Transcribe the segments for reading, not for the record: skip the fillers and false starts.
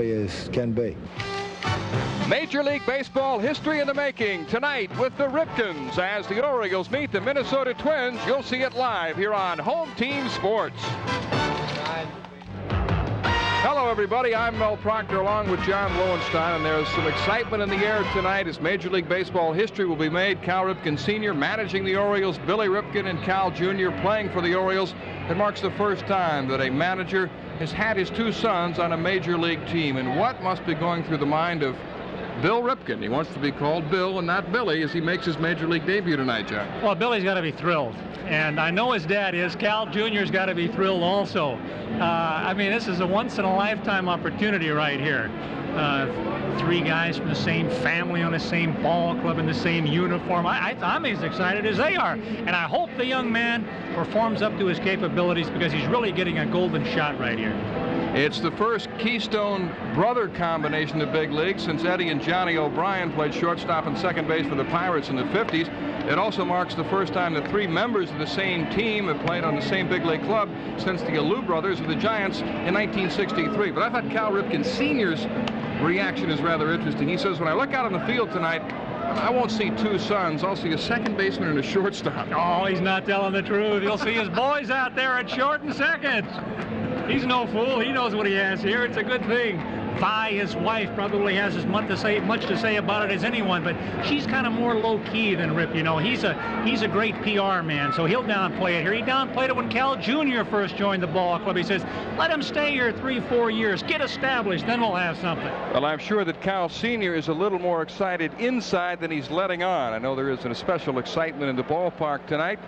as can be. Major League Baseball history in the making tonight with the Ripkens as the Orioles meet the Minnesota Twins. You'll see it live here on Home Team Sports. Hello, everybody. I'm Mel Proctor along with John Lowenstein, and there's some excitement in the air tonight as Major League Baseball history will be made. Cal Ripken Sr. managing the Orioles, Billy Ripken and Cal Jr. playing for the Orioles. It marks the first time that a manager has had his two sons on a Major League team. And what must be going through the mind of Bill Ripken? He wants to be called Bill and not Billy as he makes his Major League debut tonight, John. Well, Billy's got to be thrilled. And I know his dad is. Cal Jr.'s got to be thrilled also. I mean, this is a once-in-a-lifetime opportunity right here. Three guys from the same family on the same ball club in the same uniform. I'm as excited as they are. And I hope the young man performs up to his capabilities because he's really getting a golden shot right here. It's the first Keystone brother combination in the big league since Eddie and Johnny O'Brien played shortstop and second base for the Pirates in the 50s. It also marks the first time that three members of the same team have played on the same big league club since the Alou brothers of the Giants in 1963. But I thought Cal Ripken Sr.'s reaction is rather interesting. He says, when I look out on the field tonight, I won't see two sons. I'll see a second baseman and a shortstop. Oh, he's not telling the truth. You'll see his boys out there at short and second. He's no fool. He knows what he has here. It's a good thing. Vi, his wife, probably has as much to say about it as anyone, but she's kind of more low-key than Rip. You know, he's a great PR man, so he'll downplay it here. He downplayed it when Cal Jr. first joined the ball club. He says, let him stay here 3-4 years, get established, then we'll have something. Well, I'm sure that Cal Sr. is a little more excited inside than he's letting on. I know there is a special excitement in the ballpark tonight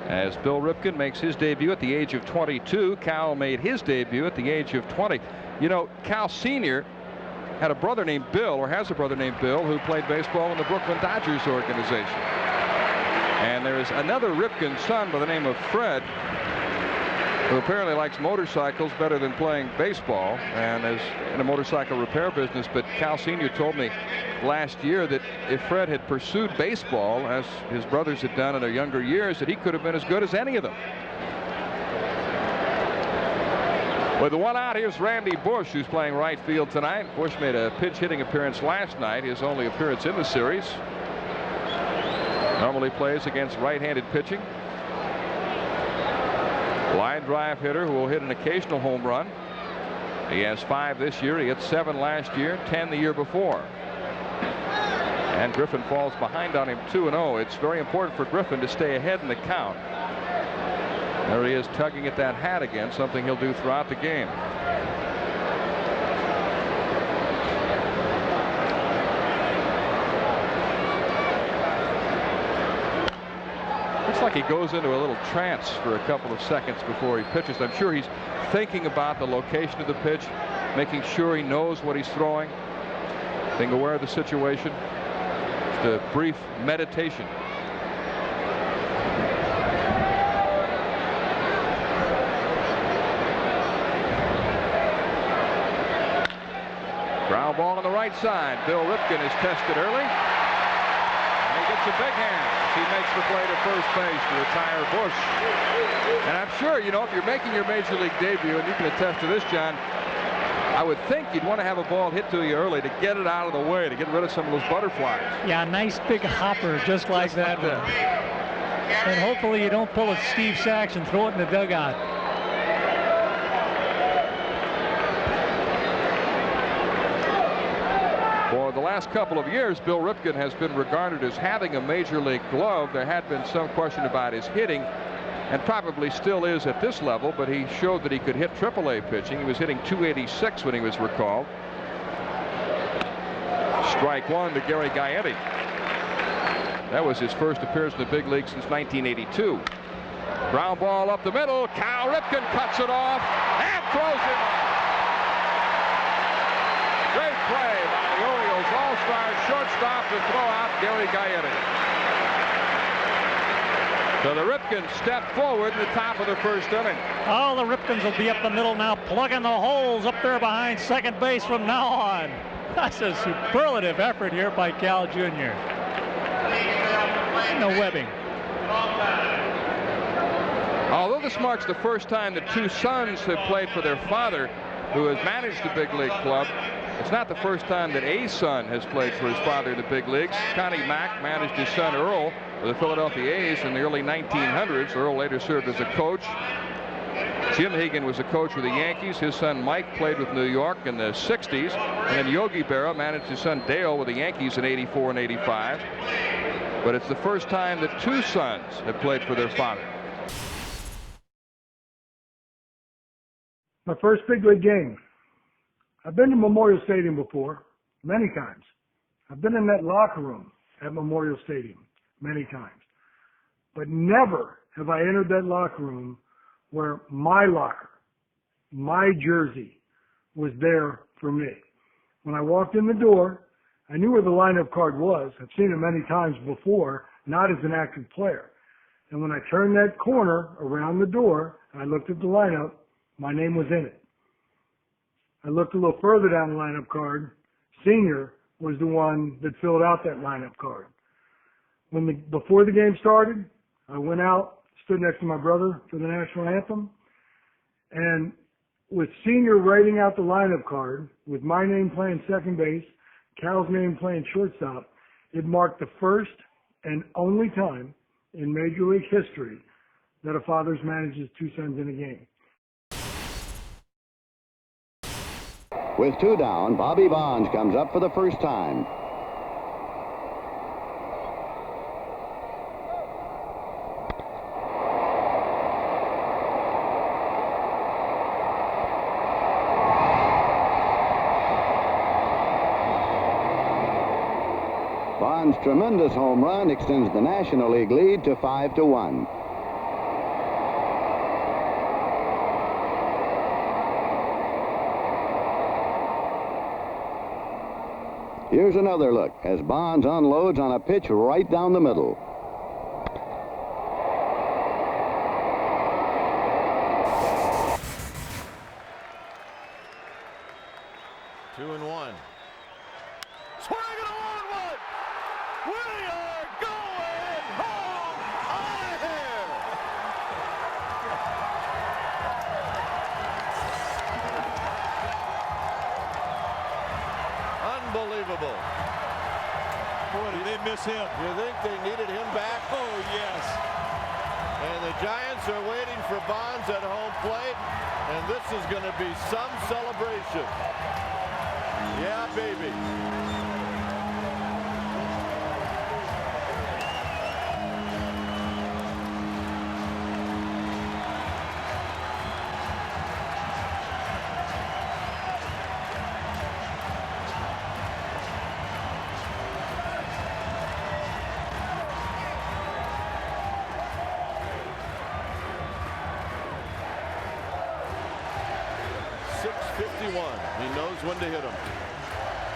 as Bill Ripken makes his debut at the age of 22. Cal made his debut at the age of 20. You know, Cal Sr. had a brother named Bill, or has a brother named Bill, who played baseball in the Brooklyn Dodgers organization. And there is another Ripken son by the name of Fred, who apparently likes motorcycles better than playing baseball and is in a motorcycle repair business. But Cal Sr. told me last year that if Fred had pursued baseball as his brothers had done in their younger years, that he could have been as good as any of them. With the one out, here's Randy Bush, who's playing right field tonight. Bush made a pinch hitting appearance last night, his only appearance in the series. Normally plays against right-handed pitching. Line drive hitter who will hit an occasional home run. He has 5 this year. He hit 7 last year, 10 the year before. And Griffin falls behind on him 2-0. It's very important for Griffin to stay ahead in the count. There he is tugging at that hat again, something he'll do throughout the game. Looks like he goes into a little trance for a couple of seconds before he pitches. I'm sure he's thinking about the location of the pitch, making sure he knows what he's throwing, being aware of the situation. Just a brief meditation. Ground ball on the right side. Bill Ripken is tested early. And he gets a big hand. He makes the play to first base to retire Bush. And I'm sure, you know, if you're making your Major League debut, and you can attest to this, John, I would think you'd want to have a ball hit to you early to get it out of the way, to get rid of some of those butterflies. Yeah, nice big hopper just like that one. And hopefully you don't pull a Steve Sachs and throw it in the dugout. For the last couple of years, Bill Ripken has been regarded as having a Major League glove. There had been some question about his hitting, and probably still is at this level, but he showed that he could hit AAA pitching. He was hitting .286 when he was recalled. Strike one to Gary Gaetti. That was his first appearance in the big league since 1982. Ground ball up the middle. Cal Ripken cuts it off and throws it. Great play by the Orioles all-star shortstop to throw out Gary Gaetti. So the Ripkens step forward in the top of the first inning. Oh, the Ripkens will be up the middle now, plugging the holes up there behind second base from now on. That's a superlative effort here by Cal Jr. No webbing. Although this marks the first time that two sons have played for their father, who has managed the big league club. It's not the first time that a son has played for his father in the big leagues. Connie Mack managed his son Earl for the Philadelphia A's in the early 1900s. Earl later served as a coach. Jim Hegan was a coach with the Yankees. His son Mike played with New York in the 60s. And then Yogi Berra managed his son Dale with the Yankees in 84 and 85. But it's the first time that two sons have played for their father. My first big league game. I've been to Memorial Stadium before, many times. I've been in that locker room at Memorial Stadium many times. But never have I entered that locker room where my locker, my jersey, was there for me. When I walked in the door, I knew where the lineup card was. I've seen it many times before, not as an active player. And when I turned that corner around the door, and I looked at the lineup, my name was in it. I looked a little further down the lineup card. Senior was the one that filled out that lineup card. Before the game started, I went out, stood next to my brother for the national anthem, and with Senior writing out the lineup card, with my name playing second base, Cal's name playing shortstop, it marked the first and only time in Major League history that a father's manages two sons in a game. With two down, Bobby Bonds comes up for the first time. Bonds' tremendous home run extends the National League lead to 5-1. Here's another look as Bonds unloads on a pitch right down the middle. Two and one. Swing and a long one. We are going home out of here. Unbelievable. Boy, did they miss him. You think they needed him back? Oh, yes. And the Giants are waiting for Bonds at home plate, and this is going to be some celebration. Yeah, baby. He knows when to hit him.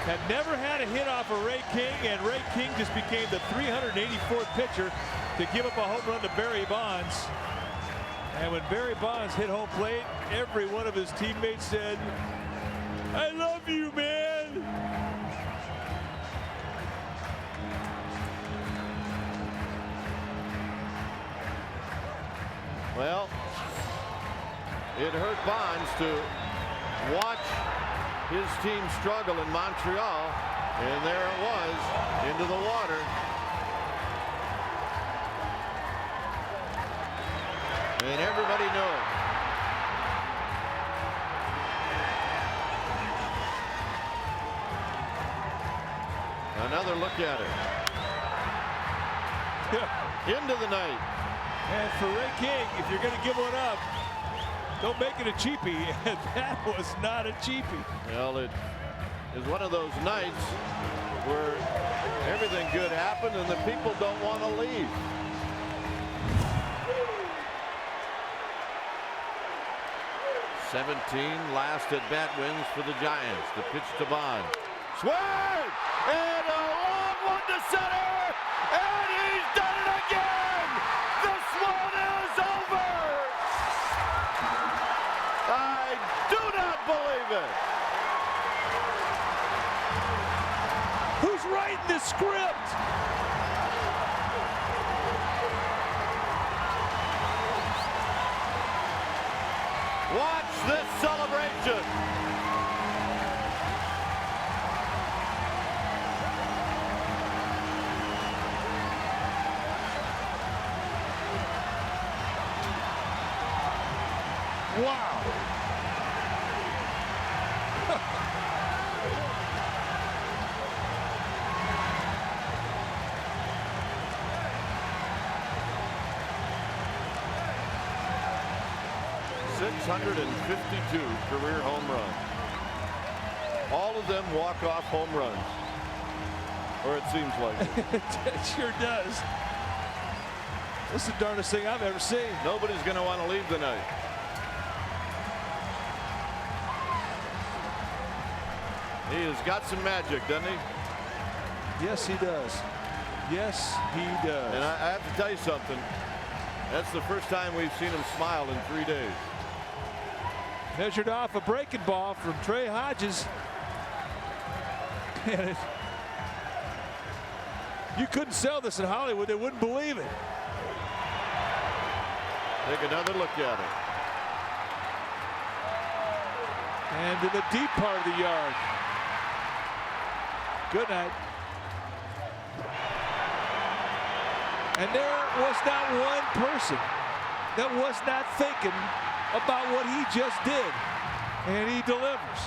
Had never had a hit off of Ray King, and Ray King just became the 384th pitcher to give up a home run to Barry Bonds. And when Barry Bonds hit home plate, every one of his teammates said, "I love you, man." Well, it hurt Bonds to watch his team struggle in Montreal, and there it was, into the water. And everybody knew it. Another look at it. Into the night. And for Ray King, if you're going to give one up, don't make it a cheapie, and that was not a cheapie. Well, it is one of those nights where everything good happened and the people don't want to leave. Last at bat wins for the Giants. The pitch to Bond. Swing! And a long one to center! And he's done it again! This one is over! I do not believe it. Who's writing the script? Watch this celebration. 652 career home runs. All of them walk-off home runs. Or it seems like it. It sure does. This is the darndest thing I've ever seen. Nobody's going to want to leave tonight. He has got some magic, doesn't he? Yes, he does. Yes, he does. And I have to tell you something. That's the first time we've seen him smile in 3 days. Measured off a breaking ball from Trey Hodges. And you couldn't sell this in Hollywood. They wouldn't believe it. Take another look at it. And to the deep part of the yard. Good night. And there was not one person that was not thinking about what he just did. And he delivers.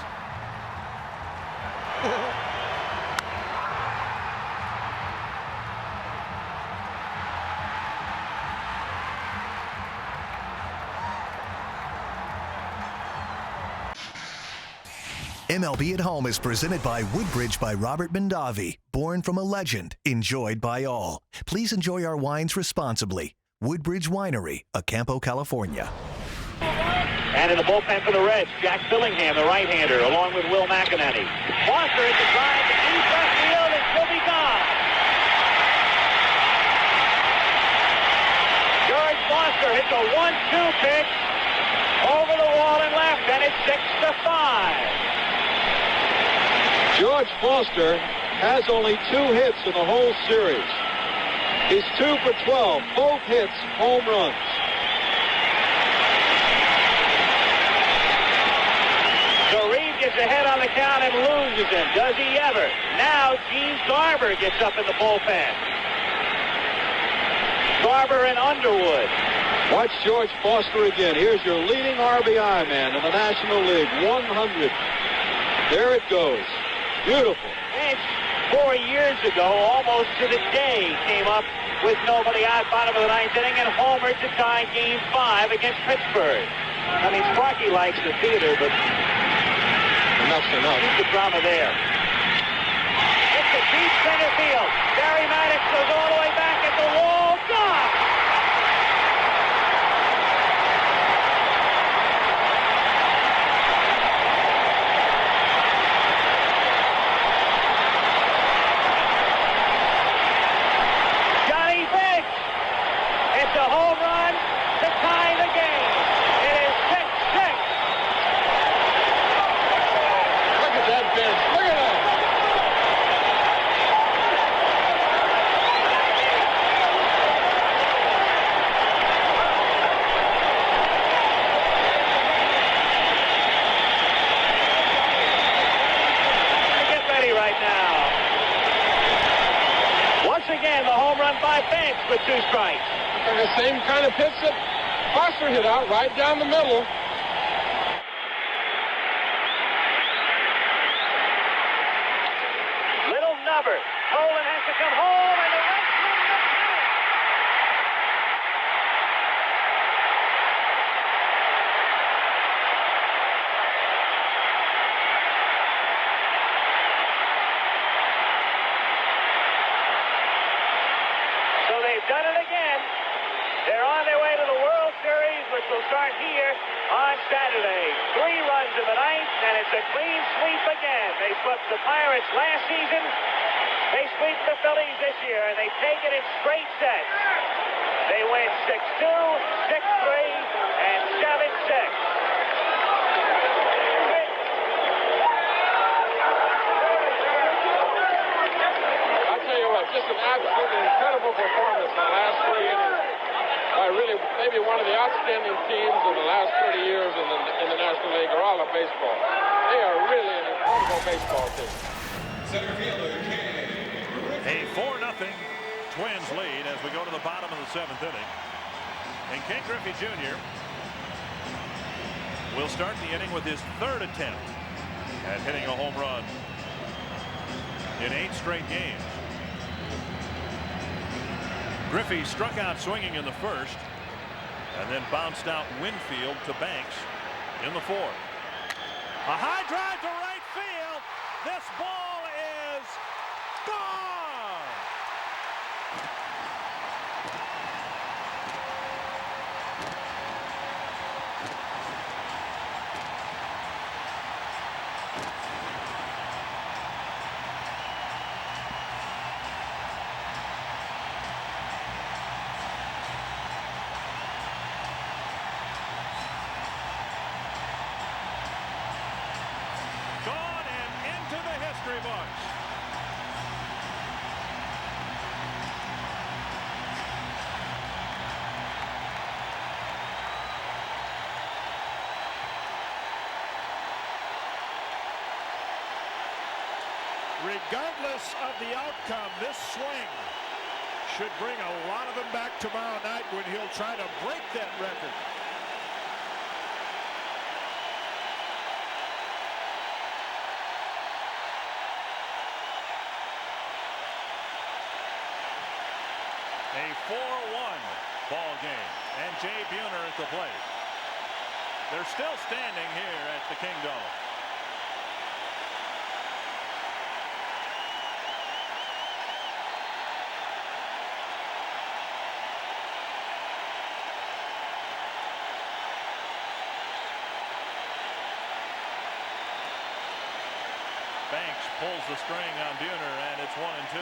MLB at Home is presented by Woodbridge by Robert Mondavi. Born from a legend, enjoyed by all. Please enjoy our wines responsibly. Woodbridge Winery, Acampo, California. And in the bullpen for the Reds, Jack Billingham, the right-hander, along with Will McEnany. Foster is the drive to deep left field, and she'll be gone. George Foster hits a 1-2 pitch over the wall and left, and it's 6-5. George Foster has only 2 hits in the whole series. He's 2 for 12, both hits home runs. So Reed gets ahead on the count and loses him. Does he ever? Now Gene Garber gets up in the bullpen. Garber and Underwood. Watch George Foster again. Here's your leading RBI man in the National League, 100. There it goes. Beautiful. Bench 4 years ago, almost to the day, came up with nobody out, bottom of the 9th inning, and homered to tie Game 5 against Pittsburgh. I mean, Sparky likes the theater, but enough's enough. Keep the drama there. It's a deep center field. Barry Maddox goes all the way back at the wall. Gone! With 2 strikes. And the same kind of pitch that Foster hit out right down the middle. Little nubber. Poland has to come home, and the Reds win the pennant. Done it again. They're on their way to the World Series, which will start here on Saturday. 3 runs in the 9th, and it's a clean sweep again. They swept the Pirates last season. They sweep the Phillies this year, and they take it in straight sets. They win 6-2, 6-3, and 7-6. Just an absolutely incredible performance in the last 3 innings by really maybe one of the outstanding teams in the last 30 years in the National League or all of baseball. They are really an incredible baseball team. Center fielder, a 4-0 Twins lead as we go to the bottom of the 7th inning. And Ken Griffey Jr. will start the inning with his 3rd attempt at hitting a home run in 8 straight games. Griffey struck out swinging in the 1st and then bounced out Winfield to Banks in the fourth. A high drive to right field. This ball is gone. Gone and into the history books. Regardless of the outcome, this swing should bring a lot of them back tomorrow night when he'll try to break that record. A 4-1 ball game, and Jay Buhner at the plate. They're still standing here at the Kingdom. Banks pulls the string on Buhner, and it's 1-2.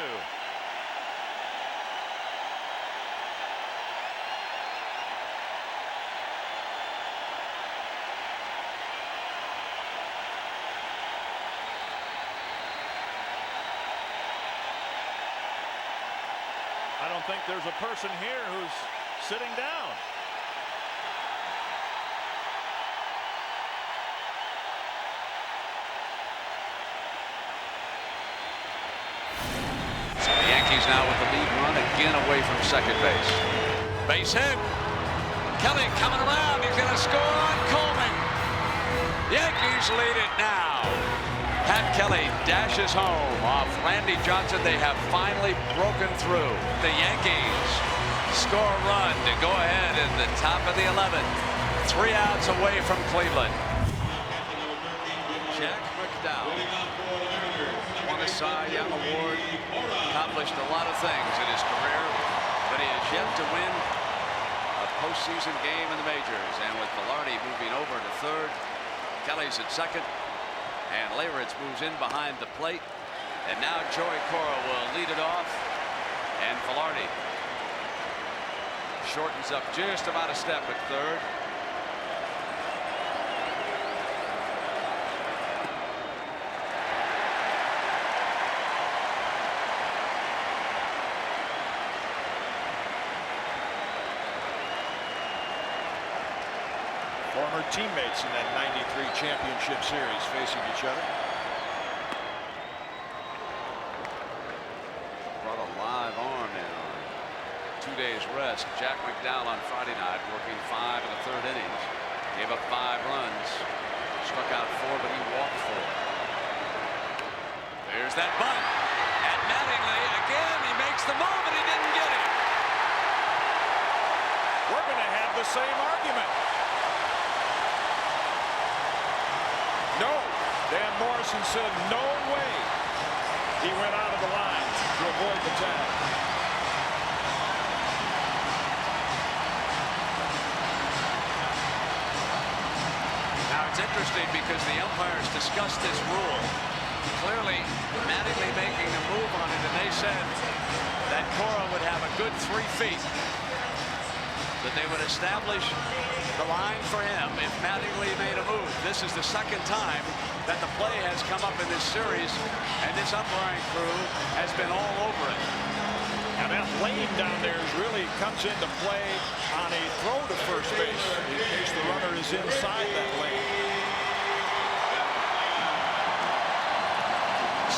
I don't think there's a person here who's sitting down. So the Yankees now with the lead run again away from second base. Base hit. Kelly coming around. He's going to score on Coleman. Yankees lead it now. Pat Kelly dashes home off Randy Johnson. They have finally broken through. The Yankees score a run to go ahead in the top of the 11th. 3 outs away from Cleveland. Jack McDowell won a Cy Young Award, accomplished a lot of things in his career, but he has yet to win a postseason game in the majors. And with Velarde moving over to third, Kelly's at second, and Leyritz moves in behind the plate, and now Joey Cora will lead it off, and Velarde shortens up just about a step at third. Former teammates in that '93 championship series facing each other. Brought a live arm in on 2 days rest. Jack McDowell on Friday night working 5 in the third innings. Gave up 5 runs. Struck out 4, but he walked 4. There's that bunt. And Mattingly again, he makes the move and he didn't get it. We're going to have the same argument. No, Dan Morrison said no way. He went out of the line to avoid the tag. Now it's interesting because the umpires discussed this rule. Clearly, Mattingly making a move on it, and they said that Cora would have a good 3 feet. That they would establish the line for him if Mattingly made a move. This is the second time that the play has come up in this series, and this umpiring crew has been all over it. And that lane down there really comes into play on a throw to first base in case the runner is inside that lane.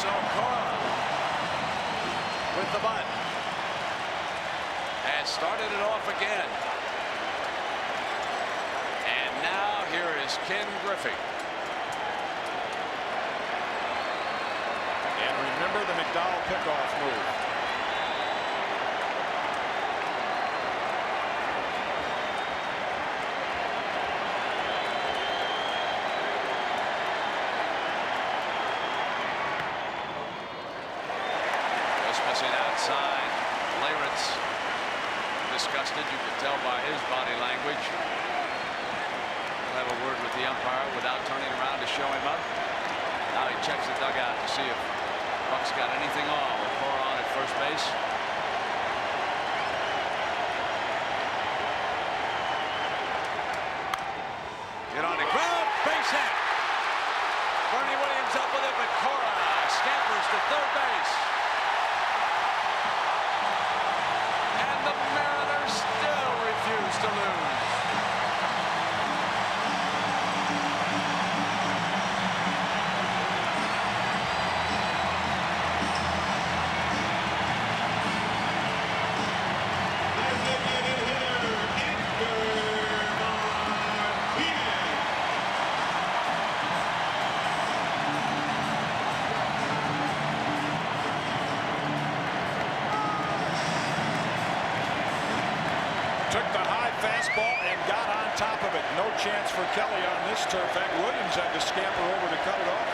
So Cora with the bunt has started it off again. Now here is Ken Griffey. And remember the McDowell pickoff move. discussing outside. Leyritz disgusted. You could tell by his body language. He'll have a word with the umpire without turning around to show him up. Now he checks the dugout to see if Buck's got anything on with Cora on at first base. Get on the ground, base hit. Bernie Williams up with it, but Cora scampers to third base. And the Mariners still refuse to lose. Took the high fastball and got on top of it. No chance for Kelly on this turf. And Williams had to scamper over to cut it off.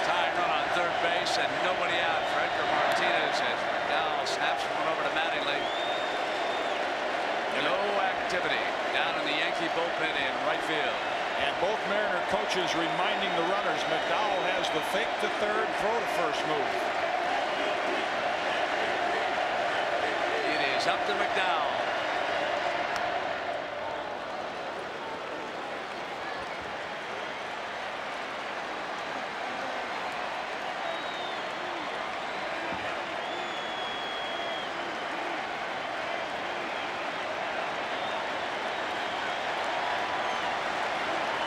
Tying run on third base and nobody out for Edgar Martinez as McDowell snaps one over to Mattingly. No activity down in the Yankee bullpen in right field. And both Mariner coaches reminding the runners McDowell has the fake to third, throw to first move. It is up to McDowell.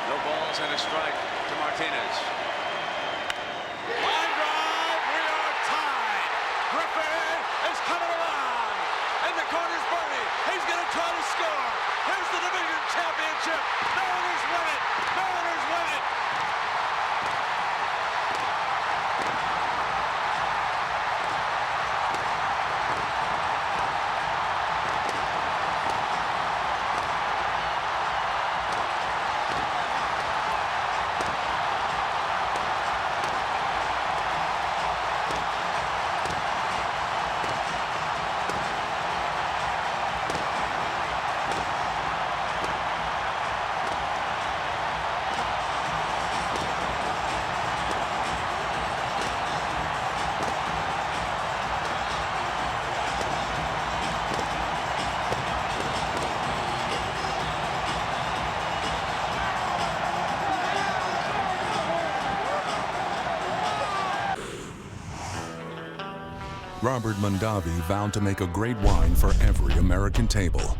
No balls and a strike to Martinez. Line drive. We are tied. Griffey is coming around. In the corner's Bernie. He's going to try to score. Here's the division championship. Mariners win it. Mariners win it. Robert Mondavi vowed to make a great wine for every American table.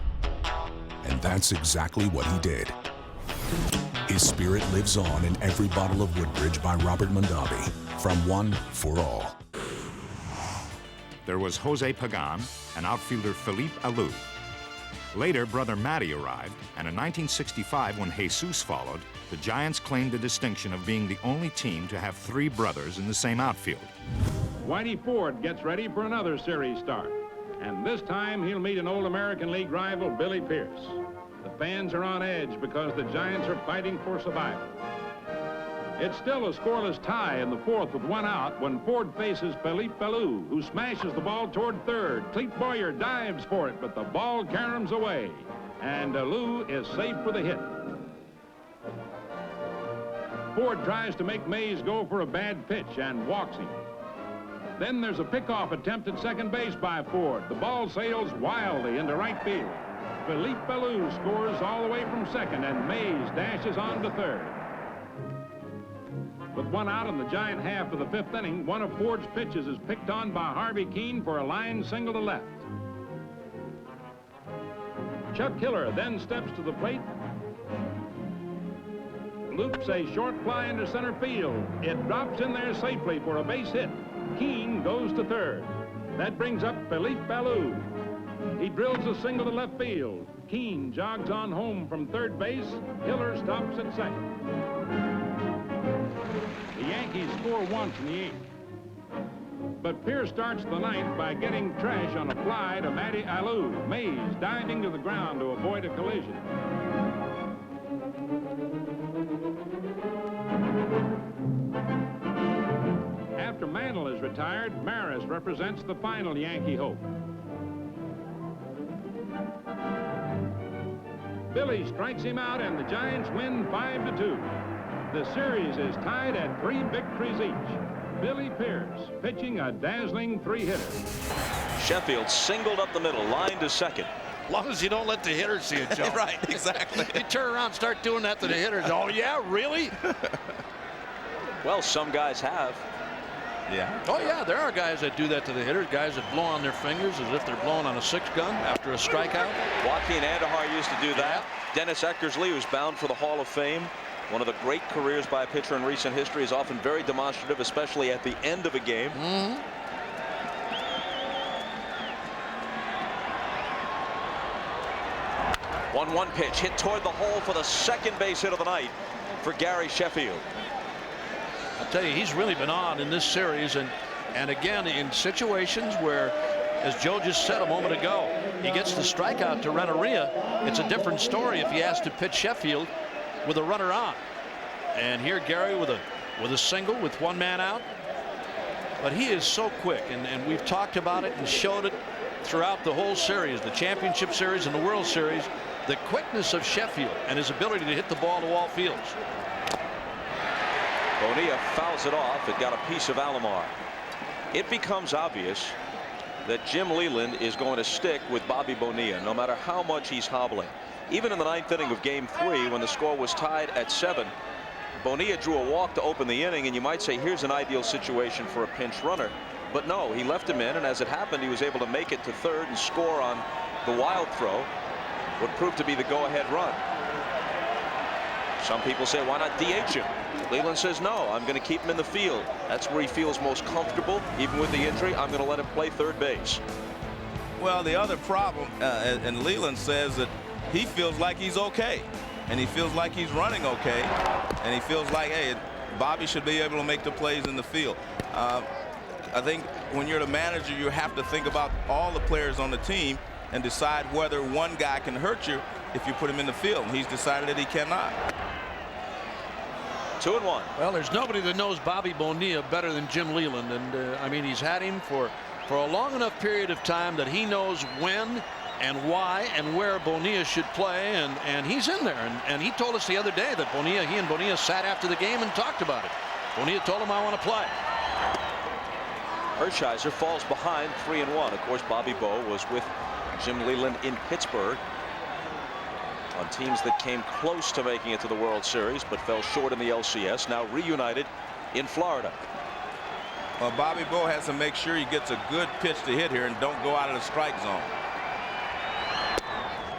And that's exactly what he did. His spirit lives on in every bottle of Woodbridge by Robert Mondavi, from one for all. There was Jose Pagan and outfielder Felipe Alou. Later, brother Matty arrived, and in 1965, when Jesus followed, the Giants claimed the distinction of being the only team to have three brothers in the same outfield. Whitey Ford gets ready for another series start. And this time he'll meet an old American League rival, Billy Pierce. The fans are on edge because the Giants are fighting for survival. It's still a scoreless tie in the fourth with one out when Ford faces Felipe Alou, who smashes the ball toward third. Clete Boyer dives for it, but the ball caroms away. And Alou is safe for the hit. Ford tries to make Mays go for a bad pitch and walks him. Then there's a pickoff attempt at second base by Ford. The ball sails wildly into right field. Felipe Alou scores all the way from second, and Mays dashes on to third. With one out in the Giant half of the fifth inning, one of Ford's pitches is picked on by Harvey Keene for a line single to left. Chuck Hiller then steps to the plate, loops a short fly into center field. It drops in there safely for a base hit. Keene goes to third. That brings up Felipe Alou. He drills a single to left field. Keene jogs on home from third base. Hiller stops at second. The Yankees score once in the eighth. But Pierce starts the ninth by getting trash on a fly to Matty Alou. Mays diving to the ground to avoid a collision. After Mantle is retired, Maris represents the final Yankee hope. Billy strikes him out, and the Giants win 5-2. The series is tied at 3 victories each. Billy Pierce pitching a dazzling 3-hitter. Sheffield singled up the middle, line to second. As long as you don't let the hitters see it, Joe. Right, exactly. You turn around and start doing that to the hitters. Oh, yeah, really? Well, some guys have. Yeah. Oh, yeah, there are guys that do that to the hitters, guys that blow on their fingers as if they're blowing on a 6-gun after a strikeout. Joaquin Andahar used to do that. Yeah. Dennis Eckersley, who's bound for the Hall of Fame. One of the great careers by a pitcher in recent history, is often very demonstrative, especially at the end of a game. 1-1 pitch hit toward the hole for the second base hit of the night for Gary Sheffield. I'll tell you, he's really been on in this series, and again in situations where, as Joe just said a moment ago, he gets the strikeout to Renteria. It's a different story if he has to pitch Sheffield with a runner on. And here Gary with a single with 1 man out. But he is so quick, and we've talked about it and showed it throughout the whole series, the championship series and the World Series, the quickness of Sheffield and his ability to hit the ball to all fields. Bonilla fouls it off. It got a piece of Alomar. It becomes obvious that Jim Leyland is going to stick with Bobby Bonilla no matter how much he's hobbling. Even in the 9th inning of Game 3, when the score was tied at 7, Bonilla drew a walk to open the inning, and you might say here's an ideal situation for a pinch runner. But no, he left him in, and as it happened, he was able to make it to third and score on the wild throw, what proved to be the go-ahead run. Some people say, why not DH him? Leyland says, no, I'm going to keep him in the field. That's where he feels most comfortable. Even with the injury, I'm going to let him play third base. Well, the other problem, and Leyland says that he feels like he's okay, and he feels like he's running okay, and he feels like, hey, Bobby should be able to make the plays in the field. I think when you're the manager, you have to think about all the players on the team and decide whether one guy can hurt you if you put him in the field. And he's decided that he cannot. 2-1. Well, there's nobody that knows Bobby Bonilla better than Jim Leyland, and I mean, he's had him for a long enough period of time that he knows when and why and where Bonilla should play, and he's in there. And he told us the other day that he and Bonilla sat after the game and talked about it. Bonilla told him, I want to play. Hershiser falls behind 3-1. Of course, Bobby Bo was with Jim Leyland in Pittsburgh on teams that came close to making it to the World Series but fell short in the LCS, now reunited in Florida. Well, Bobby Bo has to make sure he gets a good pitch to hit here and don't go out of the strike zone.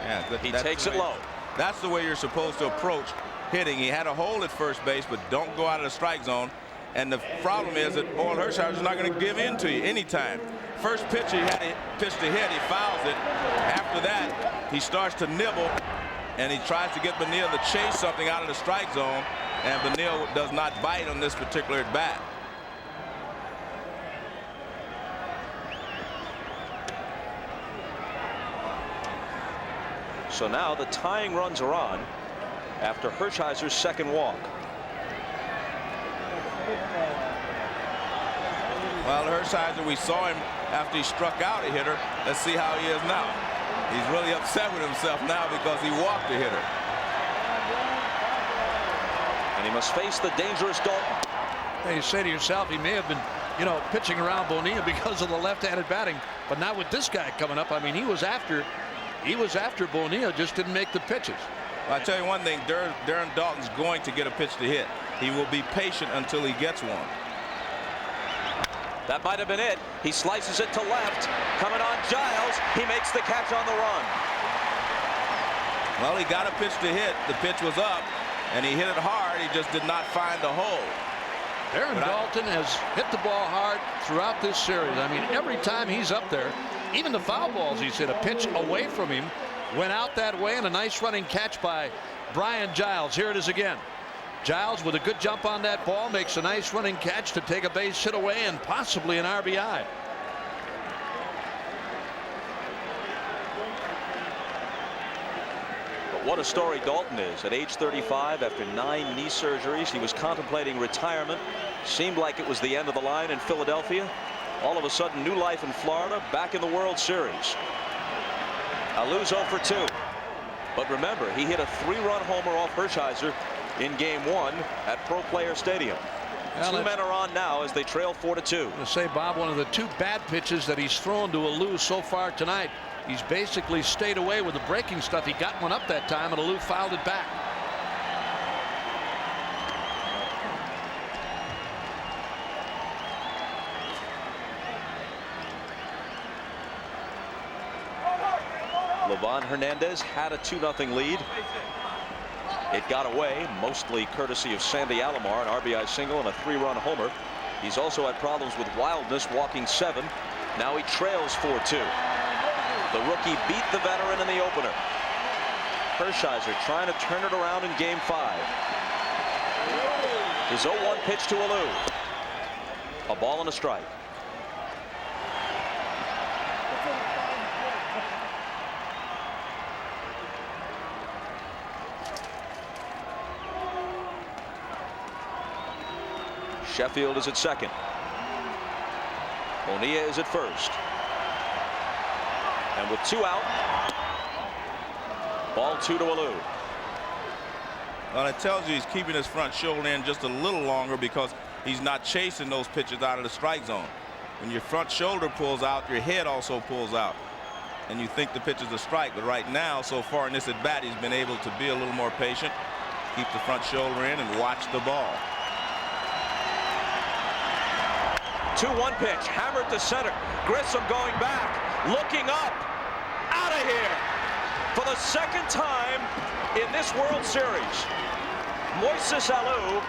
Yeah, he takes it low. That's the way you're supposed to approach hitting. He had a hole at first base, but don't go out of the strike zone. And the problem is that Orel Hershiser's not going to give in to you anytime. First pitch he had a pitch to hit, he fouls it. After that, he starts to nibble, and he tries to get Bonilla to chase something out of the strike zone, and Bonilla does not bite on this particular at bat. So now the tying runs are on after Hershiser's second walk. Well, Hershiser, we saw him after he struck out a hitter. Let's see how he is now. He's really upset with himself now because he walked a hitter. And he must face the dangerous Dalton. Hey, you say to yourself, he may have been, pitching around Bonilla because of the left-handed batting, but not with this guy coming up. I mean, he was after Bonilla, just didn't make the pitches. Well, I tell you one thing, Darren Dalton's going to get a pitch to hit. He will be patient until he gets one. That might have been it. He slices it to left. Coming on Giles. He makes the catch on the run. Well, he got a pitch to hit. The pitch was up, and he hit it hard. He just did not find the hole. Darren Dalton has hit the ball hard throughout this series. I mean, every time he's up there, even the foul balls he's hit, a pitch away from him went out that way, and a nice running catch by Brian Giles. Here it is again. Giles with a good jump on that ball makes a nice running catch to take a base hit away and possibly an RBI. But What a story Dalton is. At age 35, after 9 knee surgeries, he was contemplating retirement. Seemed like it was the end of the line in Philadelphia. All of a sudden, new life in Florida, back in the World Series. Alou's 0 for 2. But remember, he hit a 3-run homer off Scherzer in Game 1 at Pro Player Stadium. Well, 2 men are on now as they trail 4-2. To say, Bob, one of the 2 bad pitches that he's thrown to Alou so far tonight. He's basically stayed away with the breaking stuff. He got one up that time, and Alou fouled it back. Livan Hernandez had a 2-0 lead. It got away, mostly courtesy of Sandy Alomar, an RBI single and a 3-run homer. He's also had problems with wildness, walking 7. Now he trails 4-2. The rookie beat the veteran in the opener. Scherzer trying to turn it around in Game 5. His 0-1 pitch to Alou. A ball and a strike. Sheffield is at second. Bonilla is at first. And with 2 out, ball 2 to Alou. Well, it tells you he's keeping his front shoulder in just a little longer because he's not chasing those pitches out of the strike zone. When your front shoulder pulls out, your head also pulls out. And you think the pitch is a strike. But right now, so far in this at bat, he's been able to be a little more patient, keep the front shoulder in, and watch the ball. 2-1 pitch, hammered to center. Grissom going back, looking up, out of here. For the 2nd time in this World Series, Moises Alou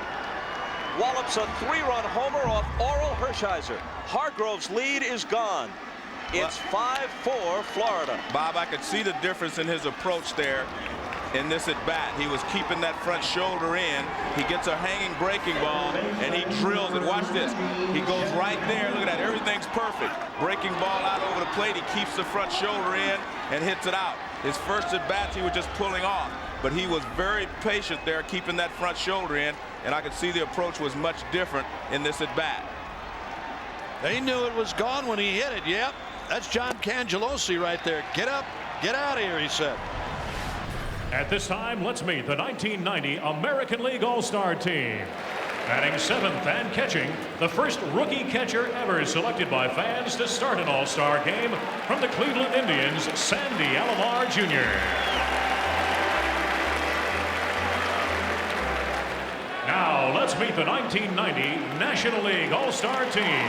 wallops a 3-run homer off Orel Hershiser. Hargrove's lead is gone. It's 5-4 Florida. Bob, I could see the difference in his approach there. In this at bat, he was keeping that front shoulder in. He gets a hanging breaking ball and he drills it. Watch this. He goes right there. Look at that. Everything's perfect. Breaking ball out over the plate. He keeps the front shoulder in and hits it out. His first at bats, he was just pulling off, but he was very patient there, keeping that front shoulder in. And I could see the approach was much different in this at bat. They knew it was gone when he hit it. Yep, that's John Cangelosi right there. Get up, get out of here, he said. At this time, let's meet the 1990 American League All-Star team. Batting 7th and catching, the first rookie catcher ever selected by fans to start an All-Star game from the Cleveland Indians, Sandy Alomar Jr. Now, let's meet the 1990 National League All-Star team.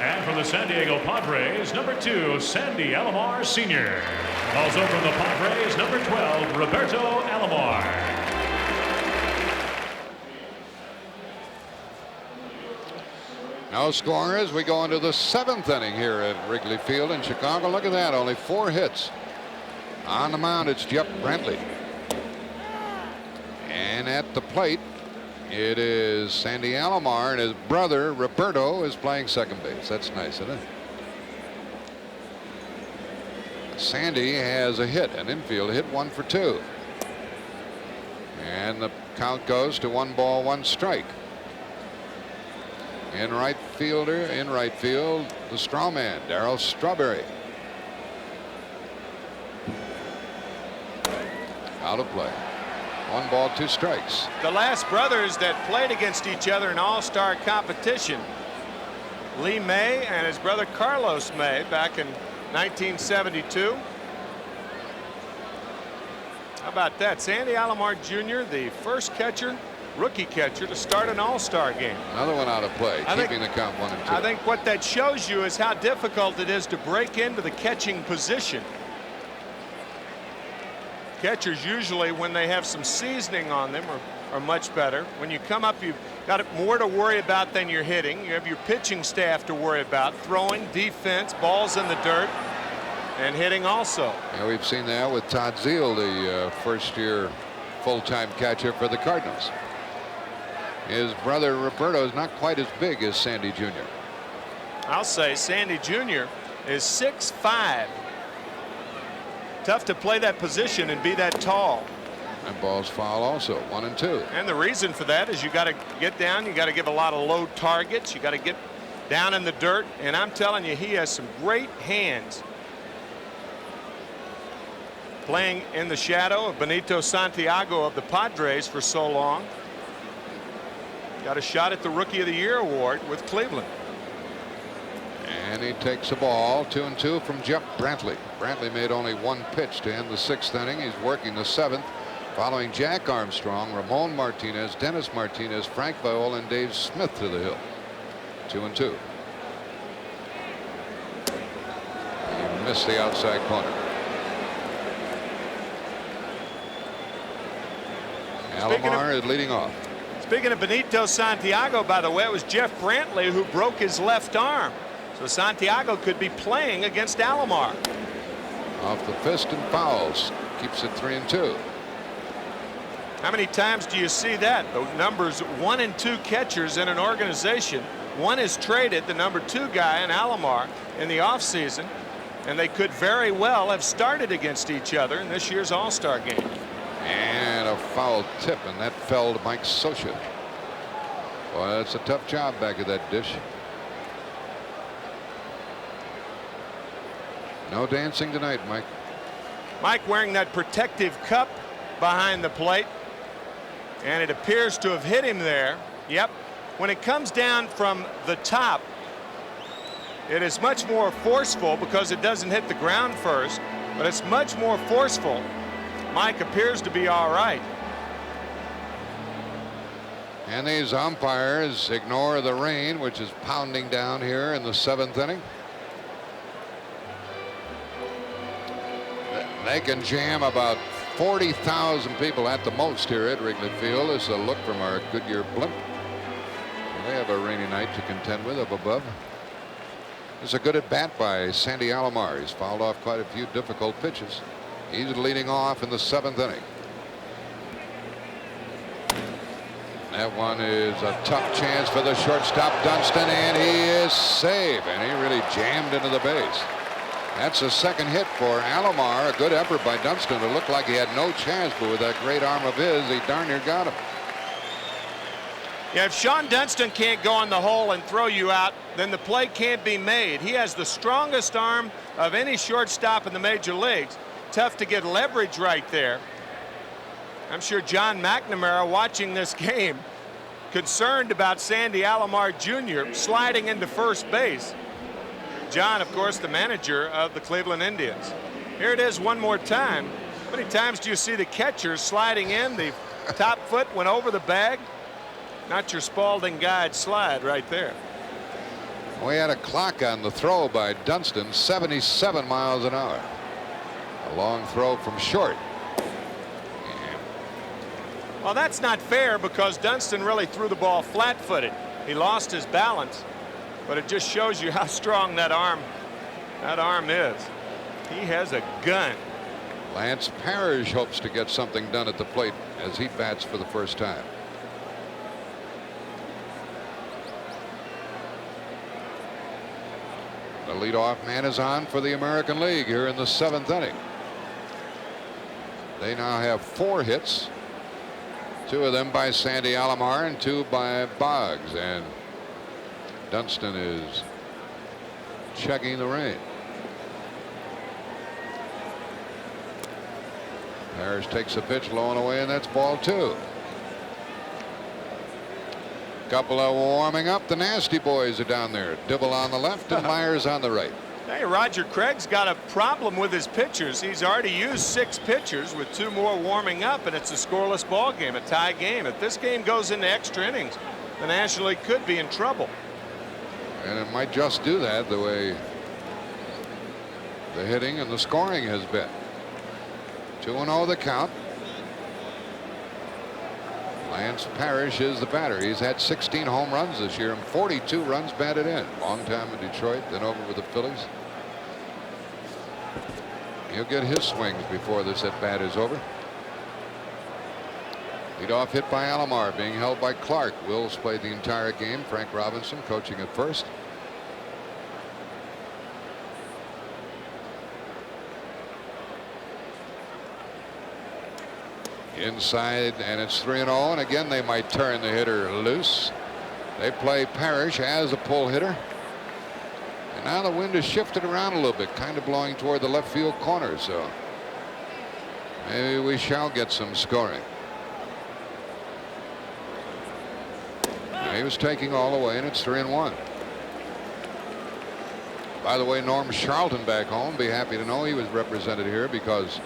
And from the San Diego Padres, number 2, Sandy Alomar Sr. Also from the Padres, number 12, Roberto Alomar. No score as we go into the 7th inning here at Wrigley Field in Chicago. Look at that, only 4 hits. On the mound, it's Jeff Brantley. And at the plate, it is Sandy Alomar, and his brother Roberto is playing second base. That's nice, isn't it? Sandy has a hit, an infield hit, 1 for 2. And the count goes to 1 ball, 1 strike. In right field, the straw man, Darryl Strawberry. Out of play. 1 ball, 2 strikes. The last brothers that played against each other in all-star competition, Lee May and his brother Carlos May, back in 1972. How about that? Sandy Alomar Jr., the first catcher, rookie catcher, to start an all-star game. Another one out of play, keeping the count 1 and 2. I think what that shows you is how difficult it is to break into the catching position. Catchers usually, when they have some seasoning on them, are much better. When you come up, you've got more to worry about than you're hitting. You have your pitching staff to worry about, throwing, defense, balls in the dirt, and hitting also. Yeah, we've seen that with Todd Zeile, the first-year full-time catcher for the Cardinals. His brother Roberto is not quite as big as Sandy Jr. I'll say Sandy Jr. is 6'5". Tough to play that position and be that tall. And ball's foul also, 1-2. And the reason for that is you got to get down. You got to give a lot of low targets. You got to get down in the dirt. And I'm telling you, he has some great hands. Playing in the shadow of Benito Santiago of the Padres for so long. Got a shot at the Rookie of the Year award with Cleveland. And he takes a ball, 2-2 from Jeff Brantley. Brantley made only one pitch to end the 6th inning. He's working the 7th. Following Jack Armstrong, Ramon Martinez, Dennis Martinez, Frank Viola, and Dave Smith to the hill. 2-2. He missed the outside corner. Alomar is leading off. Speaking of Benito Santiago, by the way, it was Jeff Brantley who broke his left arm. So Santiago could be playing against Alomar. Off the fist and fouls. Keeps it 3-2. How many times do you see that? The numbers 1 and 2 catchers in an organization. One is traded, the number 2 guy in Alomar, in the offseason, and they could very well have started against each other in this year's All-Star game. And a foul tip, and that fell to Mike Scioscia. Boy, that's a tough job back of that dish. No dancing tonight, Mike. Mike wearing that protective cup behind the plate. And it appears to have hit him there. Yep. When it comes down from the top, it is much more forceful because it doesn't hit the ground first, but it's much more forceful. Mike appears to be all right. And these umpires ignore the rain, which is pounding down here in the 7th inning. They can jam about 40,000 people at the most here at Wrigley Field. This is a look from our Goodyear blimp. They have a rainy night to contend with up above. It's a good at bat by Sandy Alomar. He's fouled off quite a few difficult pitches. He's leading off in the 7th inning. That one is a tough chance for the shortstop Dunston, and he is safe, and he really jammed into the base. That's a second hit for Alomar. A good effort by Dunston. It looked like he had no chance, but with that great arm of his, he darn near got him. Yeah, if Sean Dunston can't go in the hole and throw you out, then the play can't be made. He has the strongest arm of any shortstop in the major leagues. Tough to get leverage right there. I'm sure John McNamara, watching this game, concerned about Sandy Alomar Jr. sliding into first base. John, of course, the manager of the Cleveland Indians. Here it is one more time. How many times do you see the catcher sliding in? The top foot went over the bag. Not your Spalding guide slide right there. We had a clock on the throw by Dunston, 77 miles an hour. A long throw from short. Well, that's not fair because Dunston really threw the ball flat-footed. He lost his balance. But it just shows you how strong that arm is. He has a gun. Lance Parrish hopes to get something done at the plate as he bats for the first time. The leadoff man is on for the American League here in the 7th inning. They now have 4 hits. 2 of them by Sandy Alomar and 2 by Boggs, and Dunston is checking the rain. Parrish takes a pitch low and away, and that's ball 2. Couple of warming up. The Nasty Boys are down there. Dibble on the left and Myers on the right. Hey, Roger Craig's got a problem with his pitchers. He's already used 6 pitchers with 2 more warming up, and it's a scoreless ball game, a tie game. If this game goes into extra innings, the National League could be in trouble. And it might just do that the way the hitting and the scoring has been. 2-0 the count. Lance Parrish is the batter. He's had 16 home runs this year and 42 runs batted in. Long time in Detroit, then over with the Phillies. He'll get his swings before this at bat is over. Leadoff hit by Alomar, being held by Clark. Wills played the entire game. Frank Robinson coaching at first. Inside, and it's 3-0, and again they might turn the hitter loose. They play Parrish as a pull hitter. And now the wind has shifted around a little bit, kind of blowing toward the left field corner, so maybe we shall get some scoring. He was taking all the way, and it's 3-1. By the way, Norm Charlton back home, be happy to know he was represented here because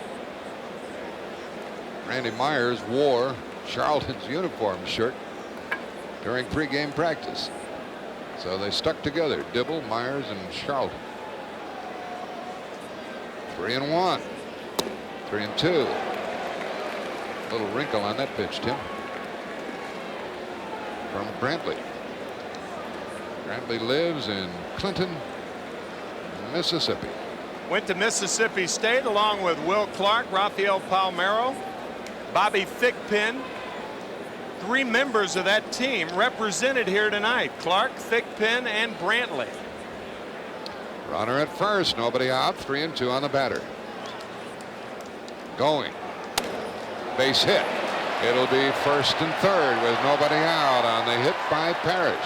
Randy Myers wore Charlton's uniform shirt during pregame practice. So they stuck together, Dibble, Myers, and Charlton. 3-1. 3-2. Little wrinkle on that pitch, Tim. From Brantley. Brantley lives in Clinton, Mississippi. Went to Mississippi State along with Will Clark, Rafael Palmeiro, Bobby Thigpen. 3 members of that team represented here tonight. Clark, Thigpen, and Brantley. Runner at first, nobody out. 3-2 on the batter. Going. Base hit. It'll be first and third with nobody out on the hit by Parrish.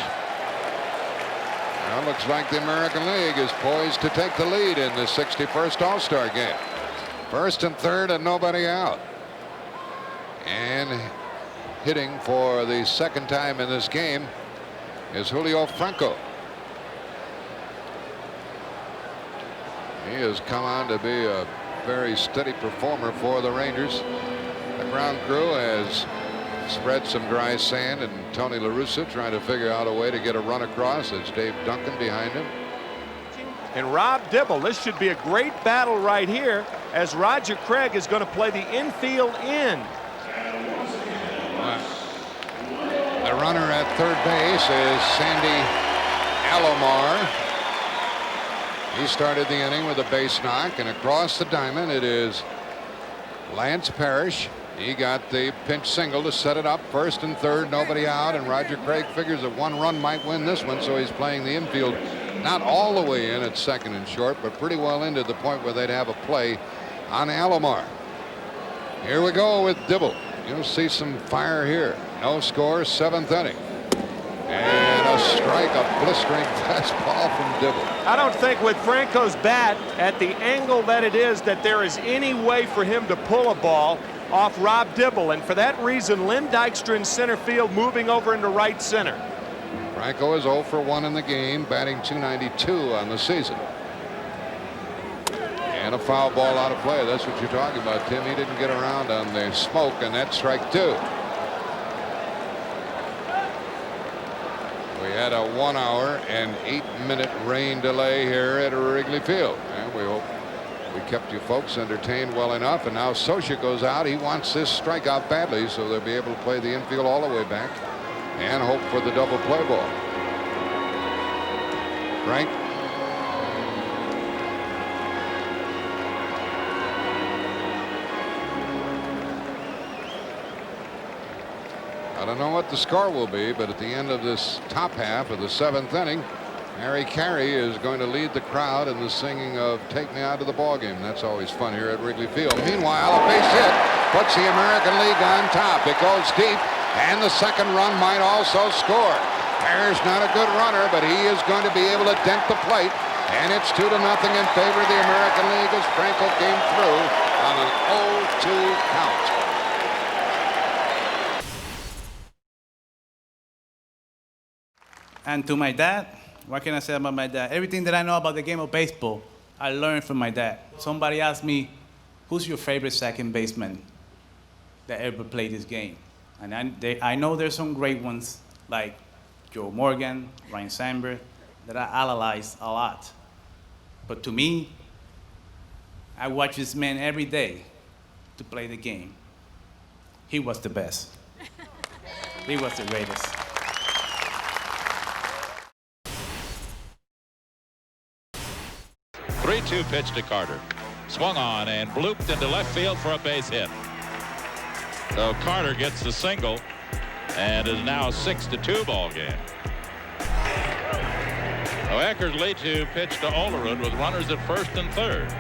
Now looks like the American League is poised to take the lead in the 61st All-Star game. First and third and nobody out. And hitting for the second time in this game is Julio Franco. He has come on to be a very steady performer for the Rangers. The ground crew has spread some dry sand, and Tony La Russa trying to figure out a way to get a run across. It's Dave Duncan behind him. And Rob Dibble. This should be a great battle right here as Roger Craig is going to play the infield in. The runner at third base is Sandy Alomar. He started the inning with a base knock, and across the diamond it is Lance Parrish. He got the pinch single to set it up. First and third, nobody out, and Roger Craig figures that 1 run might win this one, so he's playing the infield not all the way in at second and short, but pretty well into the point where they'd have a play on Alomar. Here we go with Dibble. You'll see some fire here. No score, 7th inning. And a strike, a blistering fastball from Dibble. I don't think with Franco's bat at the angle that it is that there is any way for him to pull a ball off Rob Dibble, and for that reason Lynn Dykstra in center field, moving over into right center. Franco is 0 for 1 in the game, batting .292 on the season. And a foul ball out of play. That's what you're talking about, Tim. He didn't get around on the smoke, and that's strike 2. We had a 1 hour and 8-minute rain delay here at Wrigley Field, and we hope we kept you folks entertained well enough. And now Socia goes out. He wants this strikeout badly, so they'll be able to play the infield all the way back and hope for the double play ball. Frank. I don't know what the score will be, but at the end of this top half of the 7th inning, Harry Carey is going to lead the crowd in the singing of "Take Me Out of the Ballgame." That's always fun here at Wrigley Field. Meanwhile, a base hit puts the American League on top. It goes deep, and the second run might also score. Parrish not a good runner, but he is going to be able to dent the plate, and it's 2-0 in favor of the American League as Franco came through on an 0-2 count. And to my dad, what can I say about my dad? Everything that I know about the game of baseball, I learned from my dad. Somebody asked me, who's your favorite second baseman that ever played this game? And I know there's some great ones like Joe Morgan, Ryan Sandberg, that I analyze a lot. But to me, I watch this man every day to play the game. He was the best. He was the greatest. 3-2 pitch to Carter. Swung on and blooped into left field for a base hit. So Carter gets the single and is now a 6-2 ball game. So Eckersley to pitch to Olerud with runners at first and third.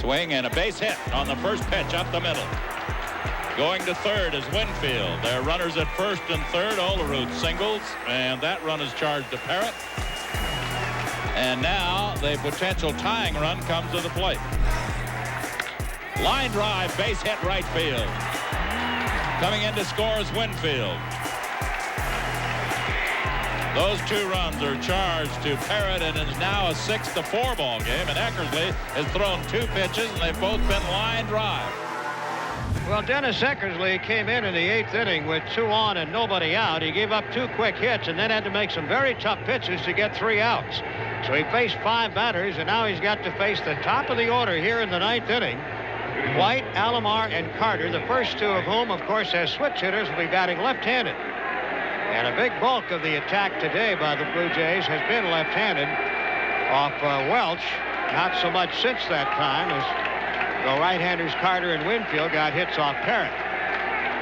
Swing and a base hit on the first pitch up the middle. Going to third is Winfield. There are runners at first and third. Olerud singles, and that run is charged to Parrott. And now the potential tying run comes to the plate. Line drive, base hit right field. Coming in to score is Winfield. Those two runs are charged to Parrott, and it's now a 6-4 ball game. And Eckersley has thrown 2 pitches, and they've both been line drive. Well, Dennis Eckersley came in the 8th inning with 2 on and nobody out. He gave up 2 quick hits and then had to make some very tough pitches to get 3 outs. So he faced 5 batters, and now he's got to face the top of the order here in the 9th inning. White, Alomar, and Carter, the first 2 of whom, of course, as switch hitters, will be batting left-handed. And a big bulk of the attack today by the Blue Jays has been left-handed off Welch. Not so much since that time as the right-handers Carter and Winfield got hits off Parrott.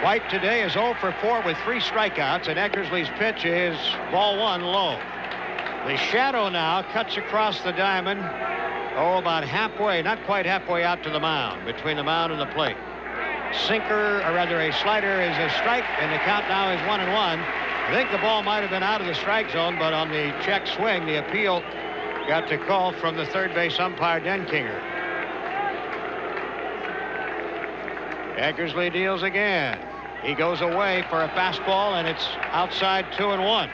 White today is 0 for 4 with 3 strikeouts, and Eckersley's pitch is ball 1 low. The shadow now cuts across the diamond, about halfway, not quite halfway out to the mound, between the mound and the plate. Sinker, or rather a slider, is a strike, and the count now is 1-1. I think the ball might have been out of the strike zone, but on the check swing, the appeal got the call from the third base umpire, Denkinger. Eckersley deals again. He goes away for a fastball, and it's outside 2-1.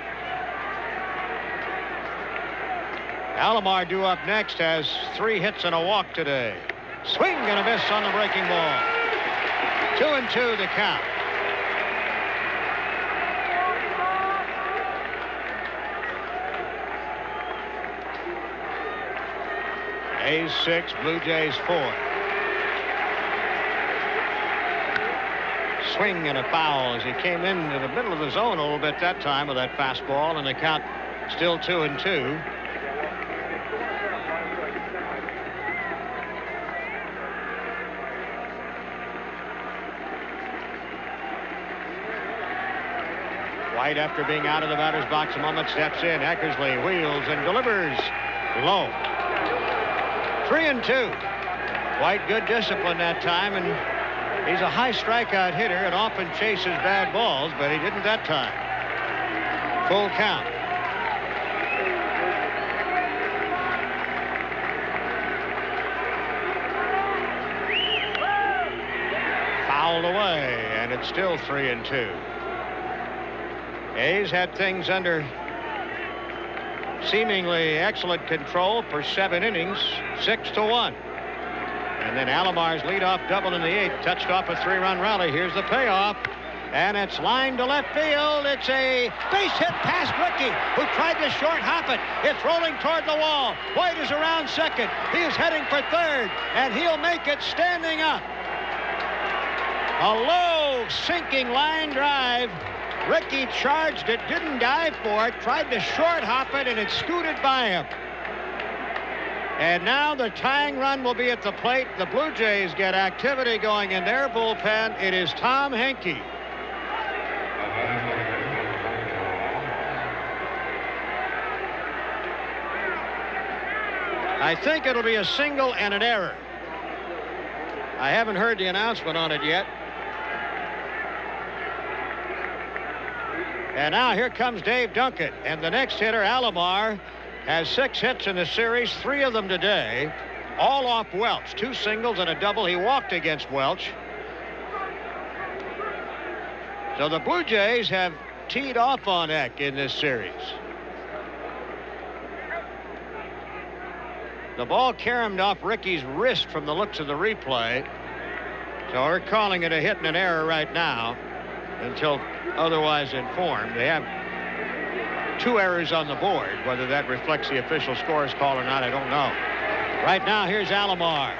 Alomar due up next has 3 hits and a walk today. Swing and a miss on the breaking ball. 2-2 the count. A's 6, Blue Jays 4. Swing and a foul as he came into the middle of the zone a little bit that time with that fastball, and the count still 2-2. White, after being out of the batter's box a moment, steps in. Eckersley wheels and delivers low. 3-2. White, good discipline that time, and he's a high strikeout hitter and often chases bad balls, but he didn't that time. Full count. Fouled away, and it's still 3-2. A's had things under seemingly excellent control for 7 innings, 6-1. And then Alomar's leadoff double in the 8th touched off a 3-run rally. Here's the payoff, and it's lined to left field. It's a base hit past Ricky, who tried to short hop it. It's rolling toward the wall. White is around second. He is heading for third, and he'll make it standing up. A low sinking line drive. Ricky charged it, didn't dive for it, tried to short hop it, and it scooted by him. And now the tying run will be at the plate. The Blue Jays get activity going in their bullpen. It is Tom Henke. I think it'll be a single and an error. I haven't heard the announcement on it yet. And now here comes Dave Dunkett, and the next hitter, Alomar, has 6 hits in the series, 3 of them today, all off Welch. 2 singles and a double. He walked against Welch. So the Blue Jays have teed off on Eck in this series. The ball caromed off Ricky's wrist from the looks of the replay. So we're calling it a hit and an error right now until otherwise informed. They have 2 errors on the board. Whether that reflects the official scores call or not, I don't know. Right now, here's Alomar.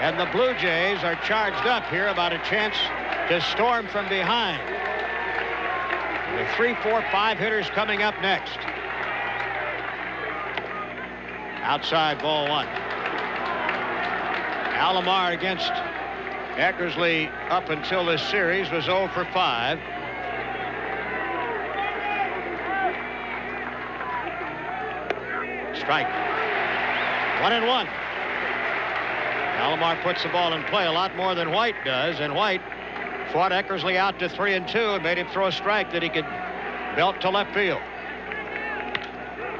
And the Blue Jays are charged up here about a chance to storm from behind. The 3, 4, 5 hitters coming up next. Outside, ball 1. Alomar against Eckersley up until this series was 0 for 5. Strike. 1-1. Alomar puts the ball in play a lot more than White does, and White fought Eckersley out to 3-2 and made him throw a strike that he could belt to left field.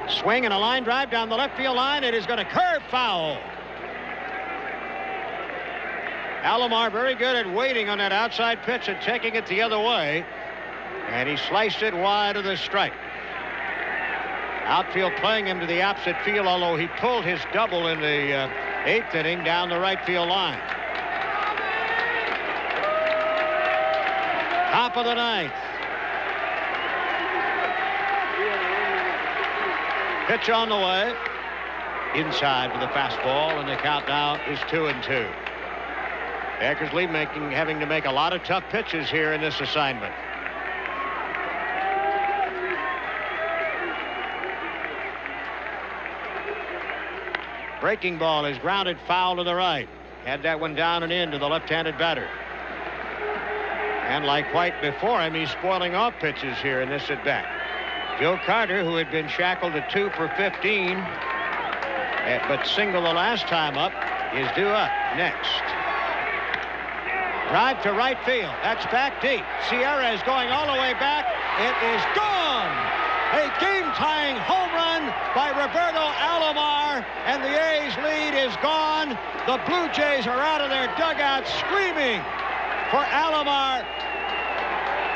Swing and a line drive down the left field line. It is going to curve foul. Alomar very good at waiting on that outside pitch and taking it the other way. And he sliced it wide of the strike. Outfield playing him to the opposite field, although he pulled his double in the 8th inning down the right field line. Top of the 9th. Pitch on the way. Inside with the fastball, and the count now is 2-2. Eckersley having to make a lot of tough pitches here in this assignment. Breaking ball is grounded foul to the right. Had that one down and in to the left-handed batter. And like White before him, he's spoiling off pitches here in this at-bat. Joe Carter, who had been shackled at 2 for 15, but single the last time up, is due up next. Drive to right field. That's back deep. Sierra is going all the way back. It is gone. A game-tying home run by Roberto Alomar, and the A's lead is gone. The Blue Jays are out of their dugout screaming for Alomar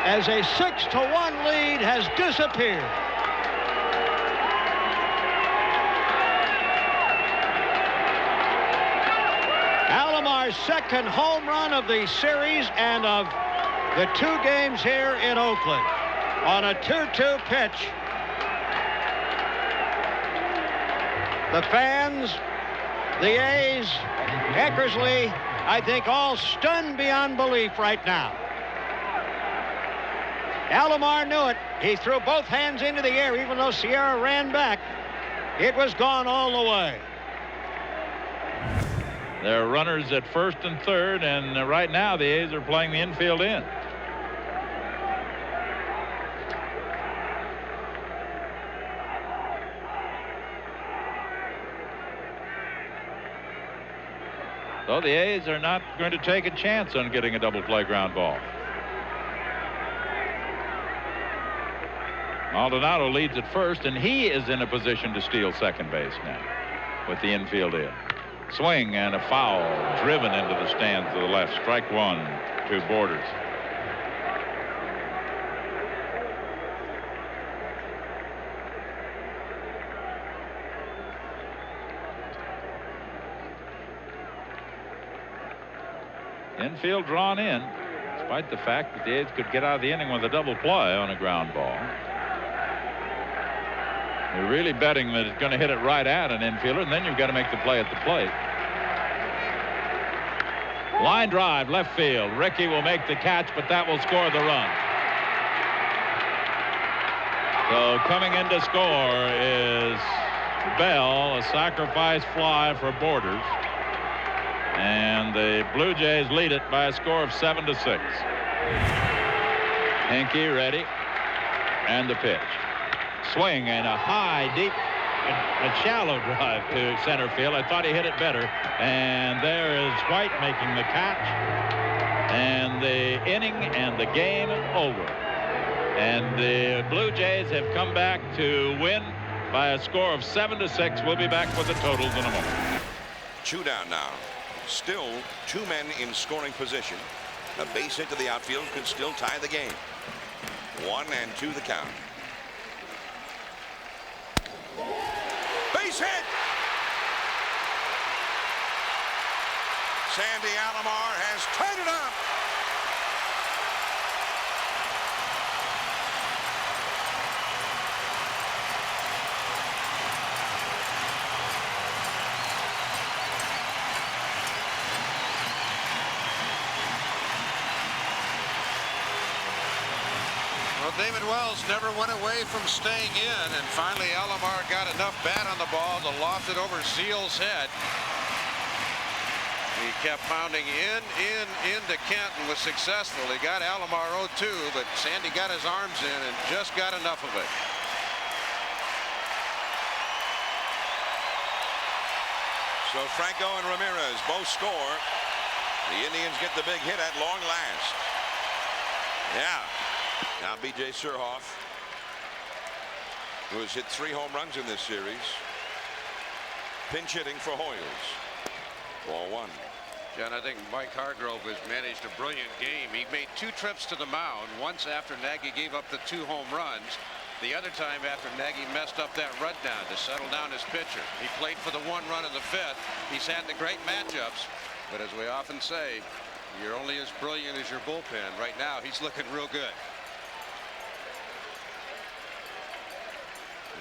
as a 6-1 lead has disappeared. Alomar's second home run of the series and of the 2 games here in Oakland on a 2-2 pitch. The fans, the A's, Eckersley, I think all stunned beyond belief right now. Alomar knew it. He threw both hands into the air, even though Sierra ran back. It was gone all the way. There are runners at first and third, and right now the A's are playing the infield in. So the A's are not going to take a chance on getting a double play ground ball. Maldonado leads at first, and he is in a position to steal second base now with the infield in. Swing and a foul driven into the stands to the left. Strike 1 to Borders. Infield drawn in, despite the fact that the A's could get out of the inning with a double play on a ground ball. You're really betting that it's going to hit it right at an infielder, and then you've got to make the play at the plate. Line drive, left field. Rickey will make the catch, but that will score the run. So coming in to score is Bell, a sacrifice fly for Borders. And the Blue Jays lead it by a score of 7-6. Hinkie ready. And the pitch. Swing and a high, deep, a shallow drive to center field. I thought he hit it better. And there is White making the catch. And the inning and the game over. And the Blue Jays have come back to win by a score of 7-6. We'll be back with the totals in a moment. Two down now. Still 2 men in scoring position. A base hit to the outfield could still tie the game. 1-2 the count. Base hit. Sandy Alomar has tied it up. David Wells never went away from staying in, and finally Alomar got enough bat on the ball to loft it over Zeal's head. He kept pounding into Canton, was successful. He got Alomar 0-2, but Sandy got his arms in and just got enough of it. So Franco and Ramirez both score. The Indians get the big hit at long last. Yeah. Now B.J. Surhoff, who has hit 3 home runs in this series, pinch hitting for Hoyles. Ball 1. John, I think Mike Hargrove has managed a brilliant game. He made 2 trips to the mound, once after Nagy gave up the 2 home runs, the other time after Nagy messed up that rundown to settle down his pitcher. He played for the 1 run in the 5th. He's had the great matchups, but as we often say, you're only as brilliant as your bullpen. Right now, he's looking real good.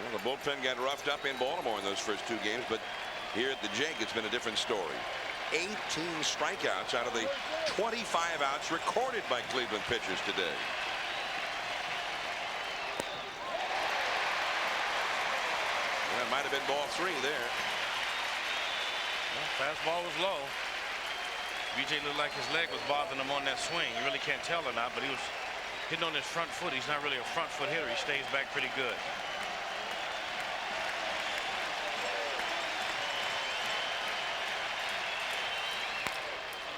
Well, the bullpen got roughed up in Baltimore in those first 2 games, but here at the Jake, it's been a different story. 18 strikeouts out of the 25 outs recorded by Cleveland pitchers today. That might have been ball 3 there. Well, fastball was low. BJ looked like his leg was bothering him on that swing. You really can't tell or not, but he was hitting on his front foot. He's not really a front foot hitter. He stays back pretty good.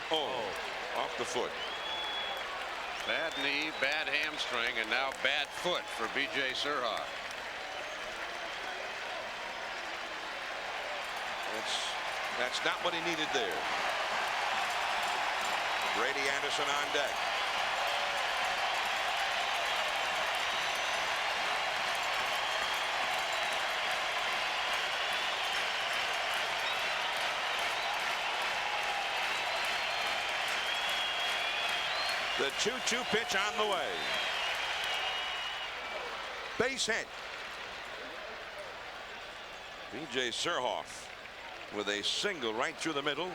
Oh, off the foot. Bad knee, bad hamstring, and now bad foot for B.J. Surhoff. That's not what he needed there. Brady Anderson on deck. The 2-2 pitch on the way. Base hit. B.J. Surhoff with a single right through the middle.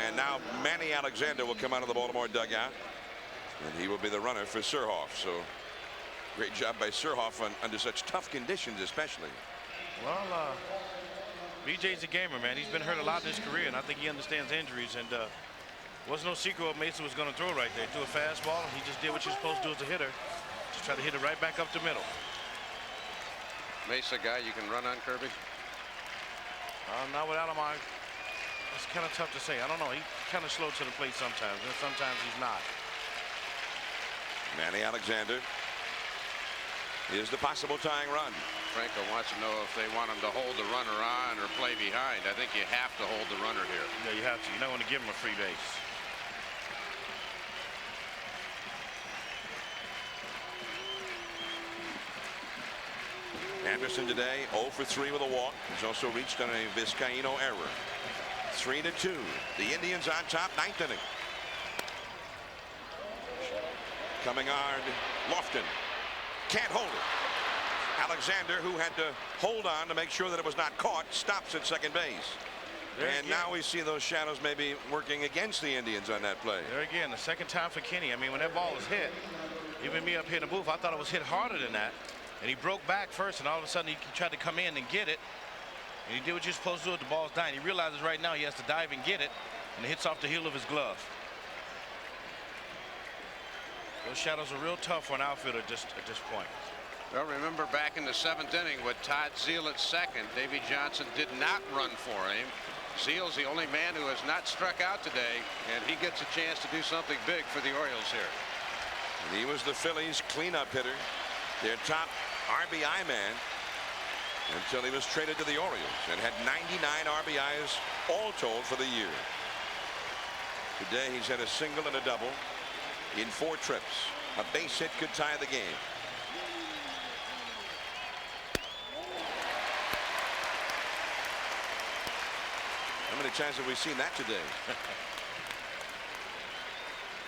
And now Manny Alexander will come out of the Baltimore dugout, and he will be the runner for Surhoff. So great job by Surhoff under such tough conditions, especially. Well, BJ's a gamer, man. He's been hurt a lot in his career, and I think he understands injuries. And wasn't no secret what Mason was going to throw right there. He threw a fastball, and he just did what you're supposed to do as a hitter. Just try to hit it right back up the middle. Mesa guy you can run on, Kirby? Not with Alomar. It's kind of tough to say. I don't know. He's kind of slow to the plate sometimes, and sometimes he's not. Manny Alexander is the possible tying run. Franco wants to know if they want him to hold the runner on or play behind. I think you have to hold the runner here. Yeah, you have to. You're not going to give him a free base. Anderson today 0 for 3 with a walk. He's also reached on a Vizcaíno error. 3-2. The Indians on top, 9th inning. Coming hard, Lofton can't hold it. Alexander, who had to hold on to make sure that it was not caught, stops at second base. And now we see those shadows maybe working against the Indians on that play. There again, the second time for Kenny. I mean, when that ball was hit, even me up here in the booth, I thought it was hit harder than that. And he broke back first, and all of a sudden he tried to come in and get it. And he did what you're supposed to do with the ball's dying. He realizes right now he has to dive and get it, and it hits off the heel of his glove. Those shadows are real tough for an outfielder just at this point. Well, remember back in the 7th inning with Todd Zeile at second, Davey Johnson did not run for him. Zeile's the only man who has not struck out today, and he gets a chance to do something big for the Orioles here. And he was the Phillies' cleanup hitter, their top RBI man, until he was traded to the Orioles and had 99 RBIs all told for the year. Today he's had a single and a double in 4 trips. A base hit could tie the game. How many times have we seen that today?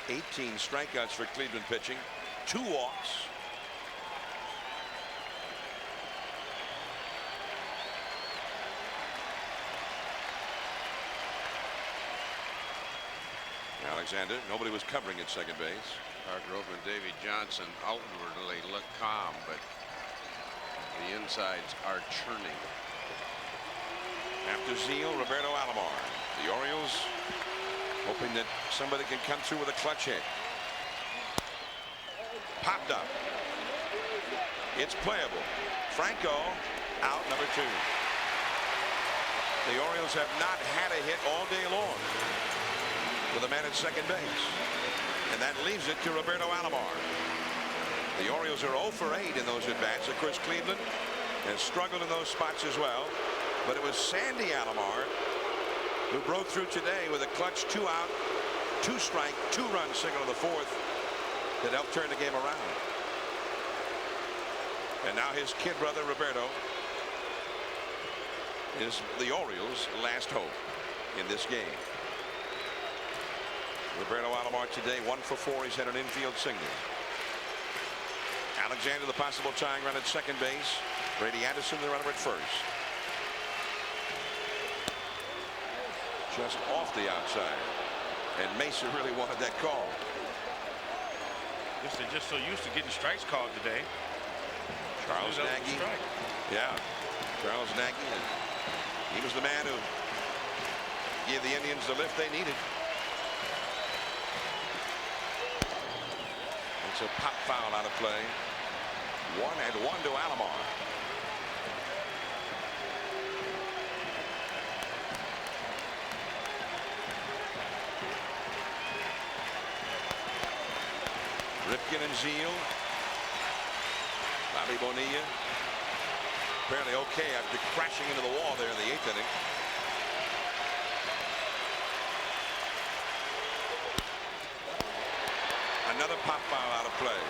18 strikeouts for Cleveland pitching, 2 walks. Alexander, nobody was covering at second base. Hargrove and Davey Johnson outwardly look calm, but the insides are churning. After Zeile, Roberto Alomar. The Orioles hoping that somebody can come through with a clutch hit. Popped up. It's playable. Franco out, number 2. The Orioles have not had a hit all day long with a man at second base. And that leaves it to Roberto Alomar. The Orioles are 0 for 8 in those at-bats. Of course, Cleveland has struggled in those spots as well. But it was Sandy Alomar who broke through today with a clutch 2-out, 2-strike, 2-run single in the fourth that helped turn the game around. And now his kid brother Roberto is the Orioles' last hope in this game. Roberto Alomar today 1 for 4. He's had an infield single. Alexander the possible tying run at second base. Brady Anderson the runner at first. Just off the outside. And Mesa really wanted that call. Guess they're just so used to getting strikes called today. Charles Nagy. Yeah. Charles Nagy. He was the man who gave the Indians the lift they needed. It's a pop foul out of play. 1-1 to Alomar. Ripken and Zeal. Bobby Bonilla apparently okay after crashing into the wall there in the 8th inning. Another pop foul out of play.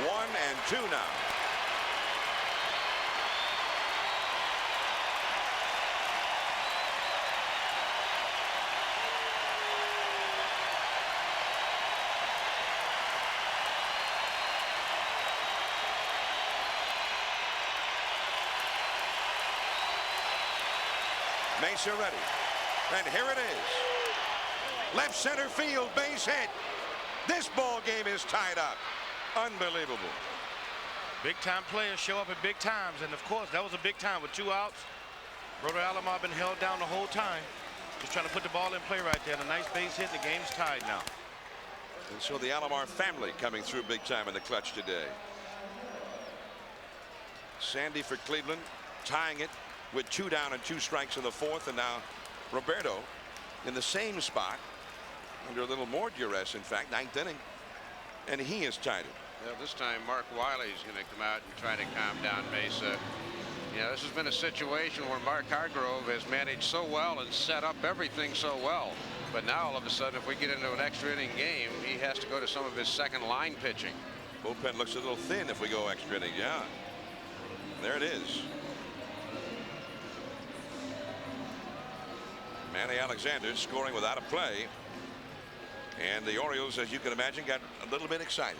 1-2 now. Mesa ready. And here it is. Left center field, base hit. This ball game is tied up. Unbelievable. Big time players show up at big times, and of course that was a big time with 2 outs. Roberto Alomar been held down the whole time. Just trying to put the ball in play right there. And a nice base hit. The game's tied now. And so the Alomar family coming through big time in the clutch today. Sandy for Cleveland tying it with 2 down and 2 strikes in the 4th, and now Roberto in the same spot under a little more duress, in fact, 9th inning, and he is tied it. Well, this time Mark Wiley's going to come out and try to calm down Mesa. You know, this has been a situation where Mark Hargrove has managed so well and set up everything so well, but now all of a sudden if we get into an extra inning game, he has to go to some of his second line pitching. Bullpen looks a little thin if we go extra inning. Yeah, there it is. Manny Alexander scoring without a play, and the Orioles, as you can imagine, got a little bit excited.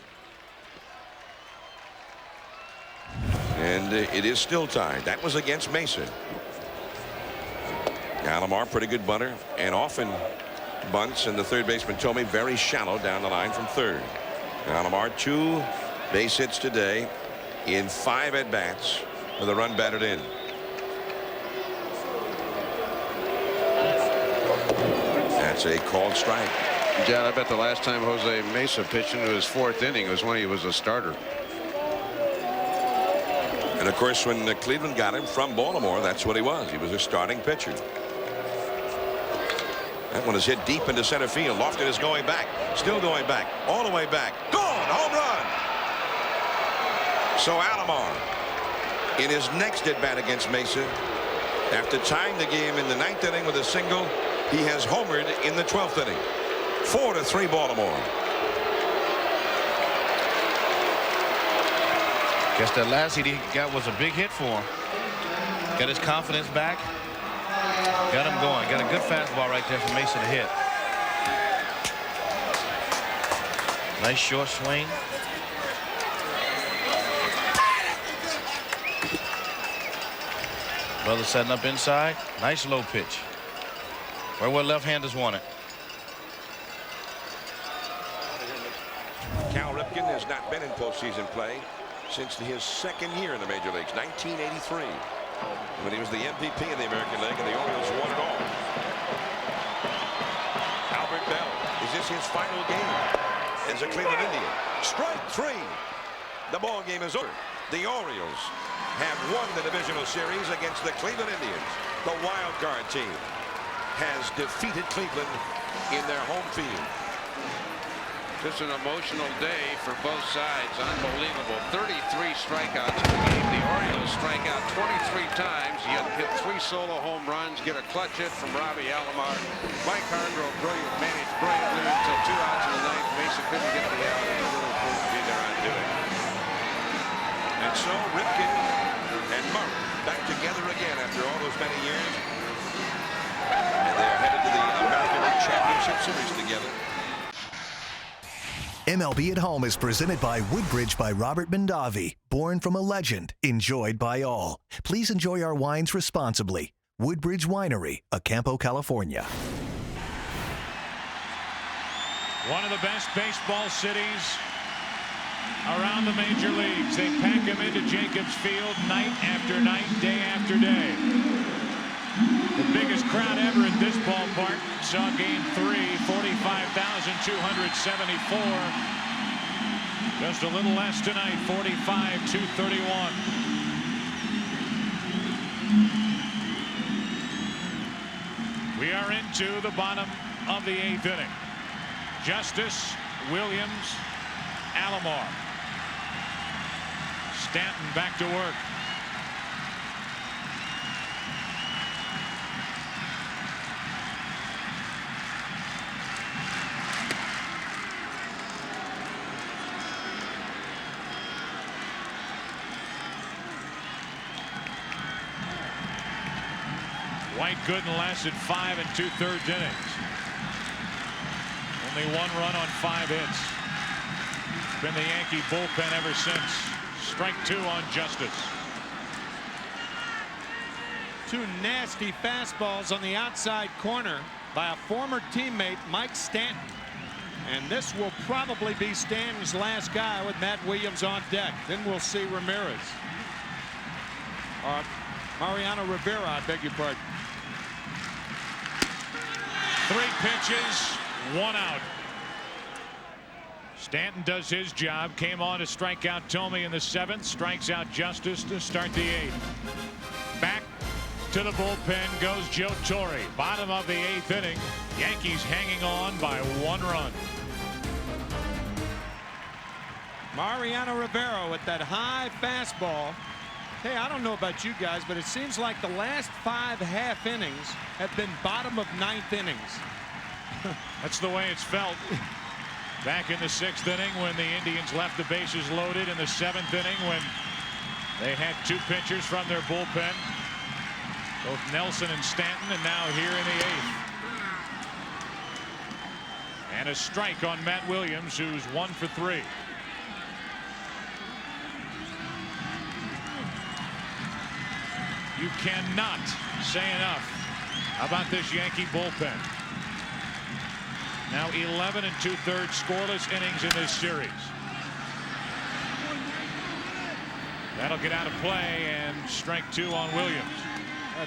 And it is still tied. That was against Mesa. Alomar, pretty good bunter, and often bunts, and the third baseman told me very shallow down the line from third. Alomar 2 base hits today in 5 at-bats with a run batted in. That's a called strike. Yeah, I bet the last time Jose Mesa pitched into his 4th inning was when he was a starter. And of course, when Cleveland got him from Baltimore, that's what he was. He was a starting pitcher. That one is hit deep into center field. Lofton is going back, still going back, all the way back. Gone, home run. So Alomar, in his next at bat against Mesa, after tying the game in the 9th inning with a single, he has homered in the 12th inning. 4-3 Baltimore. Guess that last hit he got was a big hit for him. Got his confidence back. Got him going. Got a good fastball right there for Mesa to hit. Nice short swing. Brother setting up inside. Nice low pitch. Right where left-handers want it. Cal Ripken has not been in postseason play since his 2nd year in the major leagues, 1983, when he was the MVP in the American League and the Orioles won it all. Albert Bell, is this his final game as a Cleveland Indian? Strike 3. The ball game is over. The Orioles have won the divisional series against the Cleveland Indians. The wild card team has defeated Cleveland in their home field. Just an emotional day for both sides. Unbelievable. 33 strikeouts in the game. The Orioles strike out 23 times, yet hit 3 solo home runs, get a clutch hit from Robbie Alomar. Mike Hargrove managed brilliantly until 2 outs in the ninth. Mason couldn't get the out, and he really proved to be there on doing. And so Ripken and Murray back together again after all those many years. And they're headed to the American League Championship Series together. MLB at Home is presented by Woodbridge by Robert Mondavi. Born from a legend, enjoyed by all. Please enjoy our wines responsibly. Woodbridge Winery, Acampo, California. One of the best baseball cities around the major leagues. They pack them into Jacobs Field night after night, day after day. The biggest crowd ever at this ballpark saw Game 3, 45,274. Just a little less tonight, 45,231. We are into the bottom of the 8th inning. Justice, Williams, Alomar. Stanton back to work. White Gooden lasted 5 2/3 innings. Only 1 run on 5 hits. Been the Yankee bullpen ever since. Strike 2 on Justice. 2 nasty fastballs on the outside corner by a former teammate, Mike Stanton. And this will probably be Stanton's last guy with Matt Williams on deck. Then we'll see Ramirez. Mariano Rivera, I beg your pardon. 3 pitches, 1 out. Stanton does his job. Came on to strike out Tomey in the 7th. Strikes out Justice to start the 8th. Back to the bullpen goes Joe Torre. Bottom of the 8th inning. Yankees hanging on by 1 run. Mariano Rivera with that high fastball. Hey, I don't know about you guys, but it seems like the last 5 half innings have been bottom of 9th innings. That's the way it's felt. Back in the 6th inning when the Indians left the bases loaded, in the 7th inning when they had 2 pitchers from their bullpen, both Nelson and Stanton, and now here in the 8th. And a strike on Matt Williams, who's 1 for 3. You cannot say enough about this Yankee bullpen. Now 11 2/3 scoreless innings in this series. That'll get out of play, and strike 2 on Williams.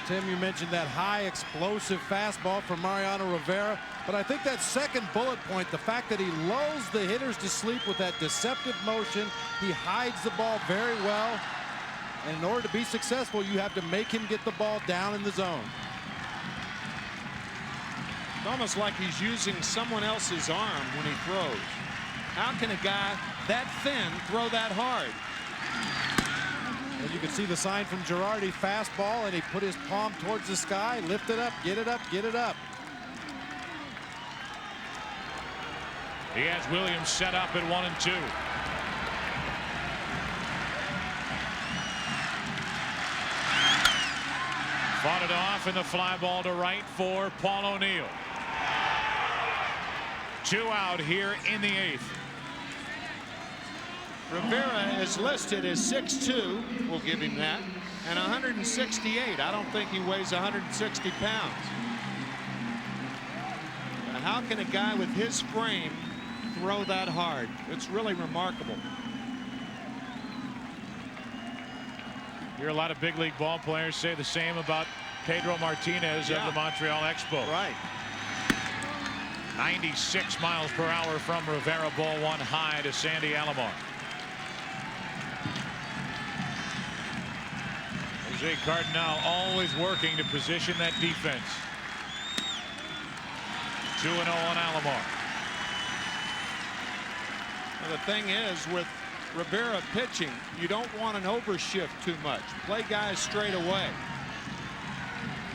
Tim, you mentioned that high explosive fastball from Mariano Rivera, but I think that second bullet point, the fact that he lulls the hitters to sleep with that deceptive motion, he hides the ball very well. And in order to be successful, you have to make him get the ball down in the zone. It's almost like he's using someone else's arm when he throws. How can a guy that thin throw that hard? And you can see the sign from Girardi, fastball, and he put his palm towards the sky, lift it up, get it up, get it up. He has Williams set up at 1-2. Fought it off in the fly ball to right for Paul O'Neill. 2 out here in the 8th. Rivera is listed as 6'2", we'll give him that, and 168. I don't think he weighs 160 pounds. Now, how can a guy with his frame throw that hard? It's really remarkable. Hear a lot of big league ball players say the same about Pedro Martinez of the Montreal Expos. Right. 96 miles per hour from Rivera. Ball 1 high to Sandy Alomar. Jose Cardinal always working to position that defense. 2-0 on Alomar. Well, the thing is, with Rivera pitching, you don't want an overshift too much. Play guys straight away.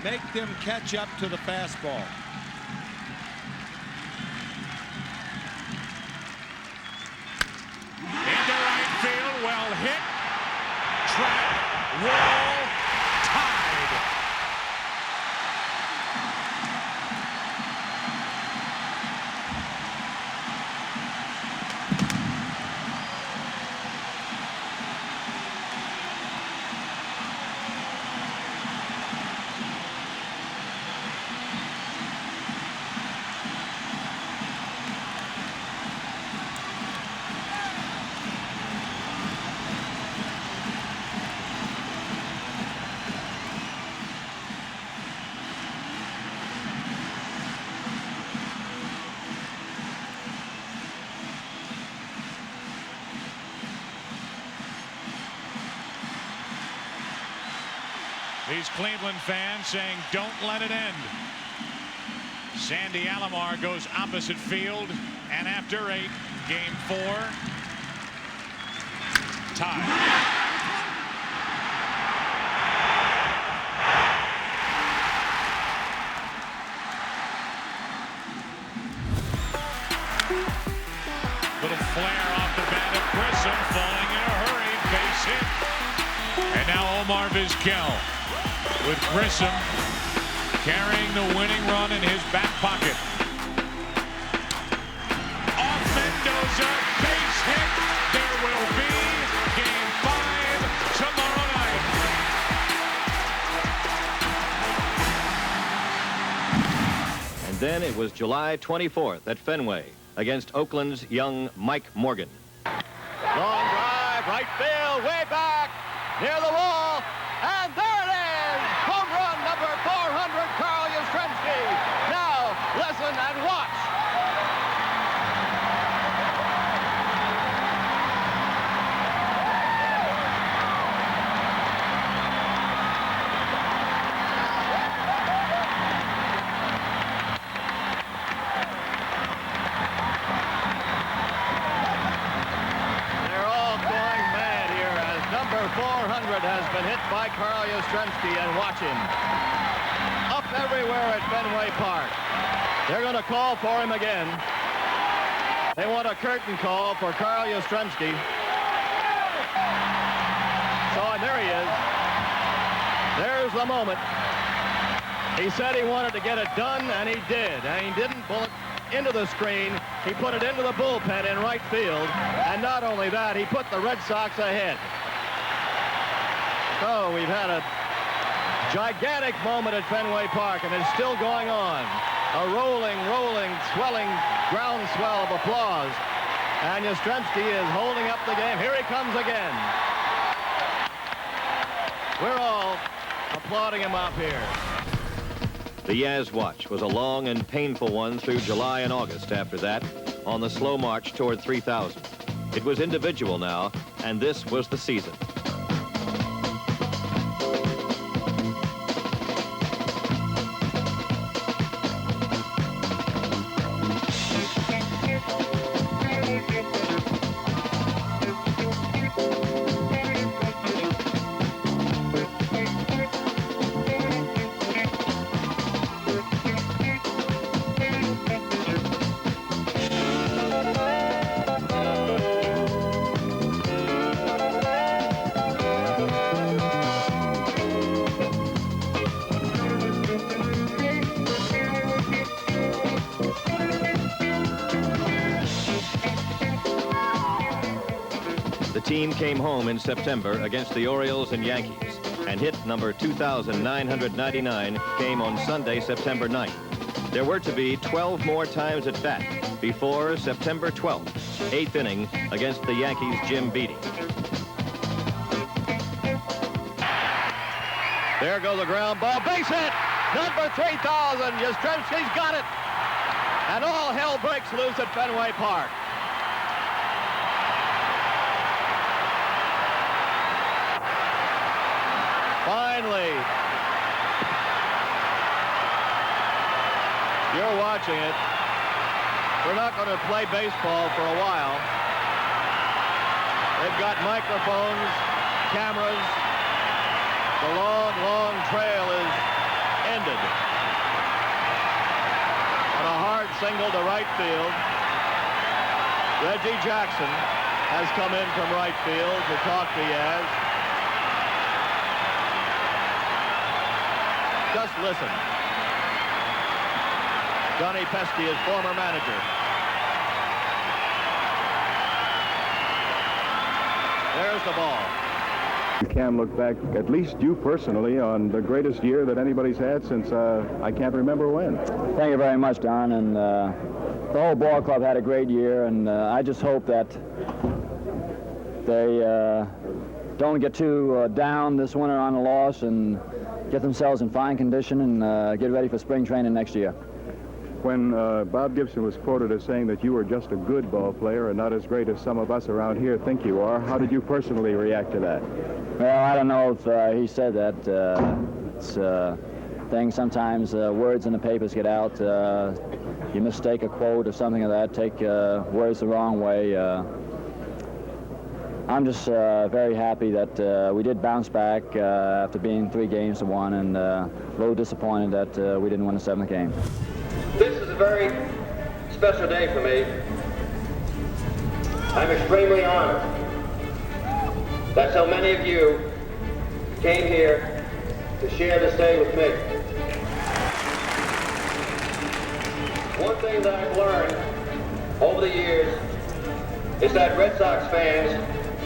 Make them catch up to the fastball. Into right field, well hit. Track, wall, tied. These Cleveland fans saying, don't let it end. Sandy Alomar goes opposite field, and after 8, game 4, tie. Little flare off the bat of Grissom, falling in a hurry, base hit. And now Omar Vizquel, with Grissom carrying the winning run in his back pocket. Off Mendoza, base hit. There will be game 5 tomorrow night. And then it was July 24th at Fenway against Oakland's young Mike Morgan. Long drive, right field, way back, near the wall, and there it is! Home run number 400, Carl Yastrzemski. Now, listen and watch. They're all going mad here as number 400 has been hit by Carl Yastrzemski, and watch him. Up everywhere at Fenway Park. They're going to call for him again. They want a curtain call for Carl Yastrzemski. So, and there he is. There's the moment. He said he wanted to get it done, and he did. And he didn't pull it into the screen. He put it into the bullpen in right field. And not only that, he put the Red Sox ahead. So we've had a gigantic moment at Fenway Park, and it's still going on. A rolling, swelling groundswell of applause. And Yastrzemski is holding up the game. Here he comes again. We're all applauding him up here. The Yaz watch was a long and painful one through July and August after that, on the slow march toward 3,000. It was individual now, and this was the season. The team came home in September against the Orioles and Yankees, and hit number 2,999 came on Sunday, September 9th. There were to be 12 more times at bat before September 12th, 8th inning against the Yankees' Jim Beattie. There goes the ground ball, base hit, number 3,000, Yastrzemski's got it, and all hell breaks loose at Fenway Park. Fine watching it. We're not going to play baseball for a while. They've got microphones, cameras. The long, long trail is ended. On a hard single to right field, Reggie Jackson has come in from right field to talk to Yaz. Just listen. Johnny Pesky, his former manager. There's the ball. You can look back, at least you personally, on the greatest year that anybody's had since I can't remember when. Thank you very much, Don. And the whole ball club had a great year, and I just hope that they don't get too down this winter on a loss and get themselves in fine condition and get ready for spring training next year. When Bob Gibson was quoted as saying that you were just a good ball player and not as great as some of us around here think you are, how did you personally react to that? Well, I don't know if he said that. It's a thing. Sometimes words in the papers get out. You mistake a quote or something of that, take words the wrong way. I'm just very happy that we did bounce back after being 3 games to 1, and a little disappointed that we didn't win the 7th game. This is a very special day for me. I'm extremely honored that so many of you came here to share this day with me. One thing that I've learned over the years is that Red Sox fans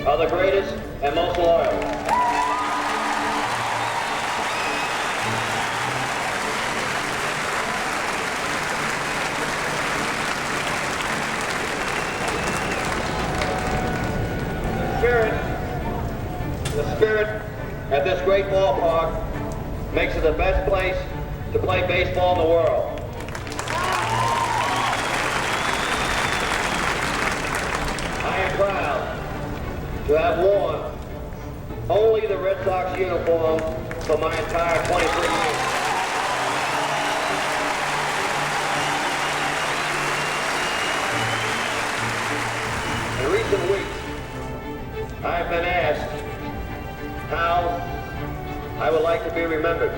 are the greatest and most loyal. The spirit at this great ballpark makes it the best place to play baseball in the world. I am proud to have worn only the Red Sox uniform for my entire 23 years. In recent weeks, I have been asked how I would like to be remembered.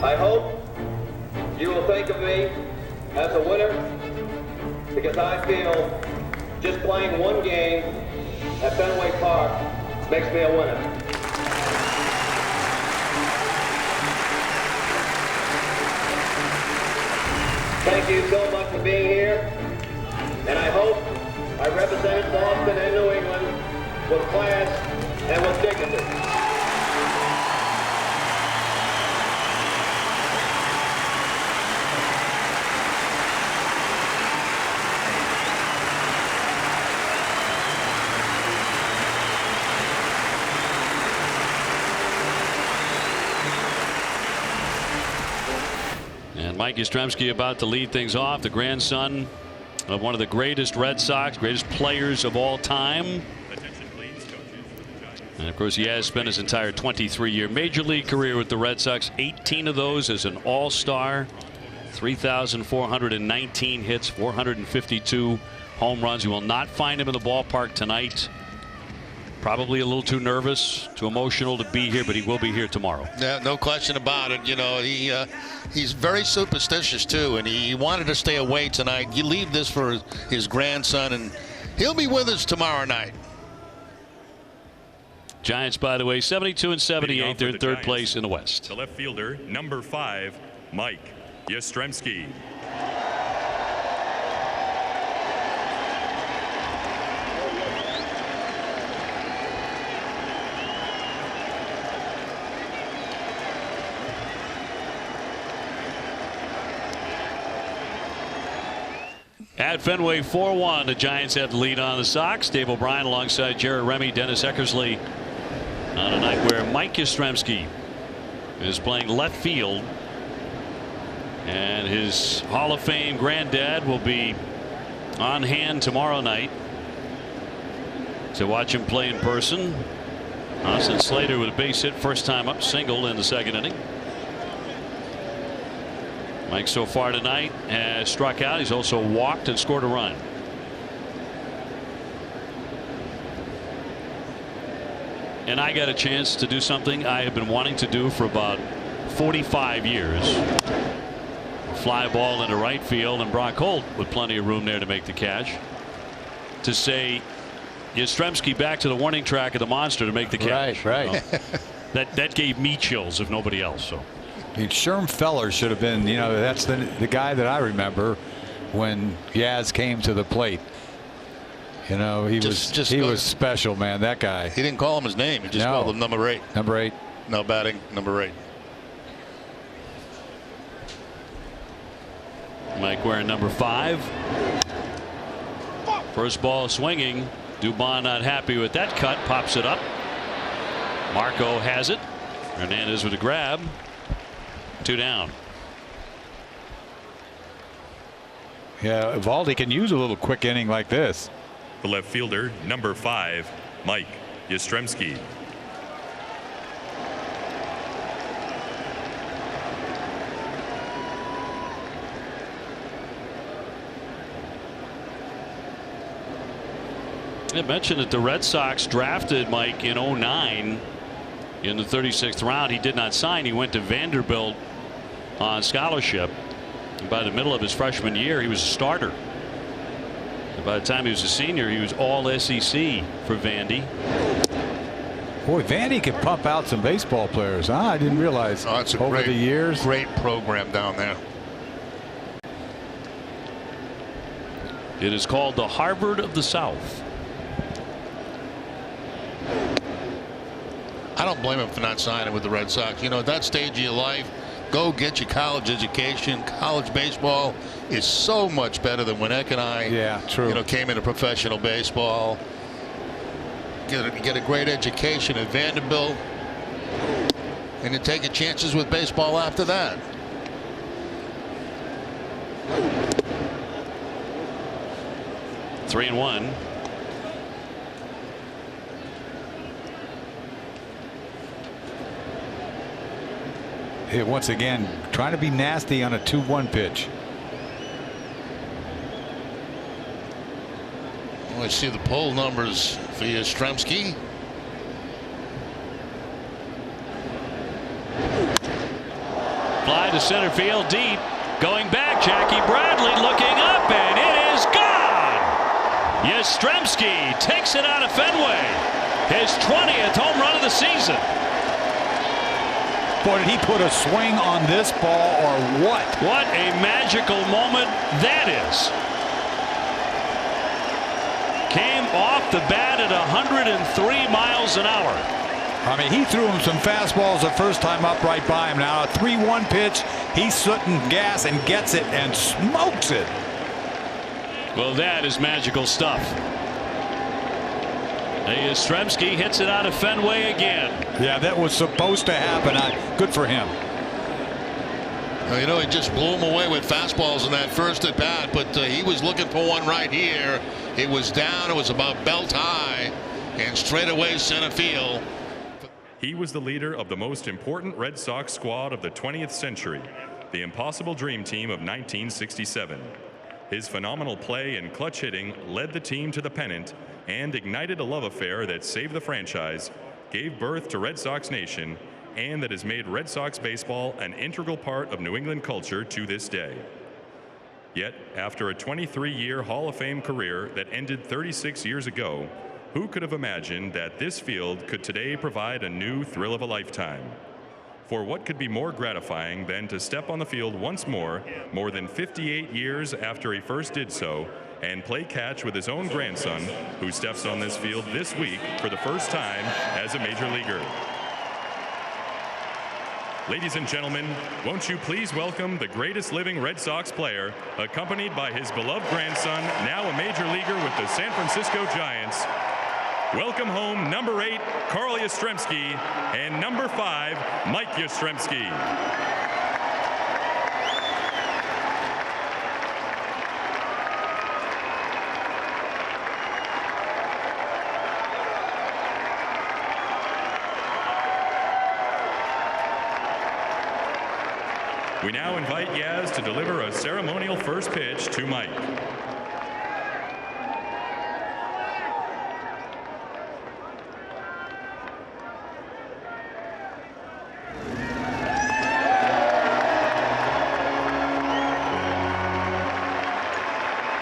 I hope you will think of me as a winner, because I feel just playing one game at Fenway Park makes me a winner. Thank you so much for being here, and I hope I represented Boston and New England with class and with dignity. And Mike Yastrzemski about to lead things off, the grandson of one of the greatest Red Sox, greatest players of all time. And of course, he has spent his entire 23-year major league career with the Red Sox, 18 of those as an all-star, 3,419 hits, 452 home runs. You will not find him in the ballpark tonight. Probably a little too nervous, too emotional to be here, but he will be here tomorrow. Yeah, no question about it. You know, he's very superstitious too, and he wanted to stay away tonight. You leave this for his grandson, and he'll be with us tomorrow night. Giants, by the way, 72 and 78. They're in third place in the West. The left fielder, number 5, Mike Yastrzemski. At Fenway, 4-1. The Giants have the lead on the Sox. Dave O'Brien alongside Jerry Remy, Dennis Eckersley, on a night where Mike Yastrzemski is playing left field, and his Hall of Fame granddad will be on hand tomorrow night to watch him play in person. Austin Slater with a base hit, first time up, single in the 2nd inning. Mike so far tonight has struck out. He's also walked and scored a run. And I got a chance to do something I have been wanting to do for about 45 years. Fly ball into right field, and Brock Holt with plenty of room there to make the catch. To say Yastrzemski back to the warning track of the monster to make the catch. Right. That gave me chills, if nobody else. So. I mean, Sherm Feller should have been, that's the guy that I remember when Yaz came to the plate. He was special, man. That guy. He didn't call him his name. He just called him number 8. Number 8. No batting, number 8. Mike wearing number 5. First ball swinging. Dubon not happy with that cut. Pops it up. Marco has it. Hernandez with a grab. 2 down. Yeah, Eovaldi can use a little quick inning like this. The left fielder, number 5, Mike Yastrzemski. I mentioned that the Red Sox drafted Mike in 09 in the 36th round. He did not sign. He went to Vanderbilt on scholarship. And by the middle of his freshman year, he was a starter. And by the time he was a senior, he was all SEC for Vandy. Boy, Vandy could pump out some baseball players, huh? I didn't realize over the years. Great program down there. It is called the Harvard of the South. I don't blame him for not signing with the Red Sox. At that stage of your life, go get your college education. College baseball is so much better than when Eck and I came into professional baseball. Get a great education at Vanderbilt, and then take your chances with baseball after that. Three and one. Hey, once again, trying to be nasty on a 2-1 pitch. Let's see the poll numbers for Yastrzemski. Fly to center field deep. Going back, Jackie Bradley looking up, and it is gone. Yastrzemski takes it out of Fenway. His 20th home run of the season. Boy, did he put a swing on this ball or what? What a magical moment that is. Came off the bat at 103 miles an hour. I mean, he threw him some fastballs the first time up right by him. Now a 3-1 pitch, he's sooting gas and gets it and smokes it. Well, that is magical stuff. Yastrzemski hits it out of Fenway again. Yeah, that was supposed to happen. Good for him. He just blew him away with fastballs in that first at bat, but he was looking for one right here. It was down. It was about belt high, and straight away center field. He was the leader of the most important Red Sox squad of the 20th century, the Impossible Dream Team of 1967. His phenomenal play and clutch hitting led the team to the pennant and ignited a love affair that saved the franchise, gave birth to Red Sox Nation, and that has made Red Sox baseball an integral part of New England culture to this day. Yet, after a 23-year Hall of Fame career that ended 36 years ago, who could have imagined that this field could today provide a new thrill of a lifetime? For what could be more gratifying than to step on the field once more than 58 years after he first did so, and play catch with his own grandson, who steps on this field this week for the first time as a major leaguer. Ladies and gentlemen, won't you please welcome the greatest living Red Sox player, accompanied by his beloved grandson, now a major leaguer with the San Francisco Giants. Welcome home, number 8, Carl Yastrzemski, and number 5, Mike Yastrzemski. We now invite Yaz to deliver a ceremonial first pitch to Mike.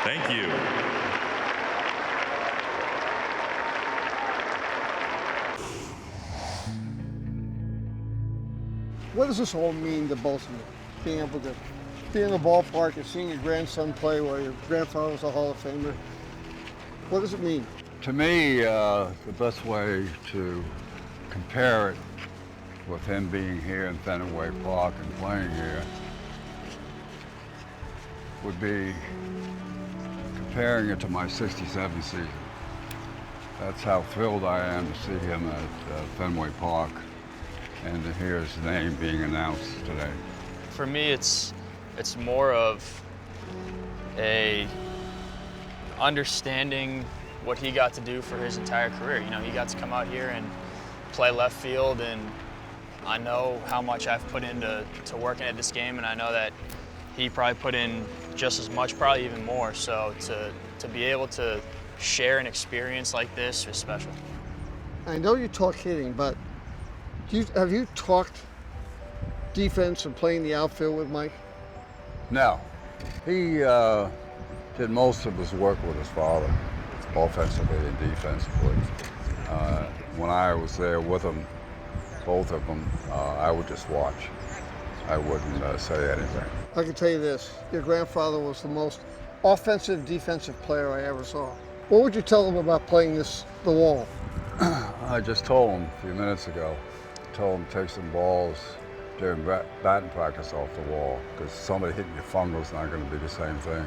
Thank you. What does this all mean to both of you? Being able to be in the ballpark and seeing your grandson play while your grandfather was a Hall of Famer. What does it mean? To me, the best way to compare it with him being here in Fenway Park and playing here would be comparing it to my '67 season. That's how thrilled I am to see him at Fenway Park and to hear his name being announced today. For me, it's more of a understanding what he got to do for his entire career. You know, he got to come out here and play left field, and I know how much I've put into working at this game, and I know that he probably put in just as much, probably even more. So to be able to share an experience like this is special. I know you talk hitting, but have you talked defense and playing the outfield with Mike? No. He did most of his work with his father, offensively and defensively. When I was there with them, both of them, I would just watch. I wouldn't say anything. I can tell you this, your grandfather was the most offensive, defensive player I ever saw. What would you tell him about playing the wall? I just told him a few minutes ago. Told him to take some balls during batting practice off the wall, because somebody hitting your fungal is not going to be the same thing.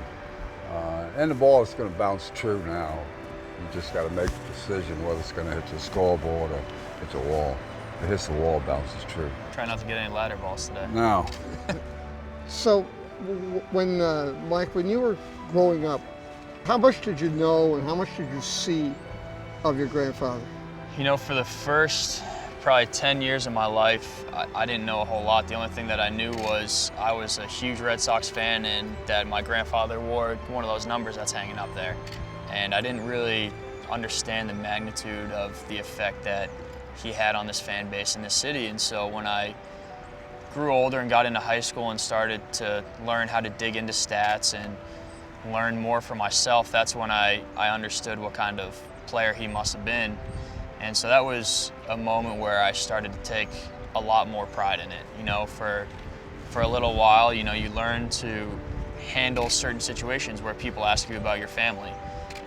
And the ball is going to bounce true now. You just got to make the decision whether it's going to hit the scoreboard or hit the wall. If it hits the wall, it bounces true. Try not to get any ladder balls today. No. So, when Mike, when you were growing up, how much did you know and how much did you see of your grandfather? You know, for the first probably 10 years of my life, I didn't know a whole lot. The only thing that I knew was I was a huge Red Sox fan and that my grandfather wore one of those numbers that's hanging up there. And I didn't really understand the magnitude of the effect that he had on this fan base in this city. And so when I grew older and got into high school and started to learn how to dig into stats and learn more for myself, that's when I understood what kind of player he must have been. And so that was a moment where I started to take a lot more pride in it. You know, for a little while, you know, you learn to handle certain situations where people ask you about your family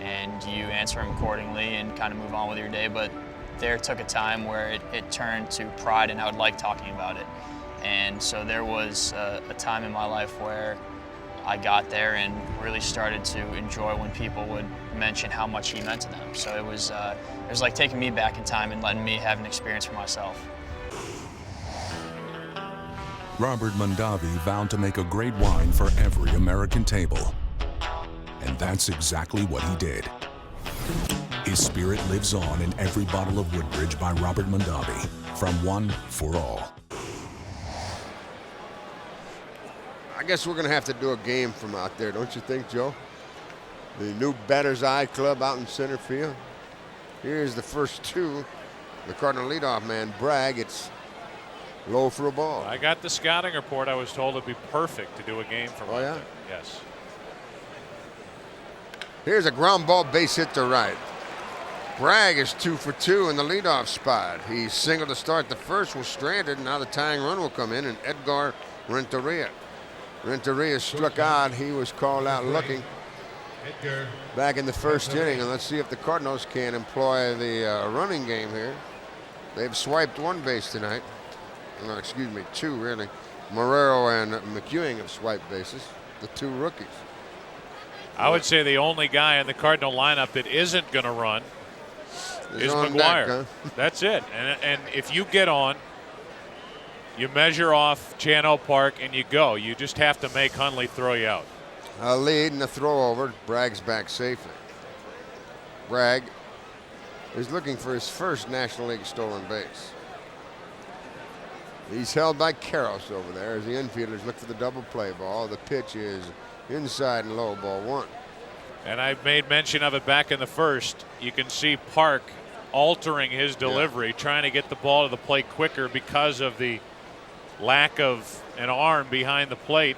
and you answer them accordingly and kind of move on with your day. But there took a time where it turned to pride and I would like talking about it. And so there was a time in my life where I got there and really started to enjoy when people would mention how much he meant to them. So it was like taking me back in time and letting me have an experience for myself. Robert Mondavi vowed to make a great wine for every American table. And that's exactly what he did. His spirit lives on in every bottle of Woodbridge by Robert Mondavi, from one for all. I guess we're going to have to do a game from out there, don't you think, Joe? The new Batter's Eye Club out in center field. Here's the first two. The Cardinal leadoff man, Bragg. It's low for a ball. I got the scouting report. I was told it'd be perfect to do a game from out there. Yes. Here's a ground ball base hit to right. Bragg is 2 for 2 in the leadoff spot. He singled to start the first, was stranded, and now the tying run will come in, and Edgar Renteria. Renteria struck out. He was called out looking back in the first inning. And let's see if the Cardinals can employ the running game here. They've swiped one base tonight. No, excuse me, two really. Marrero and McEwing have swiped bases, the two rookies. I would say the only guy in the Cardinal lineup that isn't going to run is McGuire. Deck, huh? That's it. And if you get on, you measure off Chano Park and you go. You just have to make Hundley throw you out. A lead and a throw over. Bragg's back safely. Bragg is looking for his first National League stolen base. He's held by Karros over there as the infielders look for the double play ball. The pitch is inside and low, ball 1. And I made mention of it back in the first. You can see Park altering his delivery, trying to get the ball to the plate quicker because of the lack of an arm behind the plate.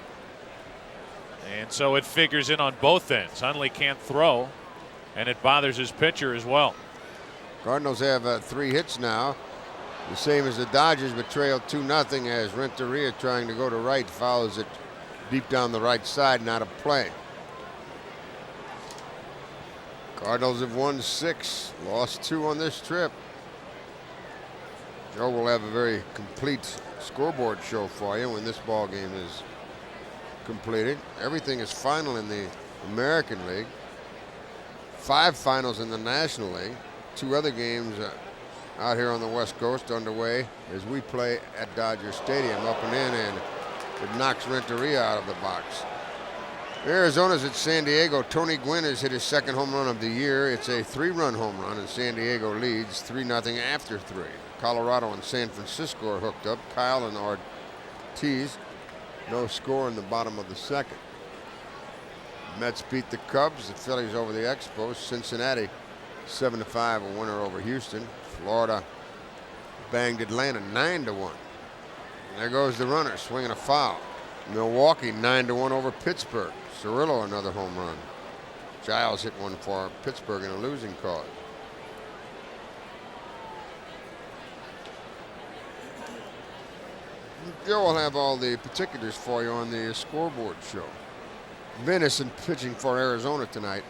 And so it figures in on both ends. Hundley can't throw, and it bothers his pitcher as well. Cardinals have 3 hits now, the same as the Dodgers, but trailed 2-0 as Renteria, trying to go to right, fouls it deep down the right side, not a play. Cardinals have won 6, lost 2 on this trip. Joe will have a very complete scoreboard show for you when this ball game is completed. Everything is final in the American League. 5 finals in the National League. 2 other games out here on the West Coast underway as we play at Dodger Stadium, up and in, and it knocks Renteria out of the box. Arizona's at San Diego. Tony Gwynn has hit his 2nd home run of the year. It's a 3-run home run, and San Diego leads 3-0 after 3. Colorado and San Francisco are hooked up. Kyle and Ortiz. No score in the bottom of the 2nd. Mets beat the Cubs. The Phillies over the Expos. Cincinnati 7-5, a winner over Houston. Florida banged Atlanta 9-1. There goes the runner, swinging a foul. Milwaukee 9-1 over Pittsburgh. Cirillo another home run. Giles hit one for Pittsburgh in a losing cause. Joe will have all the particulars for you on the scoreboard show. Venison pitching for Arizona tonight.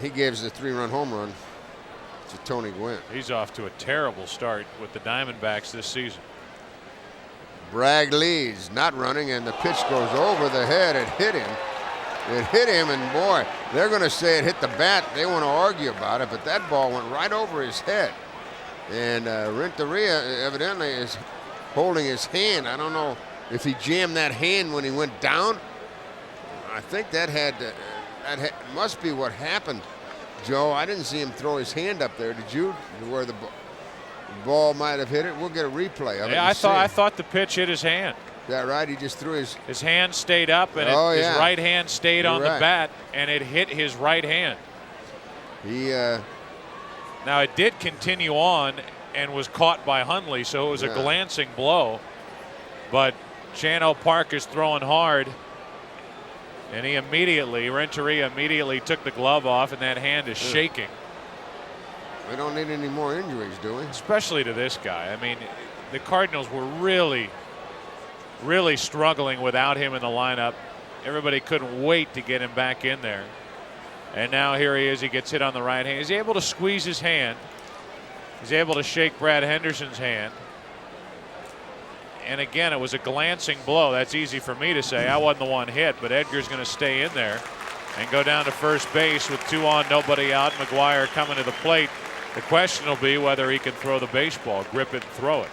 He gives the 3-run home run to Tony Gwynn. He's off to a terrible start with the Diamondbacks this season. Bragg leads, not running, and the pitch goes over the head. It hit him. It hit him, and boy, they're going to say it hit the bat. They want to argue about it, but that ball went right over his head. And Renteria evidently is holding his hand. I don't know if he jammed that hand when he went down. I think that must be what happened, Joe. I didn't see him throw his hand up there. Did you? Where the ball might have hit it. We'll get a replay of it. Yeah, I thought the pitch hit his hand. Is that right? He just threw his hand stayed up, and his right hand stayed on the bat, and it hit his right hand. Now it did continue on and was caught by Hundley, so it was a glancing blow. But Cano Park is throwing hard, and Renteria immediately took the glove off, and that hand is shaking. We don't need any more injuries, do we? Especially to this guy. I mean, the Cardinals were really struggling without him in the lineup. Everybody couldn't wait to get him back in there. And now here he is. He gets hit on the right hand. He's able to squeeze his hand. He's able to shake Brad Henderson's hand. And again, it was a glancing blow. That's easy for me to say. I wasn't the one hit, but Edgar's going to stay in there and go down to first base with 2 on, nobody out. McGuire coming to the plate. The question will be whether he can throw the baseball, grip it and throw it.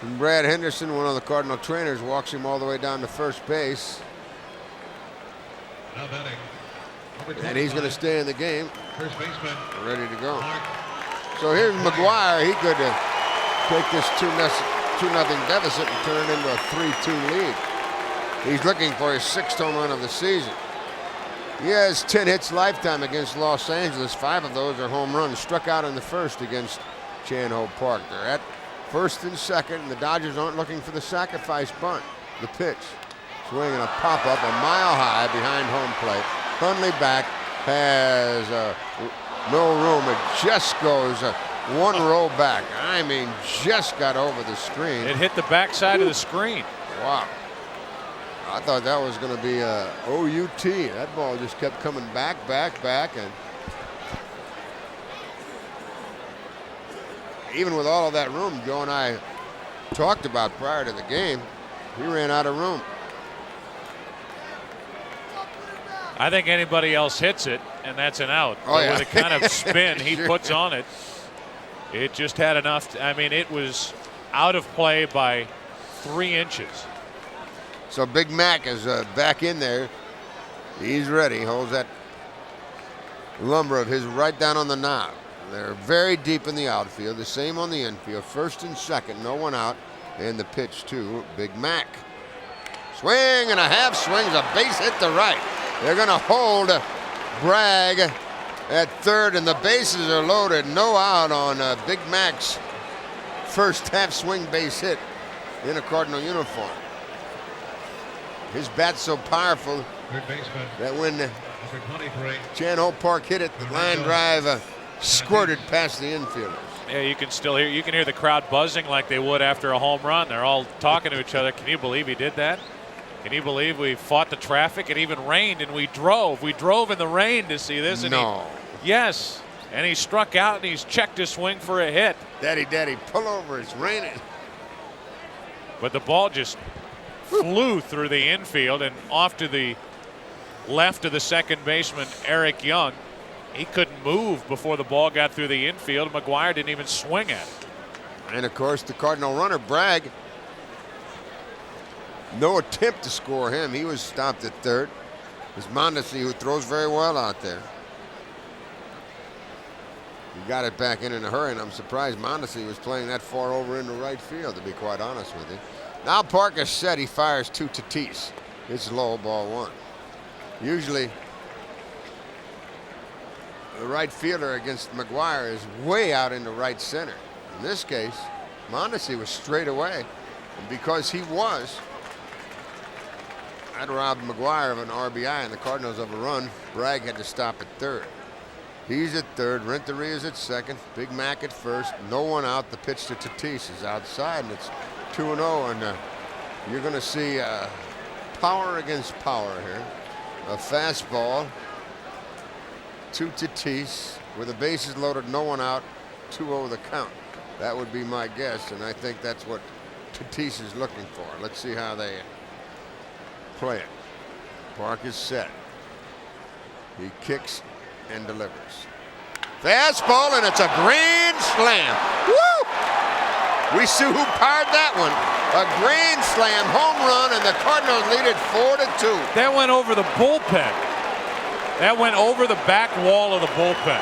And Brad Henderson, one of the Cardinal trainers, walks him all the way down to first base. And he's going to stay in the game. First baseman. Ready to go. So here's McGuire. He could take this 2-0 deficit and turn it into a 3-2 lead. He's looking for his 6th home run of the season. He has 10 hits lifetime against Los Angeles. 5 of those are home runs. Struck out in the first against Chan-Ho Park. They're at first and second, and the Dodgers aren't looking for the sacrifice bunt. The pitch. Swinging a pop-up a mile high behind home plate. Hundley back, has no room. It just goes 1 row back. I mean, just got over the screen. It hit the backside of the screen. Wow. I thought that was going to be a OUT. That ball just kept coming back, and even with all of that room Joe and I talked about prior to the game, he ran out of room. I think anybody else hits it, and that's an out. Oh, yeah. With the kind of spin he Sure. puts on it, it just had enough. I mean, it was out of play by 3 inches. So Big Mac is back in there. He's ready. Holds that lumber of his right down on the knob. They're very deep in the outfield. The same on the infield. First and second, no one out. And the pitch to Big Mac. Swing and a half swings, a base hit to right. They're going to hold Bragg at third, and the bases are loaded. No out on Big Mac's first half swing base hit in a Cardinal uniform. His bat's so powerful that when Chan Ho Park hit it, the line drive squirted past the infielders. Yeah, you can still hear the crowd buzzing like they would after a home run. They're all talking to each other. Can you believe he did that? Can you believe we fought the traffic? It even rained and we drove. We drove in the rain to see this. And no. Yes. And he struck out and he's checked his swing for a hit. Daddy, pull over. It's raining. But the ball just flew through the infield and off to the left of the second baseman, Eric Young. He couldn't move before the ball got through the infield. McGuire didn't even swing at it. And of course, the Cardinal runner, Bragg, no attempt to score him. He was stopped at third. It's Mondesi who throws very well out there. He got it back in a hurry, and I'm surprised Mondesi was playing that far over into right field, to be quite honest with you. Now Parker set, he fires to Tatis. It's low, ball one. Usually, the right fielder against McGuire is way out into right center. In this case, Mondesi was straight away. And because he was, that robbed McGuire of an RBI and the Cardinals of a run. Bragg had to stop at third. He's at third. Renteria's at second. Big Mac at first. No one out. The pitch to Tatis is outside, and it's 2-0. And you're going to see power against power here. A fastball to Tatis with the bases loaded, no one out, 2-0 the count. That would be my guess, and I think that's what Tatis is looking for. Let's see how they play it. Park is set. He kicks and delivers. Fastball, and it's a grand slam. Woo! We see who powered that one. A grand slam home run, and the Cardinals lead it 4-2. That went over the bullpen. That went over the back wall of the bullpen.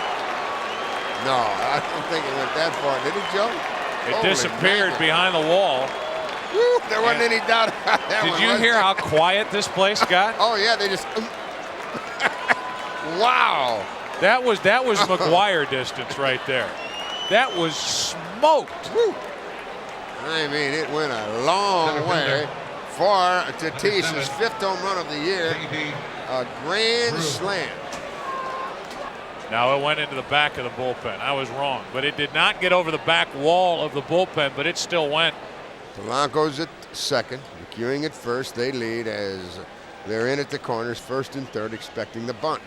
No, I don't think it went that far, did it, Joe? It disappeared behind the wall. Woo, there wasn't any doubt about that. Did you hear how quiet this place got? Oh yeah, they just. Wow. That was McGuire distance right there. That was smoked. Woo. I mean, it went a long way for Tatis' fifth home run of the year. A grand slam. Now it went into the back of the bullpen. I was wrong, but it did not get over the back wall of the bullpen, but it still went. Polanco's at second, McEwing at first. They lead as they're in at the corners, first and third, expecting the bunt.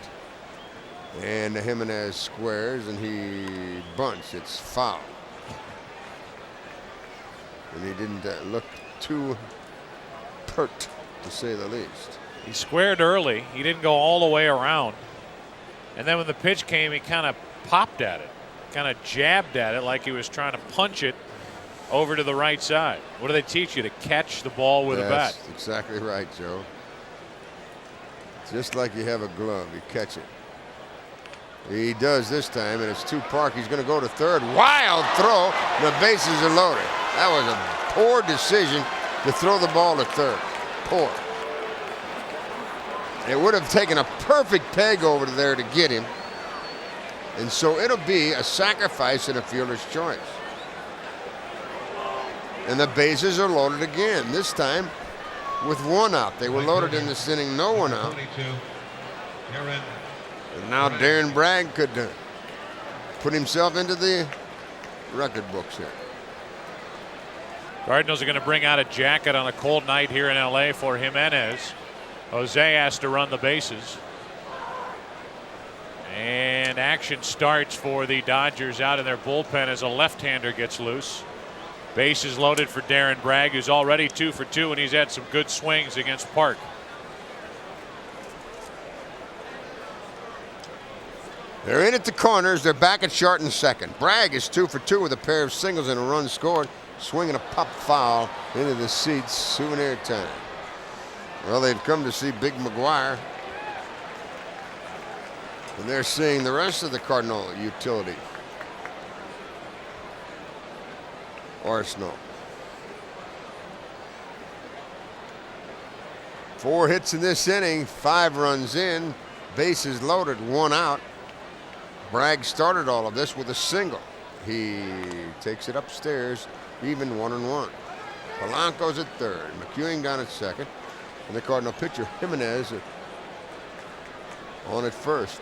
And Jimenez squares, and he bunts. It's foul. And he didn't look too pert, to say the least. He squared early. He didn't go all the way around. And then when the pitch came, he kind of popped at it, kind of jabbed at it like he was trying to punch it over to the right side. What do they teach you? To catch the ball with a bat. That's exactly right, Joe. Just like you have a glove, you catch it. He does this time, and it's to Park. He's going to go to third. Wild throw. The bases are loaded. That was a poor decision to throw the ball to third. Poor. It would have taken a perfect peg over to there to get him. And so it'll be a sacrifice and a fielder's choice. And the bases are loaded again, this time with one out. They were loaded in this inning, no one out. And now Darren Bragg could put himself into the record books here. Cardinals are going to bring out a jacket on a cold night here in LA for Jimenez. Jose has to run the bases. And action starts for the Dodgers out in their bullpen as a left-hander gets loose. Bases loaded for Darren Bragg, who's already 2 for 2, and he's had some good swings against Park. They're in at the corners. They're back at short and second. Bragg is 2 for 2 with a pair of singles and a run scored. Swinging a pop foul into the seats. Souvenir time. Well, they'd come to see Big McGuire. And they're seeing the rest of the Cardinal utility. or snow. 4 hits in this inning, 5 runs in, bases loaded, 1 out. Bragg started all of this with a single. He takes it upstairs, even 1-1. Polanco's at third, McEwing down at second, and the Cardinal pitcher Jimenez on at first.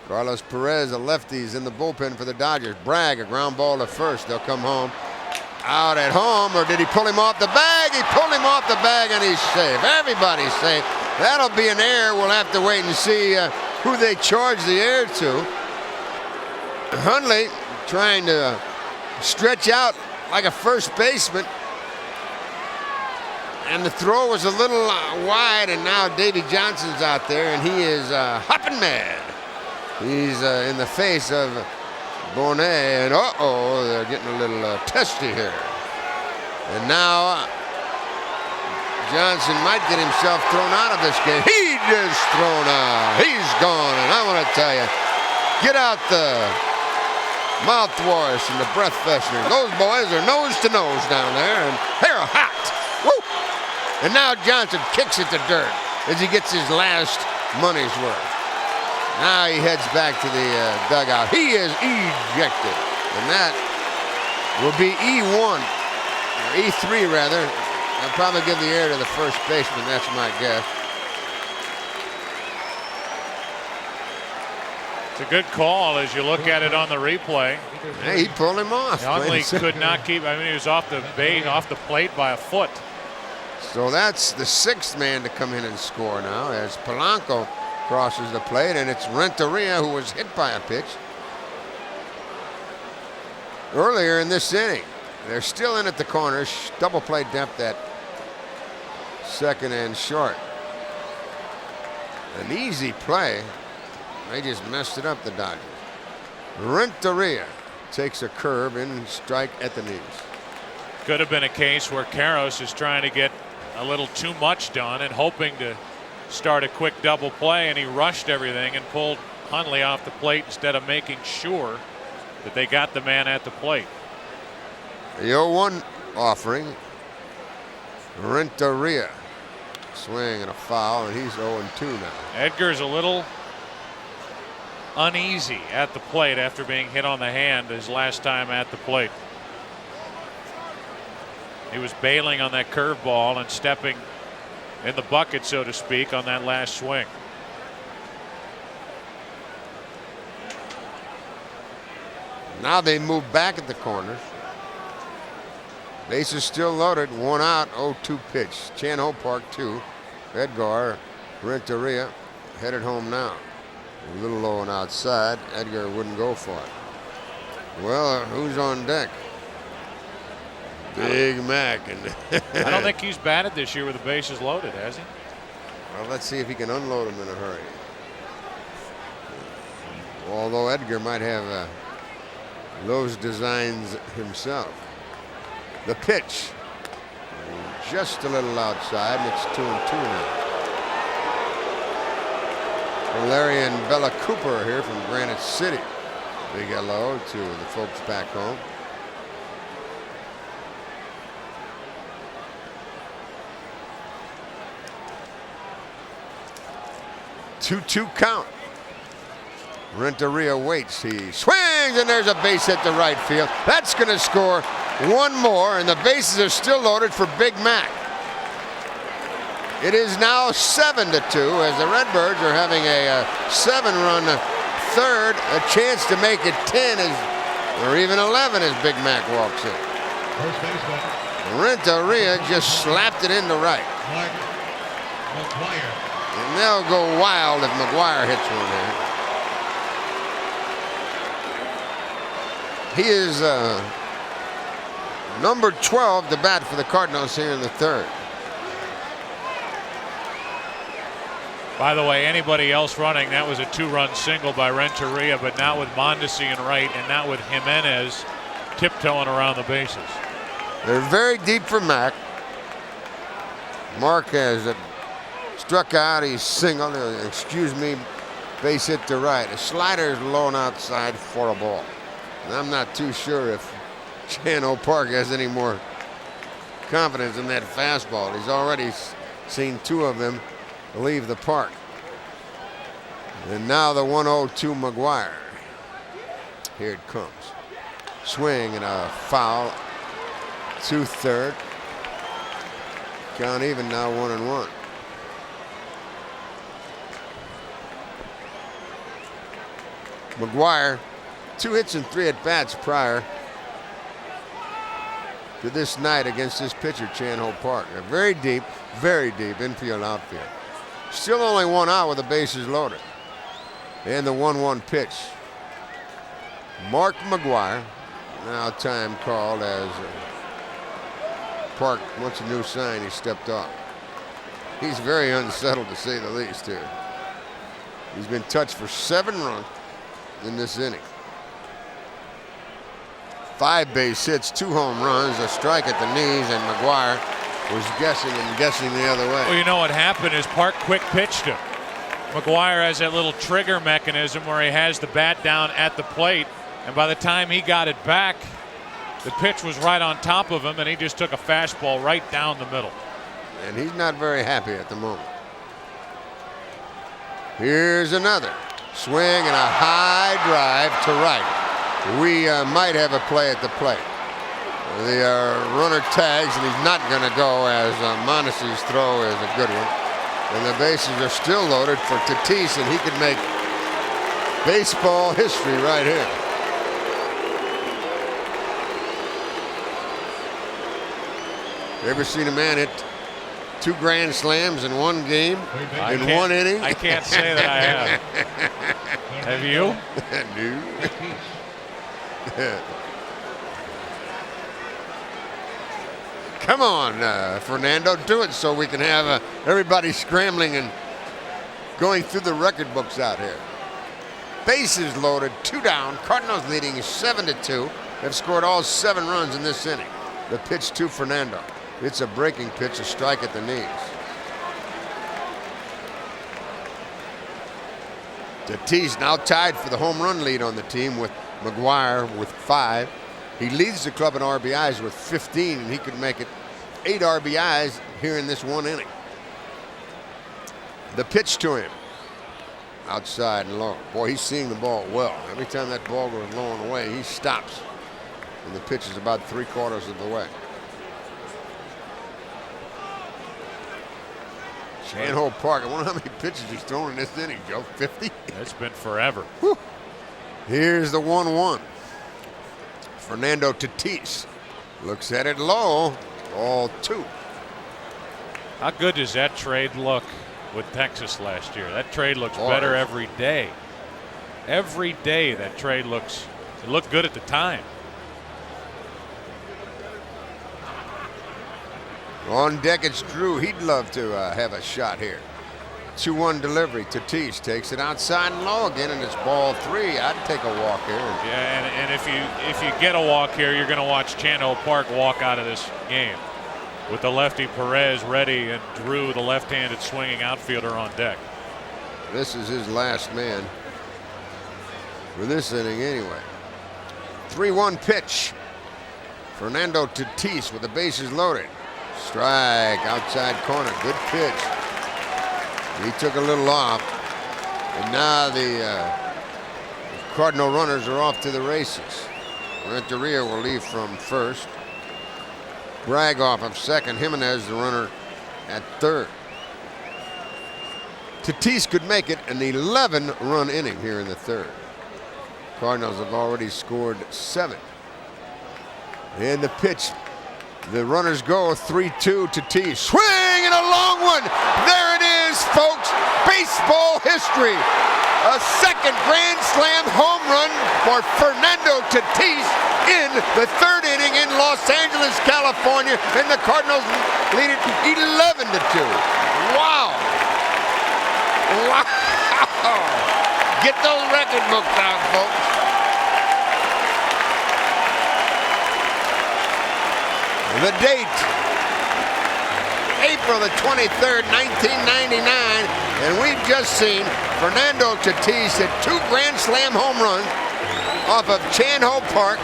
Carlos Perez, a lefty's in the bullpen for the Dodgers. Bragg, a ground ball to first. They'll come home. Out at home, or did he pull him off the bag? He pulled him off the bag, and he's safe. Everybody's safe. That'll be an error. We'll have to wait and see who they charge the error to. Hundley trying to stretch out like a first baseman. And the throw was a little wide, and now Davy Johnson's out there, and he is hopping mad. He's in the face of Bonet, and uh-oh, they're getting a little testy here. And now Johnson might get himself thrown out of this game. He just thrown out. He's gone, and I want to tell you, get out the mouthwash and the breath freshener. Those boys are nose to nose down there, and they're hot. Woo! And now Johnson kicks at the dirt as he gets his last money's worth. Now he heads back to the dugout. He is ejected, and that will be E1, or E3 rather. I'll probably give the air to the first baseman, that's my guess. It's a good call as you look at it on the replay. Hey, he pulled him off. Hundley could not keep, I mean, he was off the plate by a foot. So that's the 6th man to come in and score now as Polanco crosses the plate, and it's Renteria who was hit by a pitch earlier in this inning. They're still in at the corners, double play depth at second and short. An easy play. They just messed it up, the Dodgers. Renteria takes a curve and strike at the knees. Could have been a case where Karros is trying to get a little too much done and hoping to start a quick double play, and he rushed everything and pulled Hundley off the plate instead of making sure that they got the man at the plate. The 0-1 offering. Renteria. Swing and a foul, and he's 0-2 now. Edgar's a little uneasy at the plate after being hit on the hand his last time at the plate. He was bailing on that curveball and stepping in the bucket, so to speak, on that last swing. Now they move back at the corners. Bases still loaded, 1 out, 0-2 pitch. Chan Ho Park 2. Edgar Renteria headed home now. A little low and outside. Edgar wouldn't go for it. Well, who's on deck? Big Mac. And I don't think he's batted this year with the bases loaded, has he? Well, let's see if he can unload them in a hurry. Although Edgar might have those designs himself. The pitch. Just a little outside, and it's 2-2 now. Valerian Bella Cooper here from Granite City. Big hello to the folks back home. Two count. Renteria waits. He swings, and there's a base hit to right field. That's going to score one more, and the bases are still loaded for Big Mac. It is now 7-2 as the Redbirds are having a 7-run third, a chance to make it 10 or even 11 as Big Mac walks in. Renteria just slapped it into right. And they'll go wild if McGuire hits one there. He is number 12 to bat for the Cardinals here in the third. By the way, anybody else running, that was a 2-run single by Renteria, but not with Mondesi in right and not with Jimenez tiptoeing around the bases. They're very deep for Mac. Marquez at Struck out, he's singled, excuse me, base hit to right. A slider is low and outside for a ball. And I'm not too sure if Cano Park has any more confidence in that fastball. He's already seen 2 of them leave the park. And now the 1-0 to McGuire. Here it comes. Swing and a foul to third. Count even now, 1-1. McGuire, 2 hits and 3 at bats prior to this night against this pitcher, Chan-Ho Park. A very deep infield outfield. Still only 1 out with the bases loaded. And the 1-1 pitch. Mark McGuire, now time called as Park wants a new sign. He stepped off. He's very unsettled, to say the least, here. He's been touched for 7 runs in this inning. 5 base hits, 2 home runs, a strike at the knees, and McGuire was guessing the other way. Well, you know what happened is Park quick pitched him. McGuire has that little trigger mechanism where he has the bat down at the plate, and by the time he got it back, the pitch was right on top of him, and he just took a fastball right down the middle. And he's not very happy at the moment. Here's another swing and a high drive to right. We might have a play at the plate. The runner tags, and he's not going to go, as Mondesi's throw is a good one. And the bases are still loaded for Tatis, and he could make baseball history right here. You ever seen a man hit 2 grand slams in 1 game, in 1 inning? I can't say that I have. Have you? No. Come on, Fernando, do it so we can have everybody scrambling and going through the record books out here. Bases loaded, 2 down. Cardinals leading 7-2. They've scored all 7 runs in this inning. The pitch to Fernando. It's a breaking pitch, a strike at the knees. Tatis now tied for the home run lead on the team with McGuire with 5. He leads the club in RBIs with 15, and he could make it 8 RBIs here in this 1 inning. The pitch to him. Outside and low. Boy, he's seeing the ball well. Every time that ball goes low and away, he stops. And the pitch is about 3/4 of the way. Chan-Ho Park. I wonder how many pitches he's thrown in this inning, Joe. 50? It's been forever. Whew. Here's the 1-1. Fernando Tatis looks at it low. Ball 2. How good does that trade look with Texas last year? That trade looks better every day. Every day that trade looks, it looked good at the time. On deck, it's Drew. He'd love to have a shot here. 2-1 delivery. Tatis takes it outside and low again, and it's ball 3. I'd take a walk here. Yeah, and if you get a walk here, you're going to watch Chan-Ho Park walk out of this game with the lefty Perez ready and Drew, the left-handed swinging outfielder, on deck. This is his last man for this inning anyway. 3-1 pitch. Fernando Tatis with the bases loaded. Strike outside corner. Good pitch. He took a little off. And now the Cardinal runners are off to the races. Renteria will leave from first. Bragg off of second. Jimenez, the runner, at third. Tatis could make it an 11-run inning here in the third. Cardinals have already scored 7. And the pitch. The runners go 3-2. Tatis. Swing and a long one. There it is, folks. Baseball history. A second Grand Slam home run for Fernando Tatis in the third inning in Los Angeles, California. And the Cardinals lead it 11-2. Wow. Wow. Get those record books out, folks. The date, April the 23rd, 1999, and we've just seen Fernando Tatis hit 2 Grand Slam home runs off of Chan-Ho Park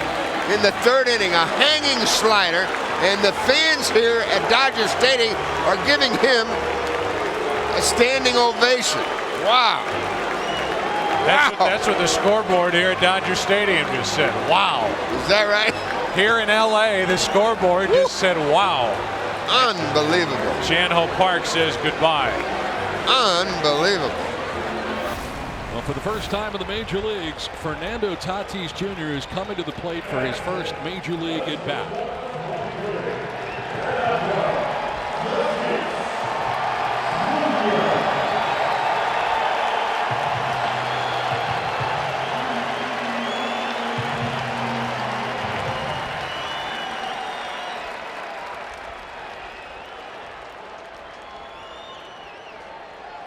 in the 3rd inning, a hanging slider, and the fans here at Dodger Stadium are giving him a standing ovation. Wow. That's what the scoreboard here at Dodger Stadium just said. Wow. Is that right? Here in LA, the scoreboard just said wow. Unbelievable. Chan-Ho Park says goodbye. Unbelievable. Well, for the first time in the major leagues, Fernando Tatis Jr. is coming to the plate for his first major league at bat.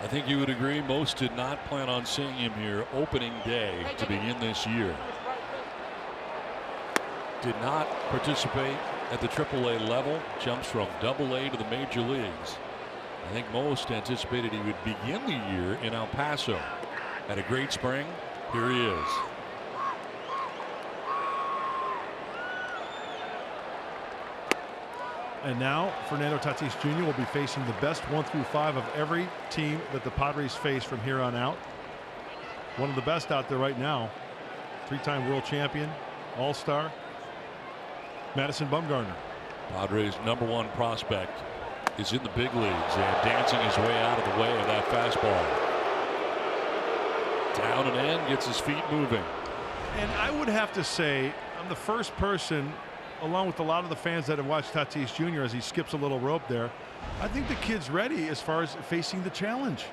I think you would agree most did not plan on seeing him here opening day to begin this year. Did not participate at the AAA level, jumps from AA to the major leagues. I think most anticipated he would begin the year in El Paso. Had a great spring. Here he is. And now Fernando Tatis Jr. will be facing the best 1 through 5 of every team that the Padres face from here on out. One of the best out there right now. 3-time world champion, all-star, Madison Bumgarner. Padres' #1 prospect is in the big leagues and dancing his way out of the way of that fastball. Down and in, gets his feet moving. And I would have to say, I'm the first person, along with a lot of the fans that have watched Tatis Jr. as he skips a little rope there. I think the kid's ready as far as facing the challenge.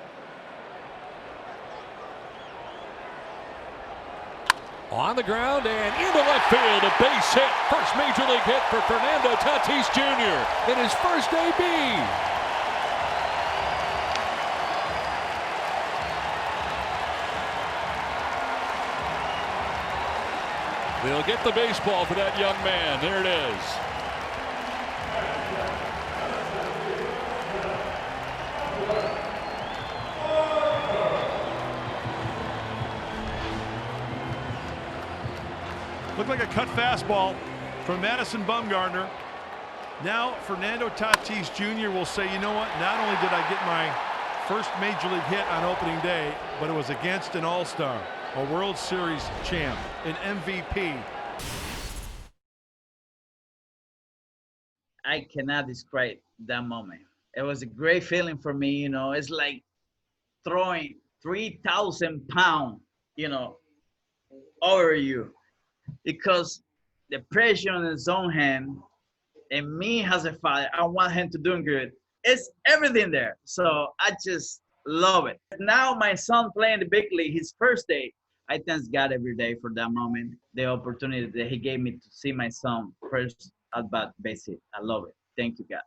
On the ground and into left field, a base hit. First major league hit for Fernando Tatis Jr. in his first AB. They'll get the baseball for that young man. There it is. Looked like a cut fastball from Madison Bumgarner. Now Fernando Tatis Jr. will say, you know what, not only did I get my first major league hit on opening day, but it was against an all-star, a World Series champ, an MVP. I cannot describe that moment. It was a great feeling for me, you know. It's like throwing 3,000 pounds, you know, over you, because the pressure on his own hand, and me as a father, I want him to do good. It's everything there. So I just love it. Now my son playing the big league, his first day, I thank God every day for that moment, the opportunity that he gave me to see my son first at bat base hit. I love it. Thank you, God.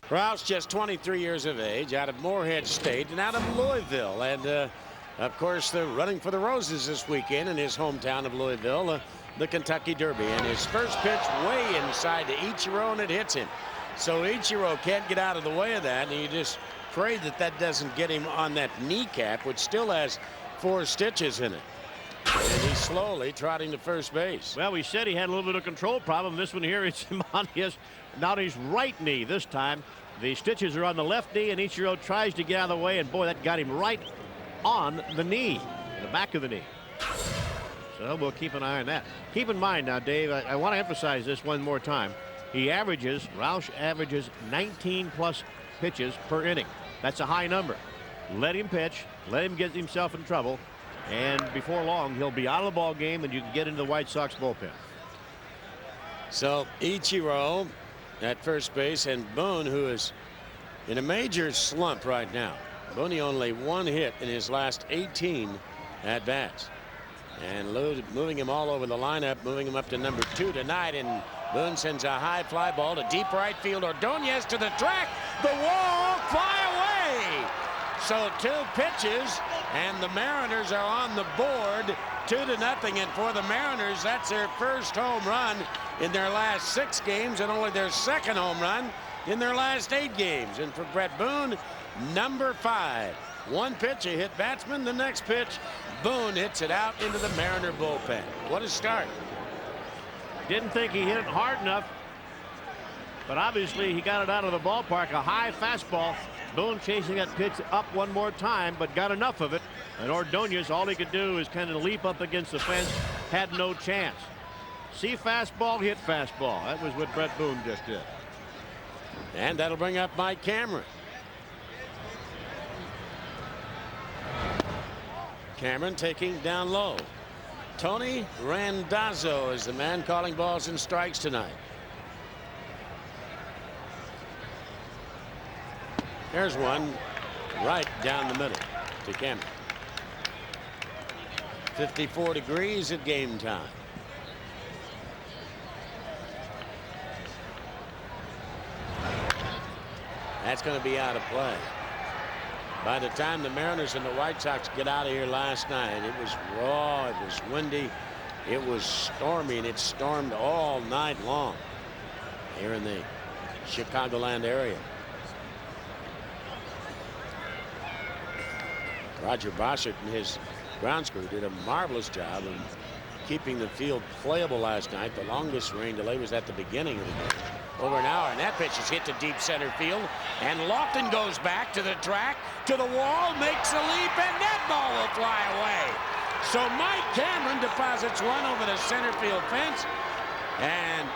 Roush, just 23 years of age, out of Morehead State and out of Louisville. And, of course, they're running for the Roses this weekend in his hometown of Louisville, the Kentucky Derby. And his first pitch way inside to Ichiro, and it hits him. So Ichiro can't get out of the way of that, and you just pray that that doesn't get him on that kneecap, which still has 4 stitches in it. And he's slowly trotting to first base. Well, we said he had a little bit of control problem. This one here is on his, not his right knee this time. The stitches are on the left knee, and Ichiro tries to get out of the way, and boy, that got him right on the knee, the back of the knee. So we'll keep an eye on that. Keep in mind now, Dave, I want to emphasize this one more time. Roush averages 19+ pitches per inning. That's a high number. Let him pitch, let him get himself in trouble, and before long he'll be out of the ball game and you can get into the White Sox bullpen. So Ichiro at first base, and Boone, who is in a major slump right now. Boone only 1 hit in his last 18 at bats, and moving him all over the lineup, moving him up to number 2 tonight. And Boone sends a high fly ball to deep right field. Ordonez to the track, the wall, fly away. So 2 pitches, and the Mariners are on the board 2-0. And for the Mariners, that's their first home run in their last 6 games and only their 2nd home run in their last 8 games. And for Brett Boone, number 5. One pitch, a hit batsman. The next pitch, Boone hits it out into the Mariner bullpen. What a start. Didn't think he hit it hard enough, but obviously he got it out of the ballpark. A high fastball. Boone chasing that pitch up one more time, but got enough of it. And Ordonez, all he could do is kind of leap up against the fence. Had no chance. See fastball, hit fastball. That was what Brett Boone just did. And that'll bring up Mike Cameron. Cameron taking down low. Tony Randazzo is the man calling balls and strikes tonight. There's one right down the middle to Cameron. 54 degrees at game time. That's going to be out of play. By the time the Mariners and the White Sox get out of here last night, it was raw, it was windy, it was stormy, and it stormed all night long here in the Chicagoland area. Roger Bossert and his grounds crew did a marvelous job of keeping the field playable last night. The longest rain delay was at the beginning of the game. Over an hour, and that pitch is hit to deep center field, and Lofton goes back to the track, to the wall, makes a leap, and that ball will fly away. So Mike Cameron deposits one over the center field fence, and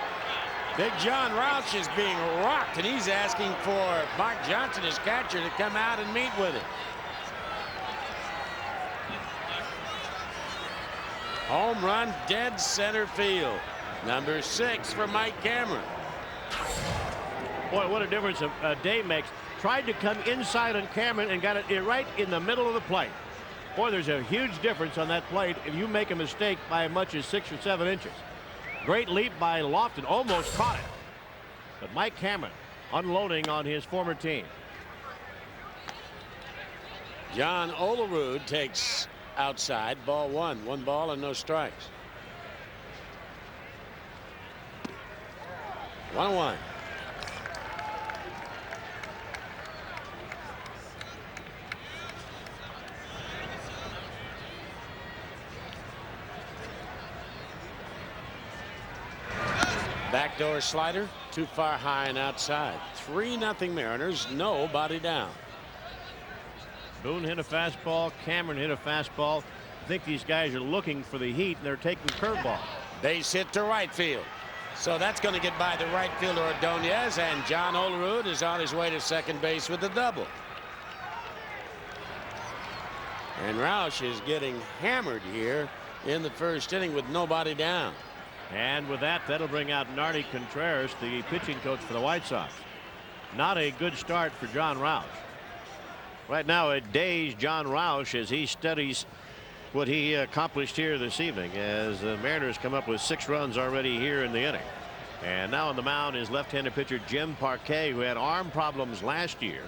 Big John Roush is being rocked, and he's asking for Mark Johnson, his catcher, to come out and meet with him. Home run, dead center field. Number 6 for Mike Cameron. Boy, what a difference a day makes. Tried to come inside on Cameron and got it right in the middle of the plate. Boy, there's a huge difference on that plate if you make a mistake by as much as 6 or 7 inches. Great leap by Lofton, almost caught it. But Mike Cameron unloading on his former team. John Olerud takes outside, ball 1. 1 ball and no strikes. 1-1. Backdoor slider, too far high and outside. 3-0 Mariners, nobody down. Boone hit a fastball. Cameron hit a fastball. I think these guys are looking for the heat, and they're taking curveball. Base hit to right field. So that's going to get by the right fielder Ordonez, and John Olerud is on his way to second base with the double. And Roush is getting hammered here in the first inning with nobody down. And with that, that'll bring out Nardi Contreras, the pitching coach for the White Sox. Not a good start for John Roush. Right now, a dazed John Roush as he studies what he accomplished here this evening, as the Mariners come up with 6 runs already here in the inning. And now on the mound is left-handed pitcher Jim Parquet, who had arm problems last year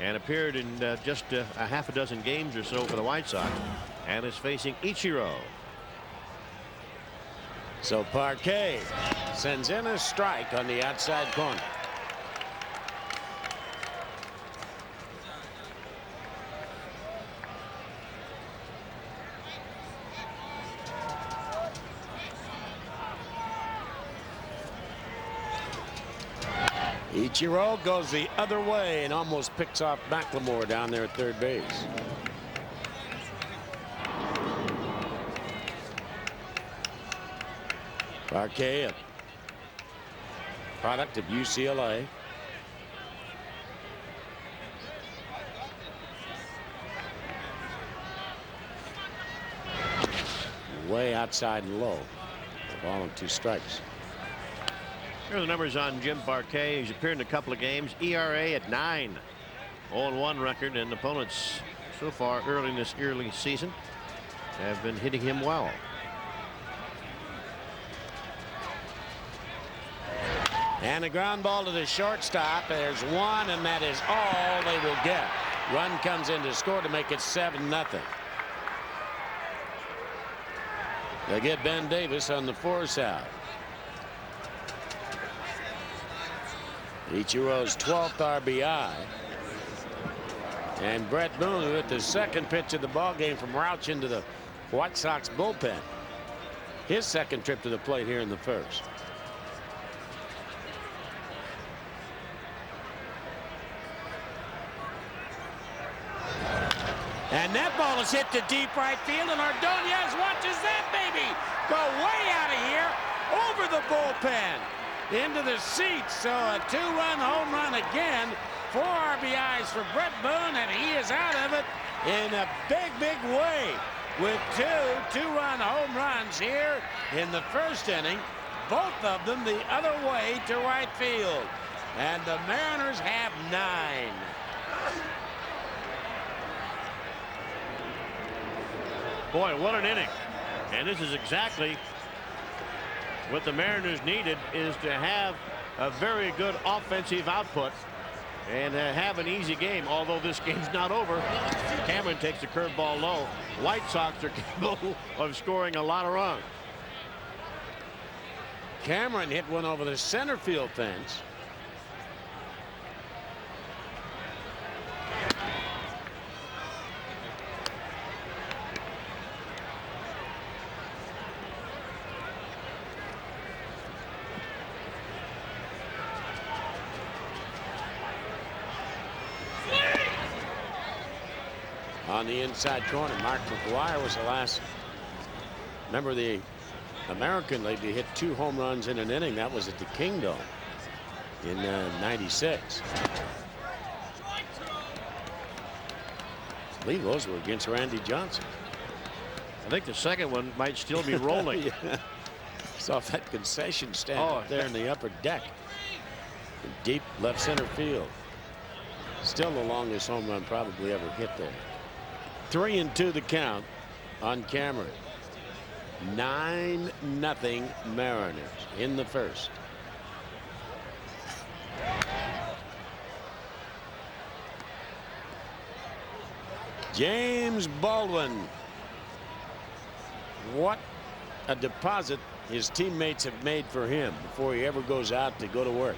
and appeared in just a half a dozen games or so for the White Sox, and is facing Ichiro. So Parquet sends in a strike on the outside corner. Ichiro goes the other way and almost picks off McLemore down there at third base. Parquet, a product of UCLA. Way outside and low. The ball and 2 strikes. Here are the numbers on Jim Parquet. He's appeared in a couple of games. ERA at 9. 0-1 record, and opponents so far early in this early season have been hitting him well. And a ground ball to the shortstop. There's one, and that is all they will get. Run comes in to score to make it 7-0. They get Ben Davis on the force out. Ichiro's 12th RBI. And Brett Boone, who hit the second pitch of the ball game from Rouch into the White Sox bullpen. His second trip to the plate here in the first. And that ball is hit to deep right field, and Ordonez watches that baby go way out of here over the bullpen into the seats. So a 2-run home run again. 4 RBIs for Brett Boone, and he is out of it in a big, big way with 2-run home runs here in the first inning. Both of them the other way to right field. And the Mariners have 9. Boy, what an inning. And this is exactly what the Mariners needed, is to have a very good offensive output and have an easy game. Although this game's not over. Cameron takes the curveball low. White Sox are capable of scoring a lot of runs. Cameron hit one over the center field fence. On the inside corner, Mark McGuire was the last member of the American League to hit 2 home runs in an inning. That was at the Kingdom in '96. I believe those were against Randy Johnson. I think the second one might still be rolling. Yeah. It's off that concession stand up there in the upper deck. In deep left center field. Still the longest home run probably ever hit there. 3-2 the count on Cameron. 9-0 Mariners in the first. James Baldwin. What a deposit his teammates have made for him before he ever goes out to go to work.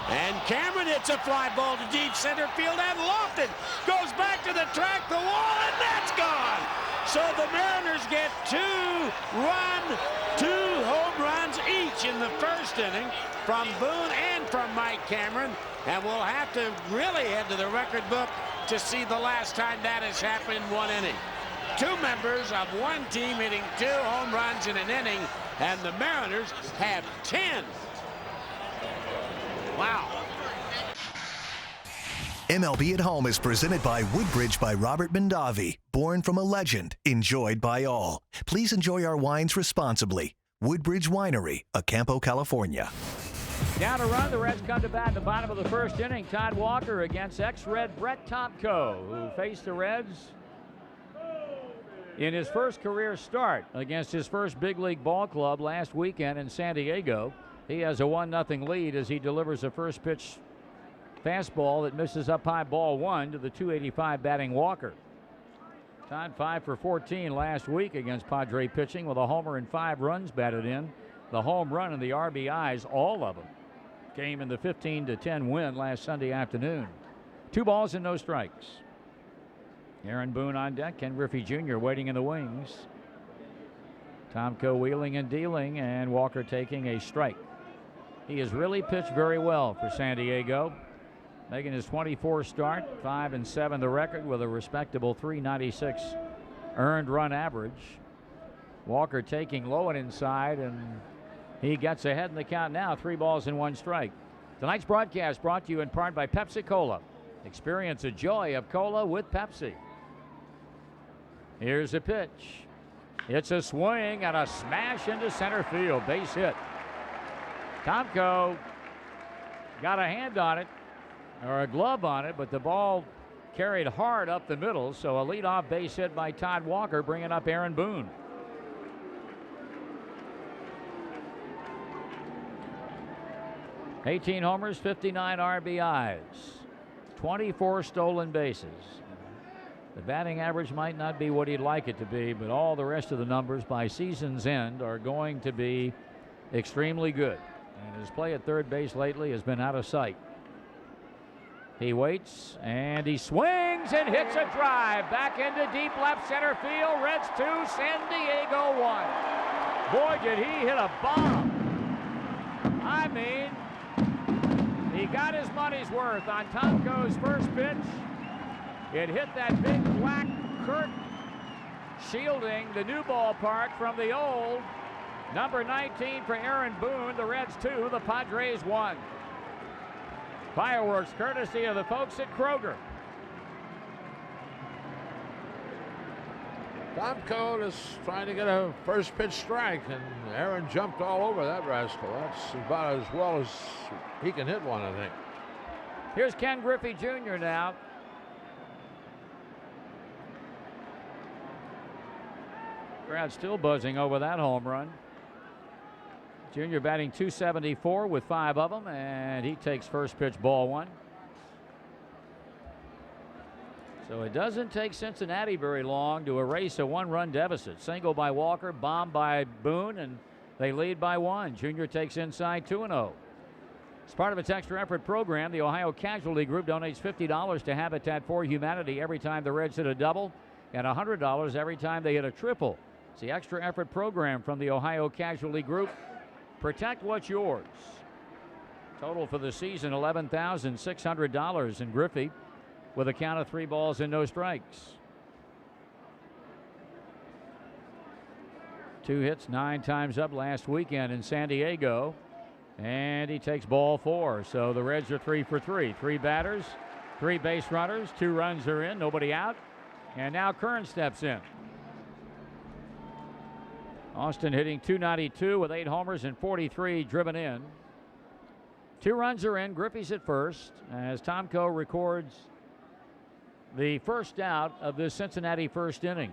And Cameron hits a fly ball to deep center field, and Lofton goes back to the track, the wall, and that's gone. So the Mariners get 2 home runs each in the first inning from Boone and from Mike Cameron. And we'll have to really head to the record book to see the last time that has happened in 1 inning. 2 members of one team hitting 2 home runs in an inning, and the Mariners have 10. Wow. MLB at Home is presented by Woodbridge by Robert Mondavi. Born from a legend, enjoyed by all. Please enjoy our wines responsibly. Woodbridge Winery, Acampo, California. Down a run, the Reds come to bat in the bottom of the first inning. Todd Walker against ex-Red Brett Tomko, who faced the Reds in his first career start against his first big league ball club last weekend in San Diego. He has a 1-0 lead as he delivers a first pitch fastball that misses up high, ball 1 to the .285 batting Walker. Todd 5 for 14 last week against Padre pitching with a homer and 5 runs batted in. The home run and the RBIs, all of them, came in the 15-10 win last Sunday afternoon. 2 balls and no strikes. Aaron Boone on deck, Ken Griffey Jr. waiting in the wings. Tomko wheeling and dealing, and Walker taking a strike. He has really pitched very well for San Diego, making his 24th start, 5-7 the record with a respectable .396 earned run average. Walker taking low and inside, and he gets ahead in the count now. 3 balls and 1 strike. Tonight's broadcast brought to you in part by Pepsi Cola. Experience the joy of cola with Pepsi. Here's a pitch. It's a swing and a smash into center field. Base hit. Tomko got a hand on it, or a glove on it, but the ball carried hard up the middle, so a leadoff base hit by Todd Walker, bringing up Aaron Boone. $18 homers, 59 RBIs, 24 stolen bases. The batting average might not be what he'd like it to be, but all the rest of the numbers by season's end are going to be extremely good. And his play at third base lately has been out of sight. He waits, and he swings and hits a drive back into deep left center field. Reds 2, San Diego 1. Boy, did he hit a bomb. I mean, he got his money's worth on Tomko's first pitch. It hit that big black curtain shielding the new ballpark from the old. Number 19 for Aaron Boone. The Reds 2, the Padres 1. Fireworks courtesy of the folks at Kroger. Tomko is trying to get a first pitch strike, and Aaron jumped all over that rascal. That's about as well as he can hit one, I think. Here's Ken Griffey Jr. now. Crowd still buzzing over that home run. Junior batting .274 with 5 of them, and he takes first pitch, ball 1. So it doesn't take Cincinnati very long to erase a 1-run deficit. Single by Walker, bomb by Boone, and they lead by 1. Junior takes inside 2-0. As part of its extra effort program, the Ohio Casualty Group donates $50 to Habitat for Humanity every time the Reds hit a double, and $100 every time they hit a triple. It's the extra effort program from the Ohio Casualty Group. Protect what's yours. Total for the season, $11,600 in Griffey with a count of 3 balls and no strikes. 2 hits, 9 times up last weekend in San Diego. And he takes ball 4. So the Reds are 3 for 3. 3 batters, 3 base runners, 2 runs are in, nobody out. And now Kern steps in. Austin hitting .292 with 8 homers and 43 driven in. 2 runs are in. Griffey's at first as Tomko records the first out of this Cincinnati first inning.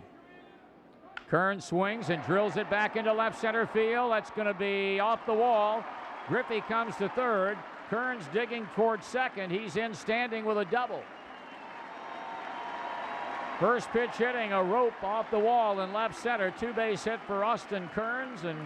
Kern swings and drills it back into left center field. That's going to be off the wall. Griffey comes to third. Kern's digging towards second. He's in standing with a double. First pitch hitting, a rope off the wall in left center. 2-base hit for Austin Kearns, and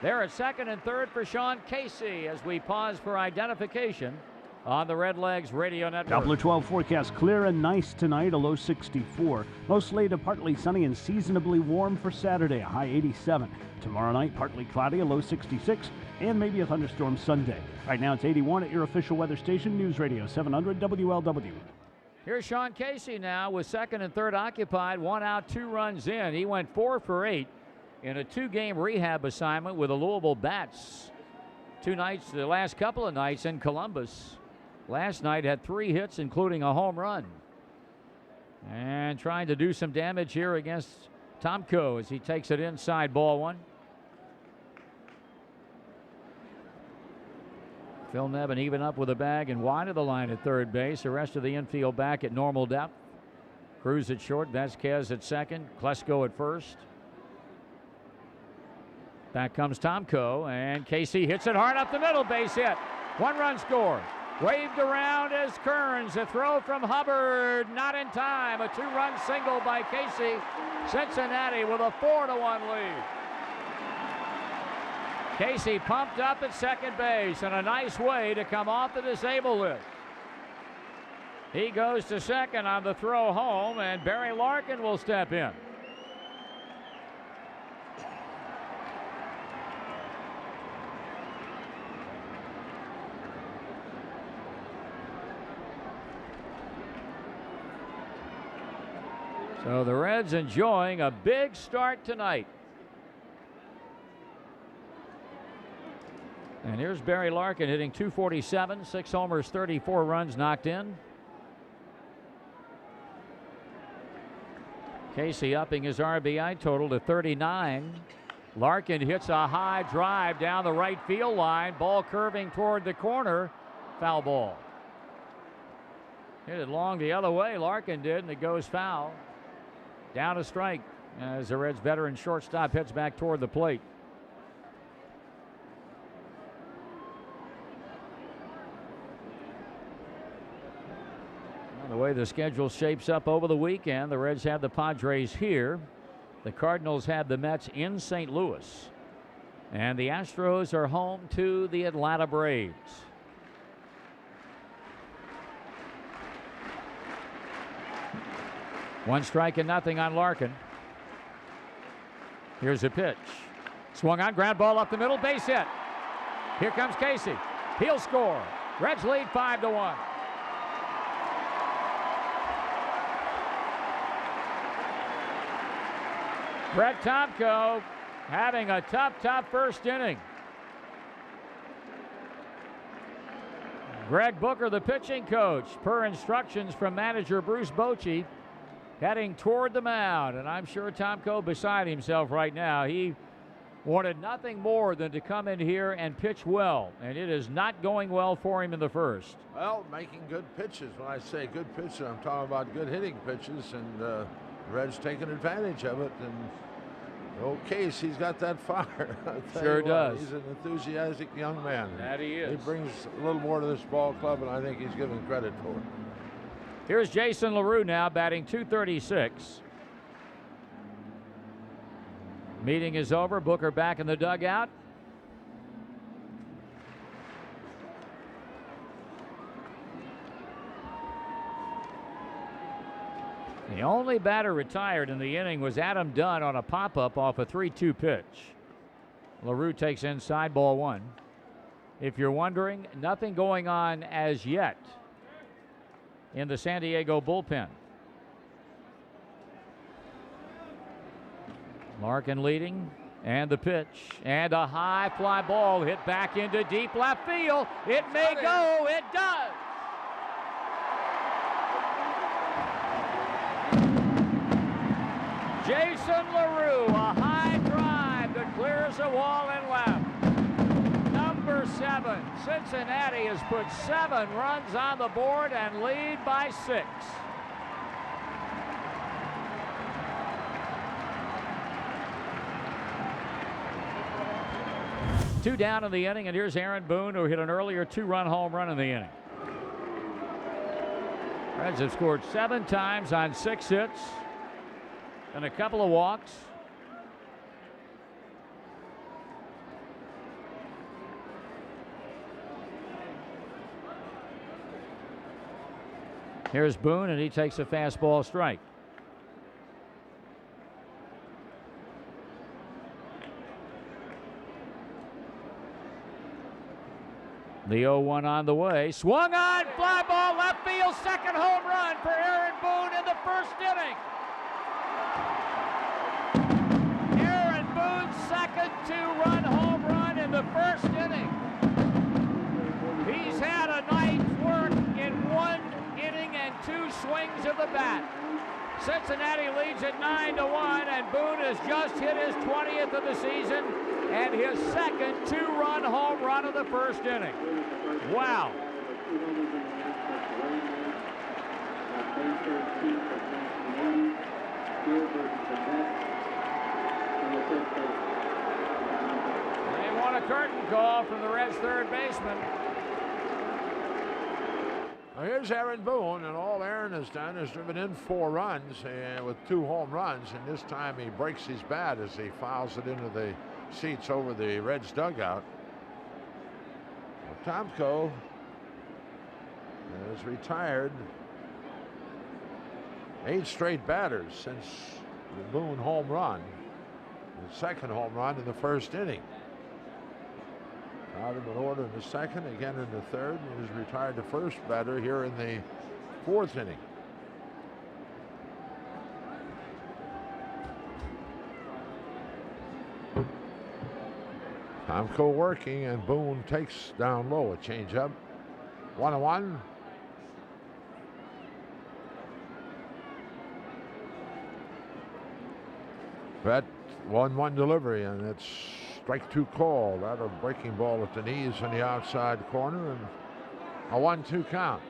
they're at second and third for Sean Casey as we pause for identification on the Redlegs Radio Network. Doppler 12 forecast clear and nice tonight, a low 64. Mostly to partly sunny and seasonably warm for Saturday, a high 87. Tomorrow night, partly cloudy, a low 66, and maybe a thunderstorm Sunday. Right now it's 81 at your official weather station, News Radio 700 WLW. Here's Sean Casey now with second and third occupied, 1 out, 2 runs in. He went 4 for 8 in a 2-game rehab assignment with the Louisville Bats. 2 nights, the last couple of nights in Columbus. Last night had 3 hits, including a home run. And trying to do some damage here against Tomko as he takes it inside, ball 1. Phil Nevin even up with a bag and wide of the line at third base. The rest of the infield back at normal depth. Cruz at short, Vasquez at second, Klesko at first. Back comes Tomko, and Casey hits it hard up the middle, base hit. 1-run score. Waved around as Kearns. A throw from Hubbard, not in time. A 2-run single by Casey. Cincinnati with a 4-1 lead. Casey pumped up at second base and a nice way to come off the disabled list. He goes to second on the throw home, and Barry Larkin will step in. So the Reds enjoying a big start tonight. And here's Barry Larkin hitting .247, 6 homers, 34 runs knocked in. Casey upping his RBI total to 39. Larkin hits a high drive down the right field line. Ball curving toward the corner. Foul ball. Hit it long the other way. Larkin did, and it goes foul. Down a strike as the Reds veteran shortstop heads back toward the plate. way the schedule shapes up over the weekend, the Reds have the Padres here. The Cardinals have the Mets in St. Louis. And the Astros are home to the Atlanta Braves. One strike and nothing on Larkin. Here's a pitch. Swung on, ground ball up the middle, base hit. Here comes Casey. He'll score. Reds lead 5-1. Brett Tomko having a tough first inning. Greg Booker, the pitching coach, per instructions from manager Bruce Bochy, heading toward the mound. And I'm sure Tomko beside himself right now. He wanted nothing more than to come in here and pitch well. And it is not going well for him in the first. Well, making good pitches. When I say good pitches, I'm talking about good hitting pitches. And Red's taking advantage of it. And Case, he's got that fire. Sure does. He's an enthusiastic young man. That he is. He brings a little more to this ball club, and I think he's given credit for it. Here's Jason LaRue now batting .236. Meeting is over. Booker back in the dugout. The only batter retired in the inning was Adam Dunn on a pop-up off a 3-2 pitch. LaRue takes inside, ball one. If you're wondering, nothing going on as yet in the San Diego bullpen. Larkin leading, and the pitch, and a high fly ball hit back into deep left field. It may go, it does. Jason LaRue, a high drive that clears the wall and left. Number 7, Cincinnati has put 7 runs on the board and lead by 6. Two down in the inning, and here's Aaron Boone, who hit an earlier 2-run home run in the inning. Reds have scored 7 times on 6 hits and a couple of walks. Here's Boone, and he takes a fastball strike. The 0-1 on the way. Swung on, fly ball, left field, second home run for Aaron Boone in the first inning. Aaron Boone's second 2-run home run in the first inning. He's had a night's work in 1 inning and 2 swings of the bat. Cincinnati leads at 9-1, and Boone has just hit his 20th of the season and his second 2-run home run of the first inning. Wow. They want a curtain call from the Reds' third baseman. Now here's Aaron Boone, and all Aaron has done is driven in 4 runs with 2 home runs, and this time he breaks his bat as he fouls it into the seats over the Reds dugout. Well, Tomko has retired 8 straight batters since the Boone home run, the second home run in the first inning. Out of an order in the second, again in the third, and has retired the first batter here in the 4th inning. Tomko working, and Boone takes down low, a changeup. 1-1. That 1-1 delivery, and it's strike 2 call. That a breaking ball at the knees in the outside corner, and a 1-2 count.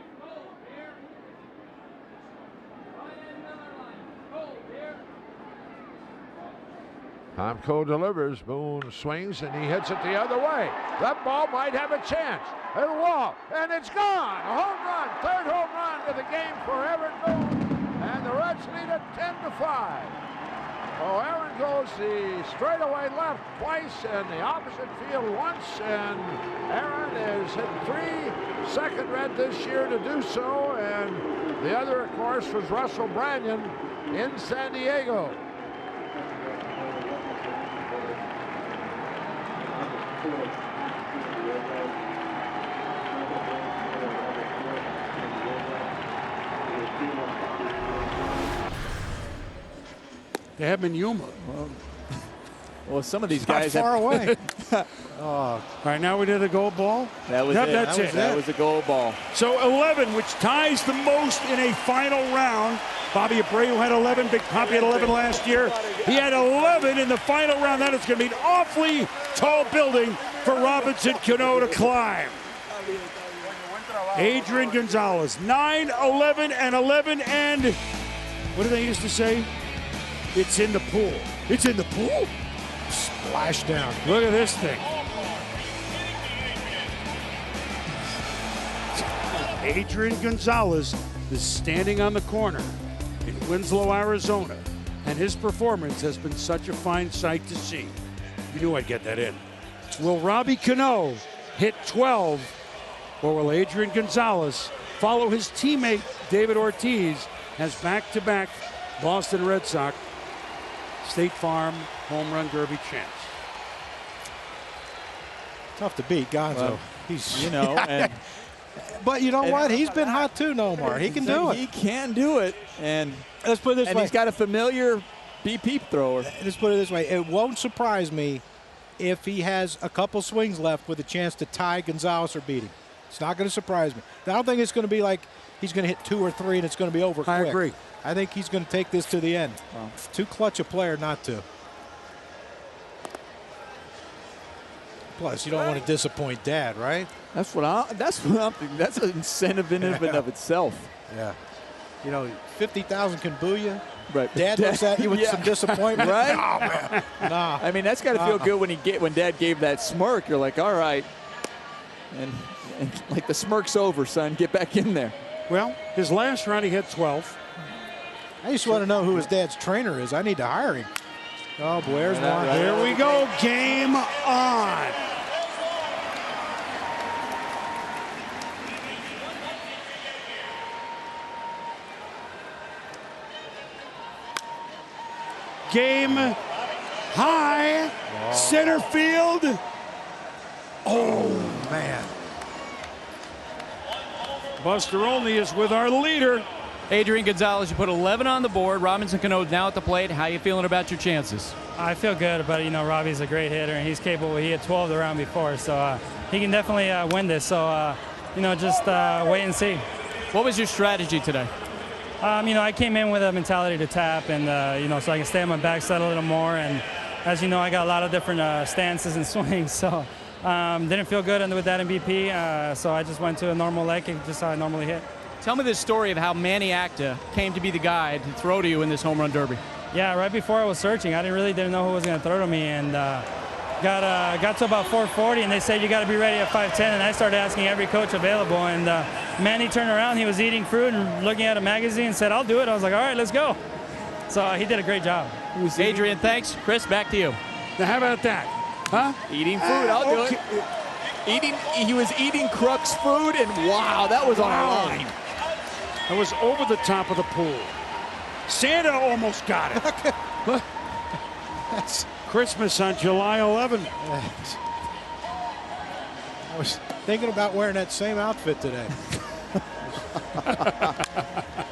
Tomko delivers. Boone swings, and he hits it the other way. That ball might have a chance. It'll walk, and it's gone. A home run. Third home run of the game for Aaron Boone. And the Reds lead it 10-5. Oh, Aaron goes the straightaway left twice and the opposite field once, and Aaron has hit 3 second red this year to do so, and the other, of course, was Russell Branyan in San Diego. They have been Yuma. Well, some of these Not guys far have away. All right, now we did a gold ball. That was Yep, it. That's it. That was a gold ball. So 11, which ties the most in a final round. Bobby Abreu had 11. Big Poppy had 11 last year. He had 11 in the final round. That is going to be an awfully tall building for Robinson Cano to climb. Adrian Gonzalez, 9, 11, and 11, and what do they used to say? It's in the pool. It's in the pool? Splash down. Look at this thing. Adrian Gonzalez is standing on the corner in Winslow, Arizona, and his performance has been such a fine sight to see. You knew I'd get that in. Will Robbie Cano hit 12, or will Adrian Gonzalez follow his teammate David Ortiz as back-to-back Boston Red Sox State Farm Home Run Derby champs? Tough to beat Gonzo. Well, He's, you know, and but you know what? He's been hot too, Nomar. He can do it. He can do it, and let's put it this and way. He's got a familiar beep thrower. Let's put it this way. It won't surprise me if he has a couple swings left with a chance to tie Gonzalez or beat him. It's not going to surprise me. I don't think it's going to be like he's going to hit 2 or 3 and it's going to be over quick. I agree. I think he's going to take this to the end. Wow. Too clutch a player not to. Plus, you don't want to disappoint Dad, right? That's what I'm thinking. That's an incentive in and of itself. Yeah. You know, 50,000 can boo you. Right. Dad looks at you with some disappointment. Right? Oh, man. Nah. I mean, that's got to feel good when Dad gave that smirk. You're like, all right. And like the smirk's over, son. Get back in there. Well, his last round he hit 12. I just want to know who his dad's trainer is. I need to hire him. Oh, boy, there's one. Here we go. Game on. Game high. Wow. Center field. Oh, man. Buster Olney is with our leader. Adrian Gonzalez, you put 11 on the board. Robinson Cano now at the plate. How you feeling about your chances? I feel good about it. You know, Robbie's a great hitter, and he's capable. He hit 12 the round before, so he can definitely win this. So, you know, just wait and see. What was your strategy today? You know, I came in with a mentality to tap, and, you know, so I can stay on my backside a little more. And as you know, I got a lot of different stances and swings, so didn't feel good with that MVP. So I just went to a normal leg kick, just how I normally hit. Tell me the story of how Manny Acta came to be the guy to throw to you in this home run derby. Yeah, right before I was searching, I didn't know who was going to throw to me, and got to about 440, and they said you got to be ready at 5:10, and I started asking every coach available, and Manny turned around, he was eating fruit and looking at a magazine and said, I'll do it. I was like, all right, let's go. So he did a great job. Adrian, thanks. Chris, back to you. Now how about that? Huh? Eating food, I'll do it. He was eating Kruk's food, and wow, that was on our line. That was over the top of the pool. Santa almost got it. That's Christmas on July 11th. I was thinking about wearing that same outfit today.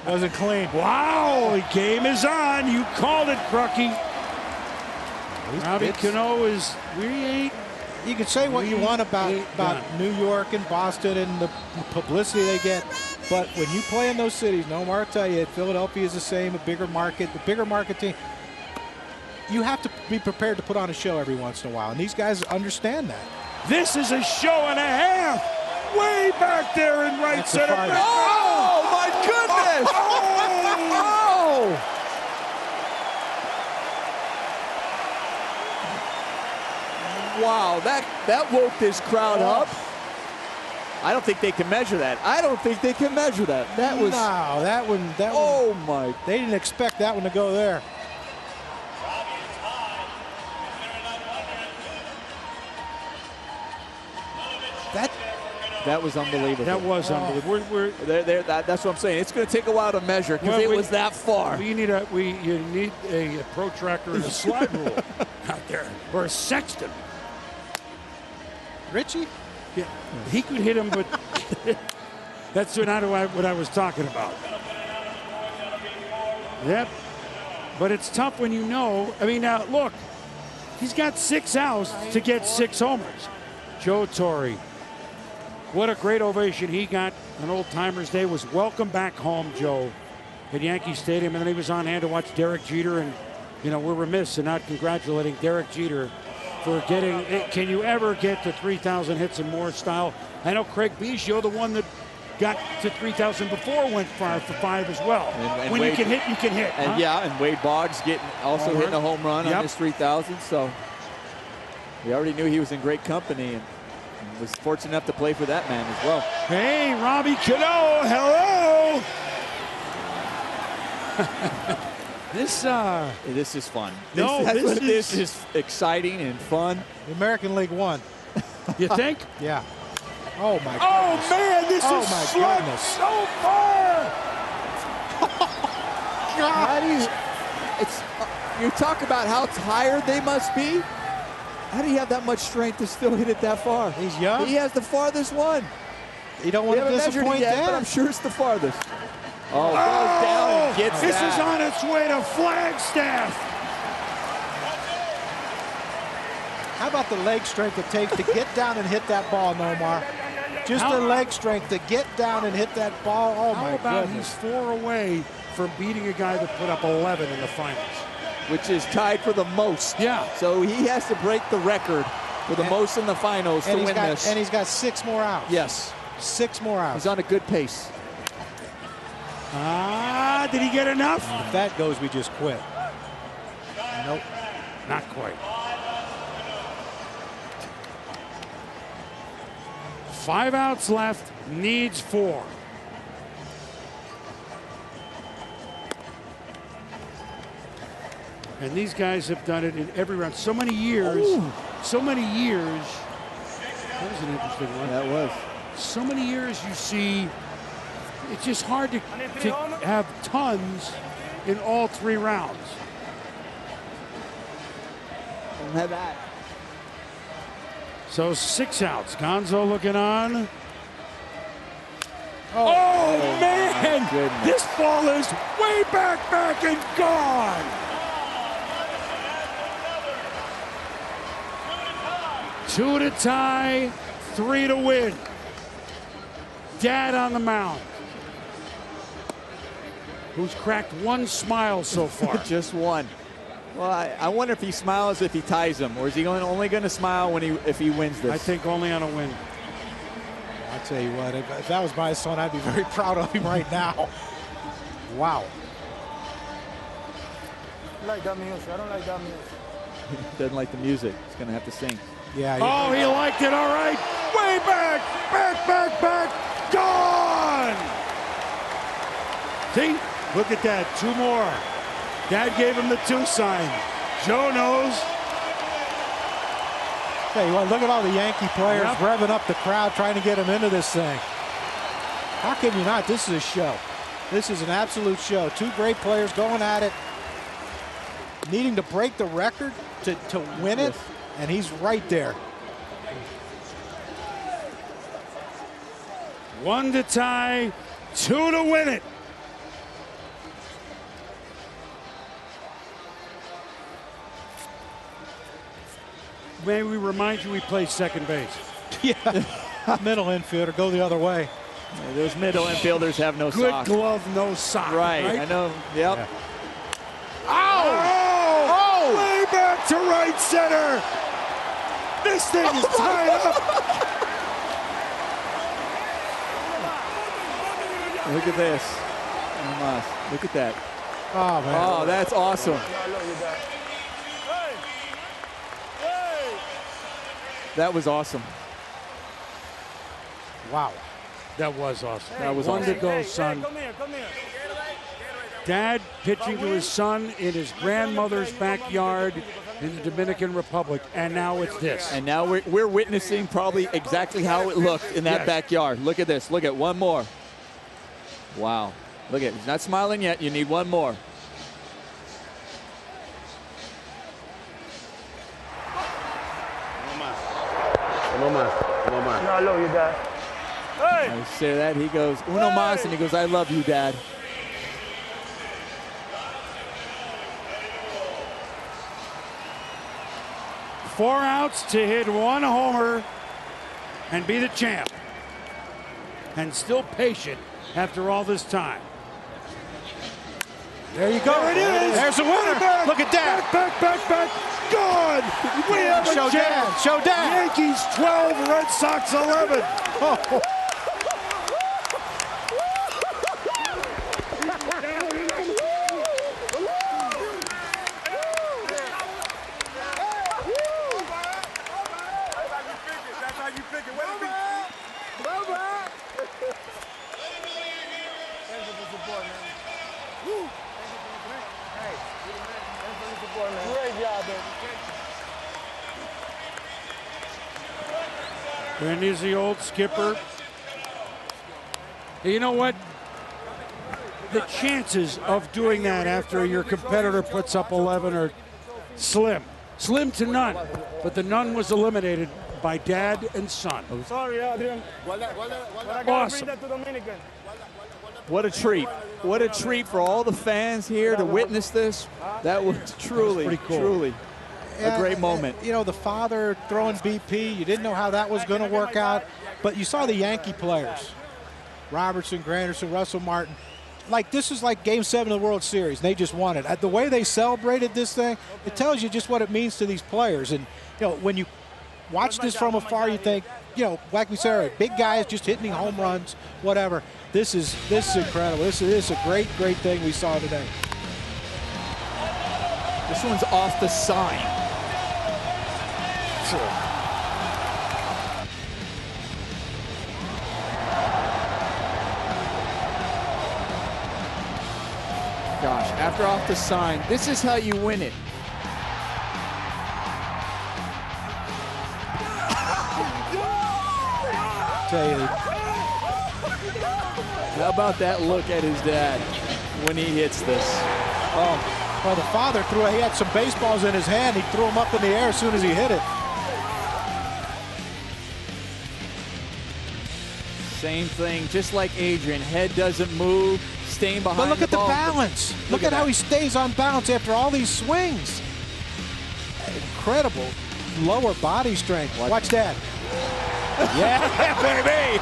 Wasn't clean. Wow, the game is on. You called it, Crucky. Robbie Cano is, you can say what you want about New York and Boston and the publicity they get, but when you play in those cities, Nomar, I tell you, Philadelphia is the same, a bigger market, the bigger market team. You have to be prepared to put on a show every once in a while, and these guys understand that. This is a show and a half. Way back there in right center. Oh, my goodness! Wow, that woke this crowd up. I don't think they can measure that. I don't think they can measure that. That was. No, that one. Oh my! They didn't expect that one to go there. That was unbelievable. That was unbelievable. That's what I'm saying. It's going to take a while to measure because it was that far. You need a protractor and a slide rule out there, or a sextant. Richie? Yeah, he could hit him, but that's not what I was talking about. Yep, but it's tough when you know. I mean, now look, he's got 6 outs to get 6 homers. Joe Torre. What a great ovation he got on Old Timers Day. Was welcome back home, Joe, at Yankee Stadium. And then he was on hand to watch Derek Jeter. And, you know, we're remiss in not congratulating Derek Jeter for getting, can you ever get to 3,000 hits and more style? I know Craig Biggio, the one that got to 3,000 before, went 5 for 5 as well. And when Wade, you can hit, you can hit. And huh? yeah, and Wade Boggs hitting a home run on his 3,000. So we already knew he was in great company. And was fortunate enough to play for that man as well. Hey, Robbie Cano, hello! This is fun. This is exciting and fun. The American League won. You think? Yeah. Oh my goodness. Oh man, this is goodness. So far. God. You talk about how tired they must be. How do you have that much strength to still hit it that far? He's young. He has the farthest one. You don't want to disappoint yet, but I'm sure it's the farthest. Oh, goes down and gets this that. Is on its way to Flagstaff. How about the leg strength it takes to get down and hit that ball, Nomar? Just the leg strength to get down and hit that ball. Oh, my goodness. How about he's 4 away from beating a guy that put up 11 in the finals? Which is tied for the most. Yeah. So he has to break the record for the most in the finals to win this. And he's got 6 more outs. Yes. 6 more outs. He's on a good pace. Did he get enough? If that goes, we just quit. Nope. Not quite. 5 outs left, needs 4. And these guys have done it in every round. So many years. Ooh. So many years. That was an interesting one. That was. So many years you see, it's just hard to have tons in all 3 rounds. Don't have that. So 6 outs. Gonzo looking on. Oh man! This ball is way back and gone. 2 to tie, 3 to win. Dad on the mound, who's cracked 1 smile so far. Just 1. Well, I wonder if he smiles if he ties him, or is he only going to smile if he wins this? I think only on a win. I'll tell you what, if that was my son, I'd be very proud of him right now. Wow. I like that music. I don't like that music. Doesn't like the music. He's going to have to sing. Yeah. Oh, he liked it. All right. Way back. Gone. See? Look at that. 2 more. Dad gave him the 2 sign. Joe knows. Hey, you want to look at all the Yankee players revving up the crowd, trying to get him into this thing. How can you not? This is a show. This is an absolute show. 2 great players going at it, needing to break the record to win it, and he's right there. 1 to tie, 2 to win it. May we remind you, we play second base. Yeah, middle infielder, go the other way. Yeah, those middle infielders have no sock. Good glove, no sock. Right, I know. Yep. Yeah. Oh! Way back to right center. This thing is tied up. Look at this. Look at that. Oh, man. Oh, that's awesome. That was awesome. Wow. That was awesome. That was One awesome. to go, son. Come here, come here. Dad pitching to his son in his grandmother's backyard in the Dominican Republic, and now it's this. And now we're witnessing probably exactly how it looked in that backyard. Look at this. Look at one more. Wow. Look at it. He's not smiling yet. You need one more. No más. No, I love you, Dad. Hey! I say that. He goes, uno más, and he goes, I love you, Dad. Four outs to hit one homer and be the champ. And still patient after all this time. There you go. There it is. There's the winner. Look at that. Back. Gone. We have a Show champ. Dad. Show Dad. Yankees 12, Red Sox 11. Oh. And he's the old skipper. You know what? The chances of doing that after your competitor puts up 11 are slim. Slim to none. But the none was eliminated by Dad and son. Sorry, Adrian. Awesome. What a treat. What a treat for all the fans here to witness this. That was truly, truly a great moment. You know, the father throwing BP, you didn't know how that was going to work out, but you saw the Yankee players, Robertson, Granderson, Russell Martin. Like, this is like Game 7 of the World Series. They just won it. The way they celebrated this thing, it tells you just what it means to these players. And, you know, when you watch this from afar, you think, you know, like we said, big guys just hitting home runs, whatever. This is incredible. This is a great thing we saw today. This one's off the sign. Gosh, after off the sign, this is how you win it. Tell you. How about that look at his dad when he hits this? Oh, well, the father he had some baseballs in his hand. He threw them up in the air as soon as he hit it. Same thing, just like Adrian. Head doesn't move, staying behind. But look at the ball. balance. Look at how he stays on balance after all these swings. Incredible lower body strength. Watch that. Yeah, baby.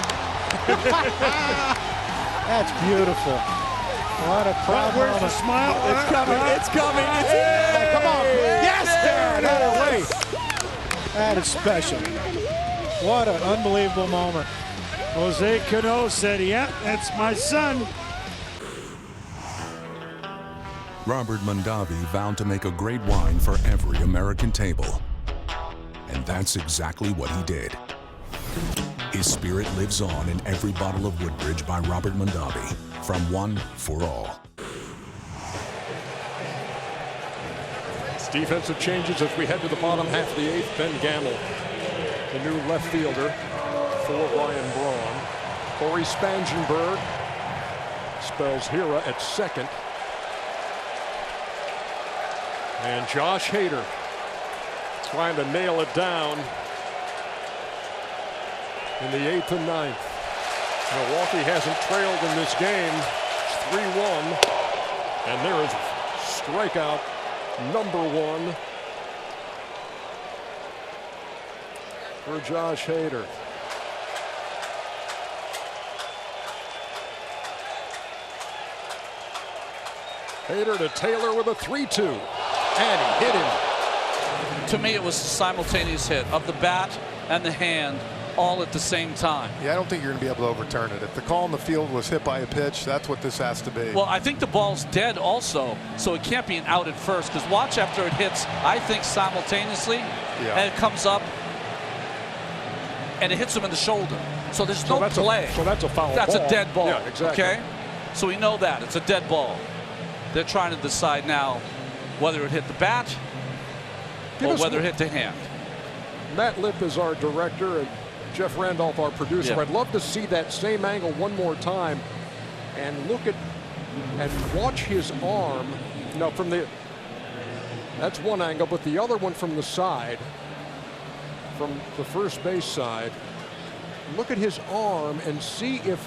That's beautiful. What a proud Where's moment. the smile? It's coming. It's coming. It's Hey, come on. Yes, there there it is. That is special. What an unbelievable moment. Jose Cano said, yeah, that's my son. Robert Mondavi vowed to make a great wine for every American table. And that's exactly what he did. His spirit lives on in every bottle of Woodbridge by Robert Mondavi, from one for all. Defensive changes as we head to the bottom half of the eighth. Ben Gamble, the new left fielder for Ryan Braun. Corey Spangenberg spells Hira at second. And Josh Hader trying to nail it down in the eighth and ninth. Milwaukee hasn't trailed in this game. It's 3-1. And there is strikeout number one for Josh Hader. Hader to Taylor with a 3-2. And he hit him. To me, it was a simultaneous hit of the bat and the hand all at the same time. Yeah, I don't think you're going to be able to overturn it. If the call in the field was hit by a pitch, that's what this has to be. Well, I think the ball's dead also, so it can't be an out at first, because watch after it hits, I think simultaneously, and it comes up. and it hits him in the shoulder. So there's no play. So that's a foul That's ball. a dead ball. Yeah, exactly. Okay? So we know that. It's a dead ball. They're trying to decide now whether it hit the bat or whether it hit the hand. Matt Lipp is our director and Jeff Randolph our producer. Yeah. I'd love to see that same angle one more time and look at and watch his arm. Now from the, that's one angle, but the other one from the side, from the first base side, look at his arm and see if,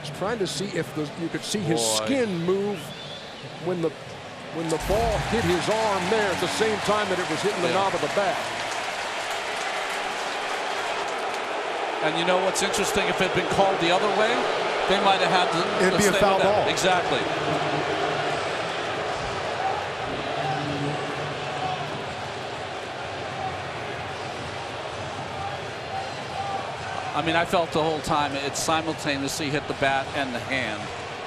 he's trying to see if you could see his skin move when the ball hit his arm there at the same time that it was hitting the knob of the bat. And you know what's interesting? If it had been called the other way, they might have had to. It'd be a foul ball. Exactly. I mean, I felt the whole time it simultaneously hit the bat and the hand.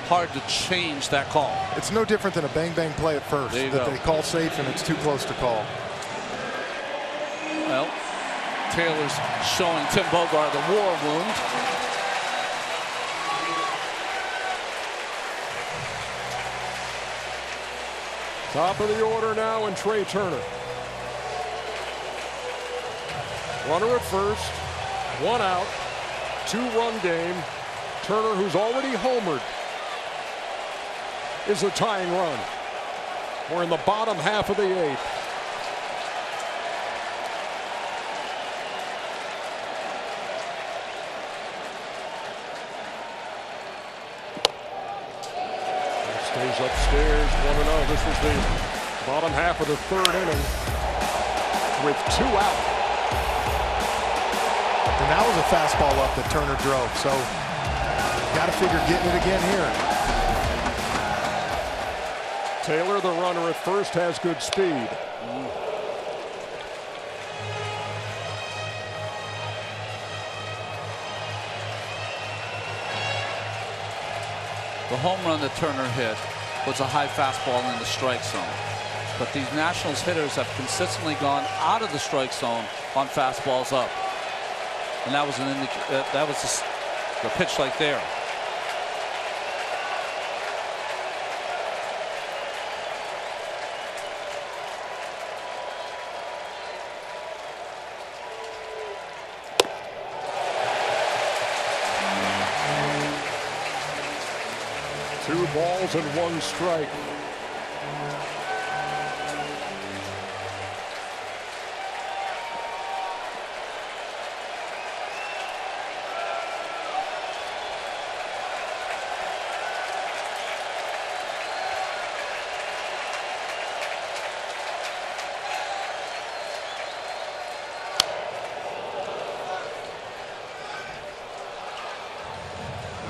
Hard to change that call. It's no different than a bang-bang play at first that they call safe and it's too close to call. Well, Taylor's showing Tim Bogart the war wound. Top of the order now, and Trey Turner. Runner at first, 1 out, 2-run game. Turner, who's already homered, is the tying run. We're in the bottom half of the 8th. Stays upstairs, 1-0. This was the bottom half of the 3rd inning with 2 out. And that was a fastball up that Turner drove, so got to figure getting it again here. Taylor, the runner at first, has good speed. The home run that Turner hit was a high fastball in the strike zone. But these Nationals hitters have consistently gone out of the strike zone on fastballs up. And that was the pitch right there. Two balls and 1 strike.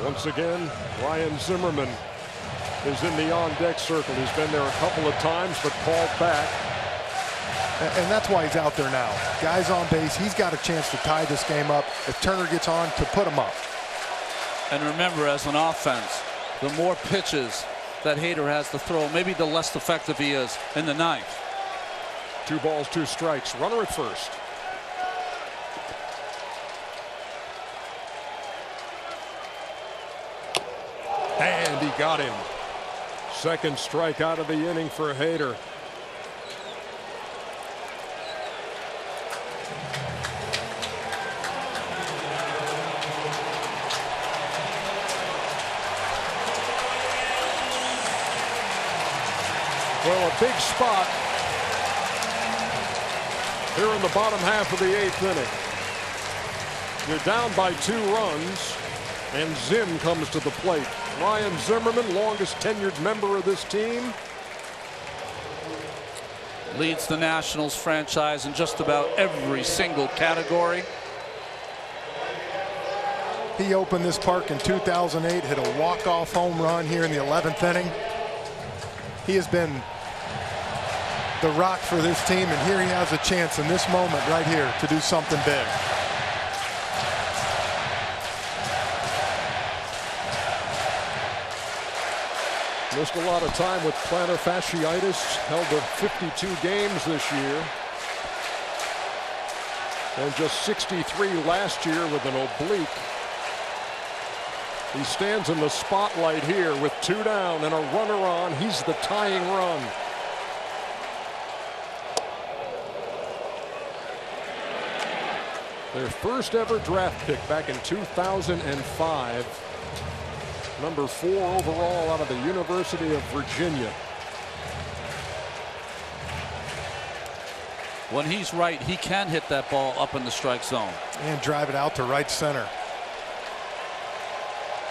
Once again, Ryan Zimmerman is in the on-deck circle. He's been there a couple of times, but called back. And that's why he's out there now. Guys on base, he's got a chance to tie this game up. If Turner gets on, to put him up. And remember, as an offense, the more pitches that Hader has to throw, maybe the less effective he is in the 9th. 2 balls, 2 strikes. Runner at first. And he got him. Second strikeout of the inning for Hader. Well, a big spot here in the bottom half of the 8th inning. You're down by 2 runs, and Zim comes to the plate. Ryan Zimmerman, longest tenured member of this team. Leads the Nationals franchise in just about every single category. He opened this park in 2008, hit a walk-off home run here in the 11th inning. He has been the rock for this team, and here he has a chance in this moment right here to do something big. Missed a lot of time with plantar fasciitis. Held to 52 games this year. And just 63 last year with an oblique. He stands in the spotlight here with 2 down and a runner on. He's the tying run. Their first ever draft pick back in 2005. Number 4 overall out of the University of Virginia. When he's right, he can hit that ball up in the strike zone. And drive it out to right center.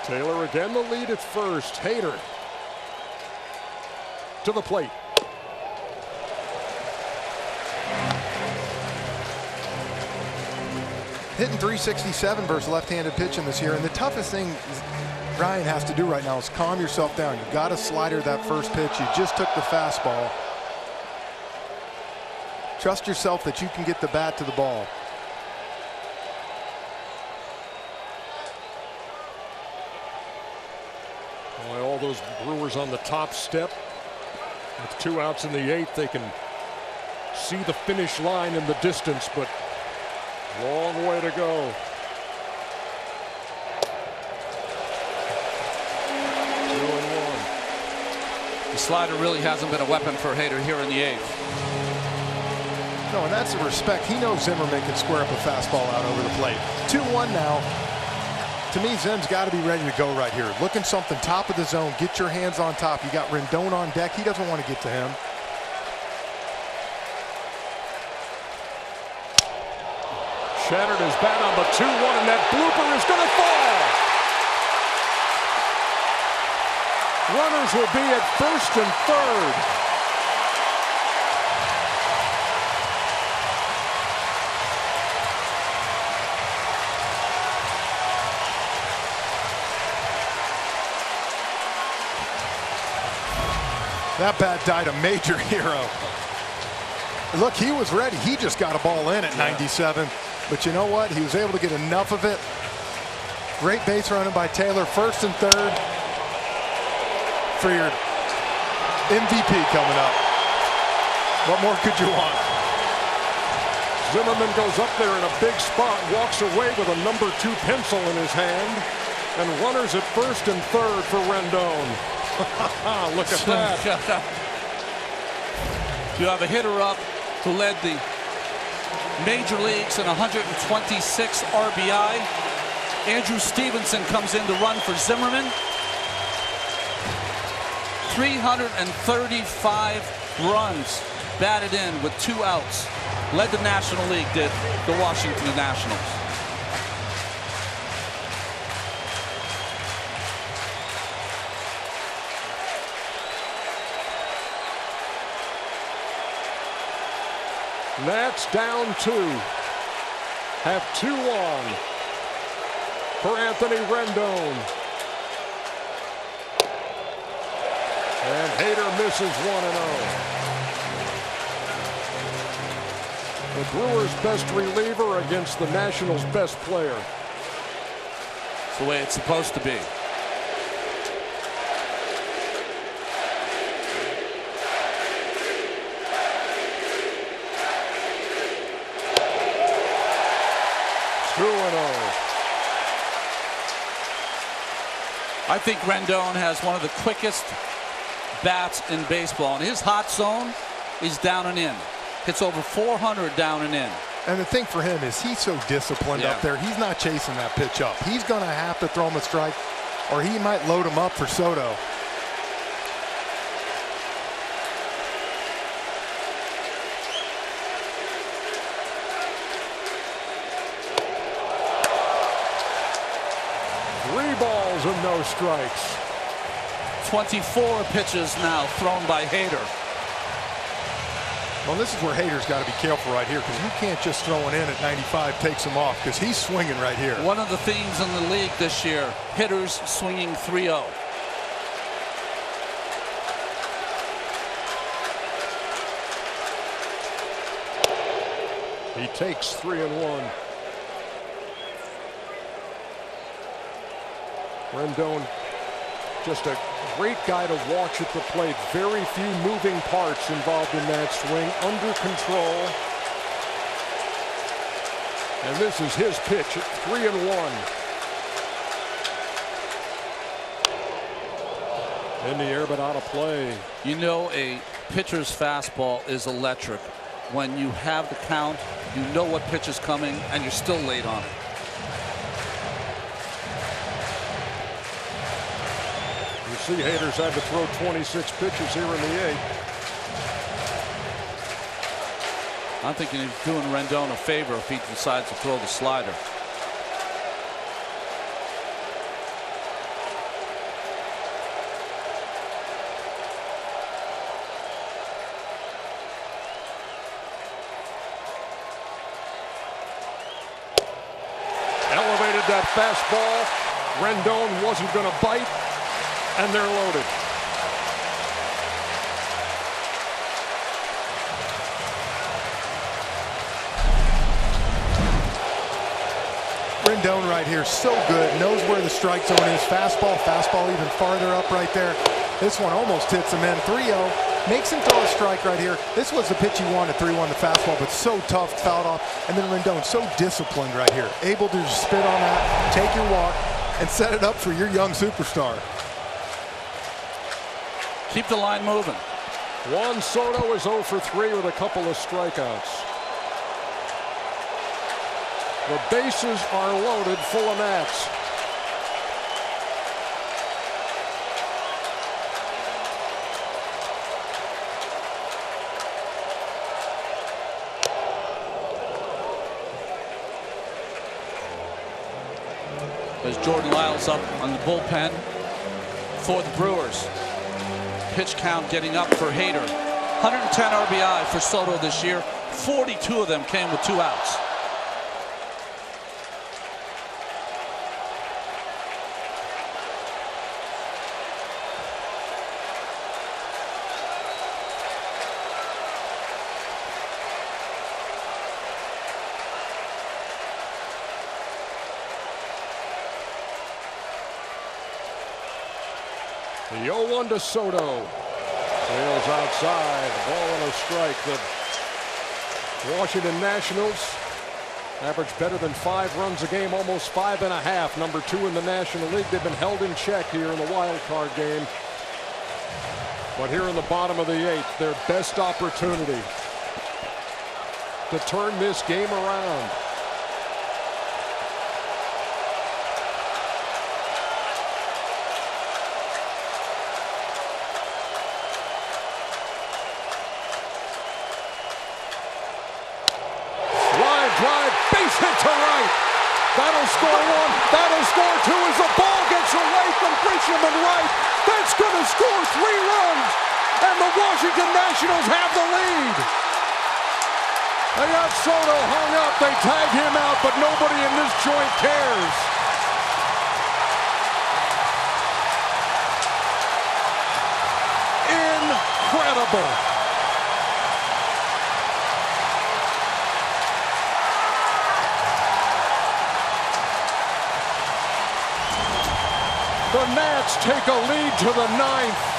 Taylor again the lead at first. Hader to the plate. Hitting .367 versus left-handed pitching this year, and the toughest thing Ryan has to do right now is calm yourself down. You got a slider that first pitch. You just took the fastball. Trust yourself that you can get the bat to the ball. Boy, all those Brewers on the top step. With 2 outs in the 8th, they can see the finish line in the distance, but long way to go. 2-1. The slider really hasn't been a weapon for Hader here in the 8th. No, and that's the respect. He knows Zimmerman can square up a fastball out over the plate. 2-1 now. To me, Zim's got to be ready to go right here. Looking something top of the zone. Get your hands on top. You got Rendon on deck. He doesn't want to get to him. Shattered his bat on the 2-1, and that blooper is going to fall. Runners will be at first and third. That bat died a major hero. Look, he was ready. He just got a ball in at 97. But you know what? He was able to get enough of it. Great base running by Taylor. First and third for your MVP coming up. What more could you want? Zimmerman goes up there in a big spot, walks away with a number 2 pencil in his hand, and runners at first and third for Rendon. Look at that. You have a hitter up who led the major leagues in 126 RBI. Andrew Stevenson comes in to run for Zimmerman. 335 runs batted in with 2 outs. Led the National League, did the Washington Nationals. Nats down 2. Have 2 on for Anthony Rendon. And Hader misses 1-0. The Brewers' best reliever against the Nationals' best player. It's the way it's supposed to be. I think Rendon has one of the quickest bats in baseball, and his hot zone is down and in. Hits over 400 down and in. And the thing for him is he's so disciplined up there. He's not chasing that pitch up. He's going to have to throw him a strike, or he might load him up for Soto. And no strikes. 24 pitches now thrown by Hader. Well, this is where Hader's got to be careful right here, because you can't just throw it in at 95, takes him off, because he's swinging right here. One of the themes in the league this year, hitters swinging 3-0. He takes 3-1. Rendon, just a great guy to watch at the plate. Very few moving parts involved in that swing. Under control. And this is his pitch at 3-1. In the air, but out of play. You know, a pitcher's fastball is electric. When you have the count, you know what pitch is coming, and you're still late on it. You see Hader's had to throw 26 pitches here in the 8th. I'm thinking he's doing Rendon a favor if he decides to throw the slider. Elevated that fastball. Rendon wasn't going to bite, and they're loaded. Rendon right here, so good, knows where the strike zone is. Fastball even farther up right there. This one almost hits him in. 3-0, makes him throw a strike right here. This was the pitch he wanted, 3-1 the fastball, but so tough, fouled off. And then Rendon so disciplined right here, able to just spit on that, take your walk, and set it up for your young superstar. Keep the line moving. Juan Soto is 0 for 3 with a couple of strikeouts. The bases are loaded full of Nats. As Jordan Lyles up on the bullpen for the Brewers. Pitch count getting up for Hader. 110 RBI for Soto this year. 42 of them came with 2 outs. The 0-1 to Soto. Sails outside. Ball and a strike. The Washington Nationals average better than 5 runs a game, almost 5.5. Number 2 in the National League. They've been held in check here in the wild card game. But here in the bottom of the 8th, their best opportunity to turn this game around. Base hit to right. That'll score 1. That'll score 2 as the ball gets away from Grisham and right. That's going to score 3 runs. And the Washington Nationals have the lead. They got Soto hung up. They tag him out, but nobody in this joint cares. Incredible. The Nats take a lead to the 9th.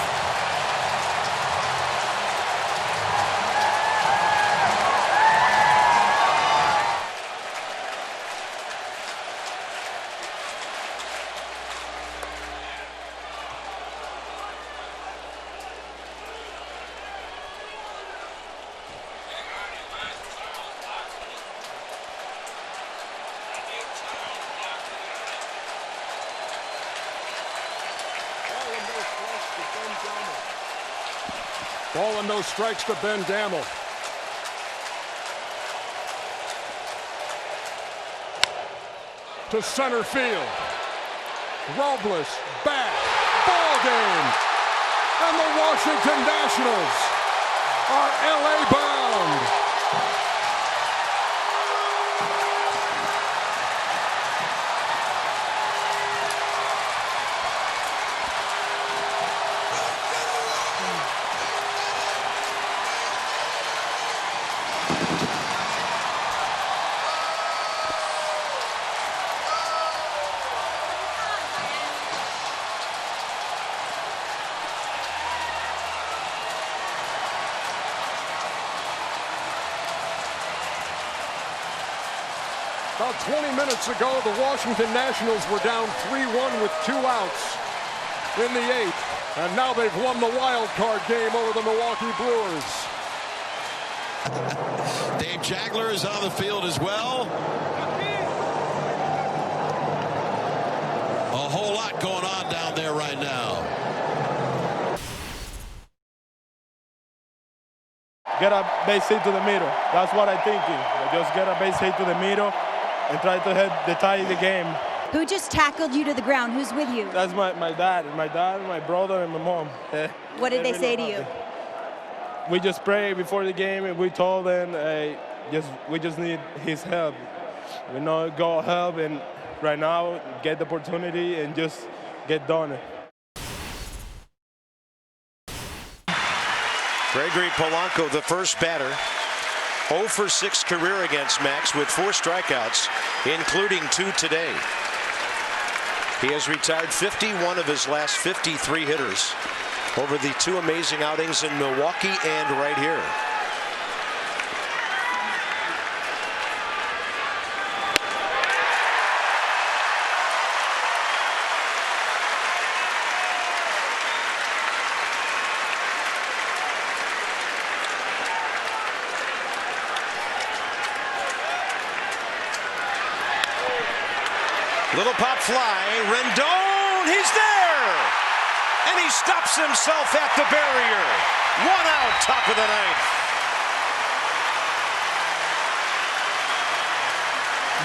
Ball and no strikes to Ben Gamble. To center field. Robles back. Ball game. And the Washington Nationals are LA bound. About 20 minutes ago, the Washington Nationals were down 3-1 with 2 outs in the 8th. And now they've won the wild card game over the Milwaukee Brewers. Dave Jagler is on the field as well. A whole lot going on down there right now. Get a base hit to the middle. That's what I'm thinking. Just get a base hit to the middle and try to hit the tie of the game. Who just tackled you to the ground? Who's with you? That's my dad, my brother, and my mom. What did they say to you? We just prayed before the game, and we told them we just need his help. We know God help, and right now get the opportunity and just get done. Gregory Polanco, the first batter. 0 for 6 career against Max with 4 strikeouts, including 2 today. He has retired 51 of his last 53 hitters over the 2 amazing outings in Milwaukee and right here. Little pop fly, Rendon, he's there! And he stops himself at the barrier. 1 out, top of the 9th.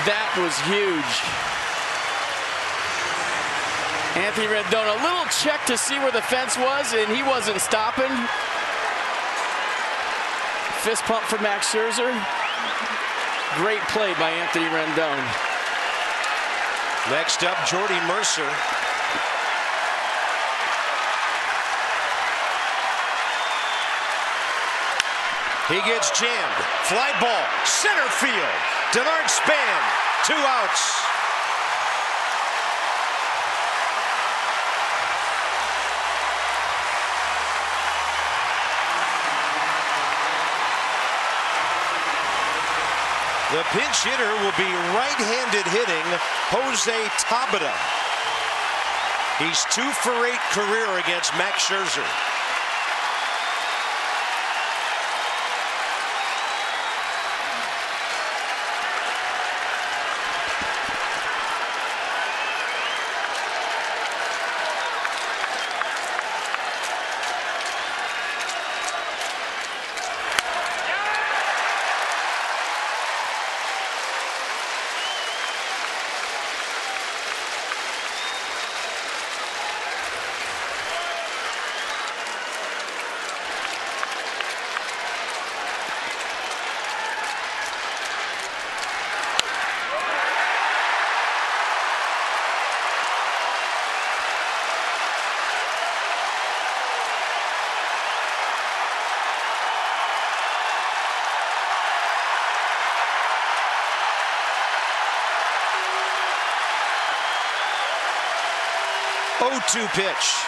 That was huge. Anthony Rendon, a little check to see where the fence was, and he wasn't stopping. Fist pump for Max Scherzer. Great play by Anthony Rendon. Next up, Jordy Mercer. He gets jammed. Fly ball, center field. Denard Span, 2 outs. The pinch hitter will be right-handed hitting Jose Tabata. He's 2 for 8 career against Max Scherzer. Oh-2 pitch.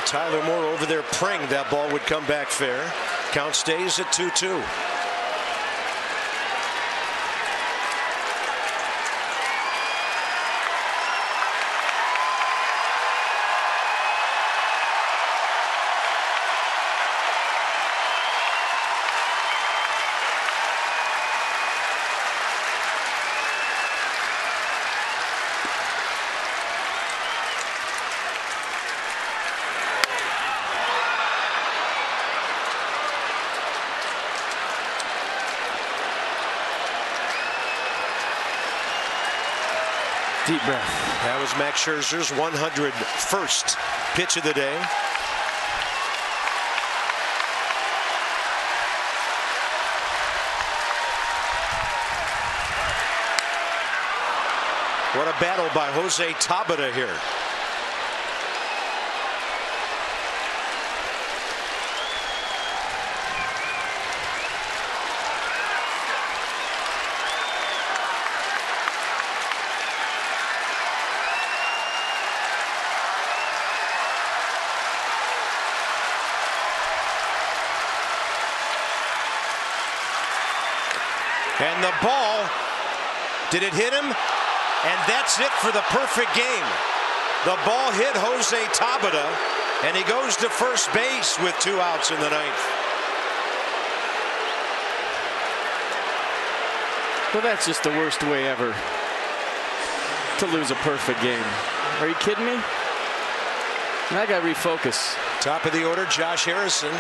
Tyler Moore over there praying that ball would come back fair. Count stays at 2-2. deep breath. That was Max Scherzer's 101st pitch of the day. What a battle by Jose Tabata here. And the ball, did it hit him? And that's it for the perfect game. The ball hit Jose Tabata, and he goes to first base with 2 outs in the 9th. Well, that's just the worst way ever to lose a perfect game. Are you kidding me? I got to refocus. Top of the order, Josh Harrison.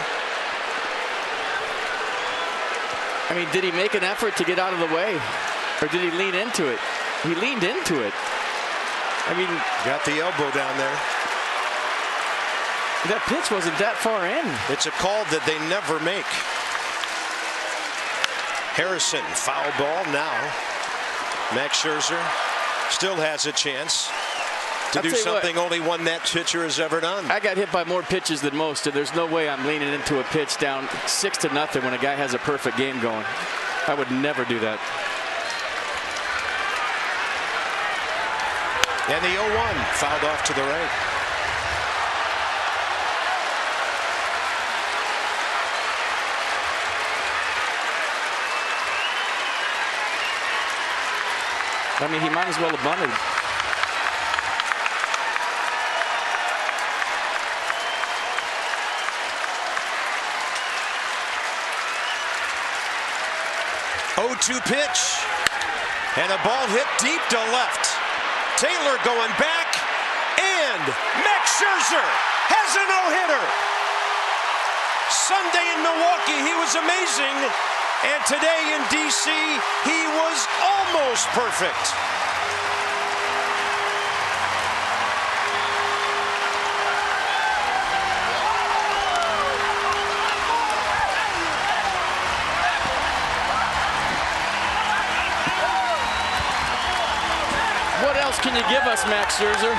I mean, did he make an effort to get out of the way? Or did he lean into it? He leaned into it. I mean, got the elbow down there. That pitch wasn't that far in. It's a call that they never make. Harrison, foul ball now. Max Scherzer still has a chance to do something only one net pitcher has ever done. I got hit by more pitches than most, and there's no way I'm leaning into a pitch down 6-0 when a guy has a perfect game going. I would never do that. And the 0-1 fouled off to the right. I mean, he might as well have bunted. Oh-2 pitch. And a ball hit deep to left. Taylor going back, and Max Scherzer has a no-hitter. Sunday in Milwaukee, he was amazing, and today in D.C., he was almost perfect. What else can you give us, Max Scherzer?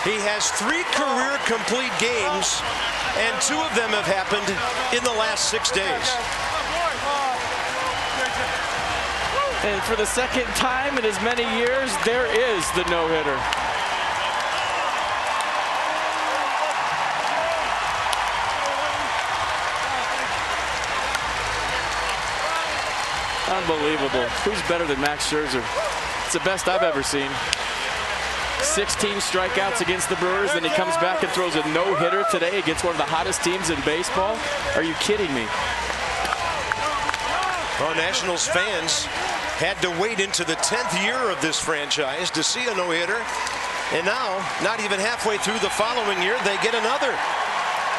He has 3 career complete games, and 2 of them have happened in the last 6 days. And for the second time in as many years, there is the no-hitter. Unbelievable. Who's better than Max Scherzer? It's the best I've ever seen. 16 strikeouts against the Brewers, then he comes back and throws a no-hitter today against one of the hottest teams in baseball. Are you kidding me? Well, Nationals fans had to wait into the 10th year of this franchise to see a no-hitter. And now, not even halfway through the following year, they get another.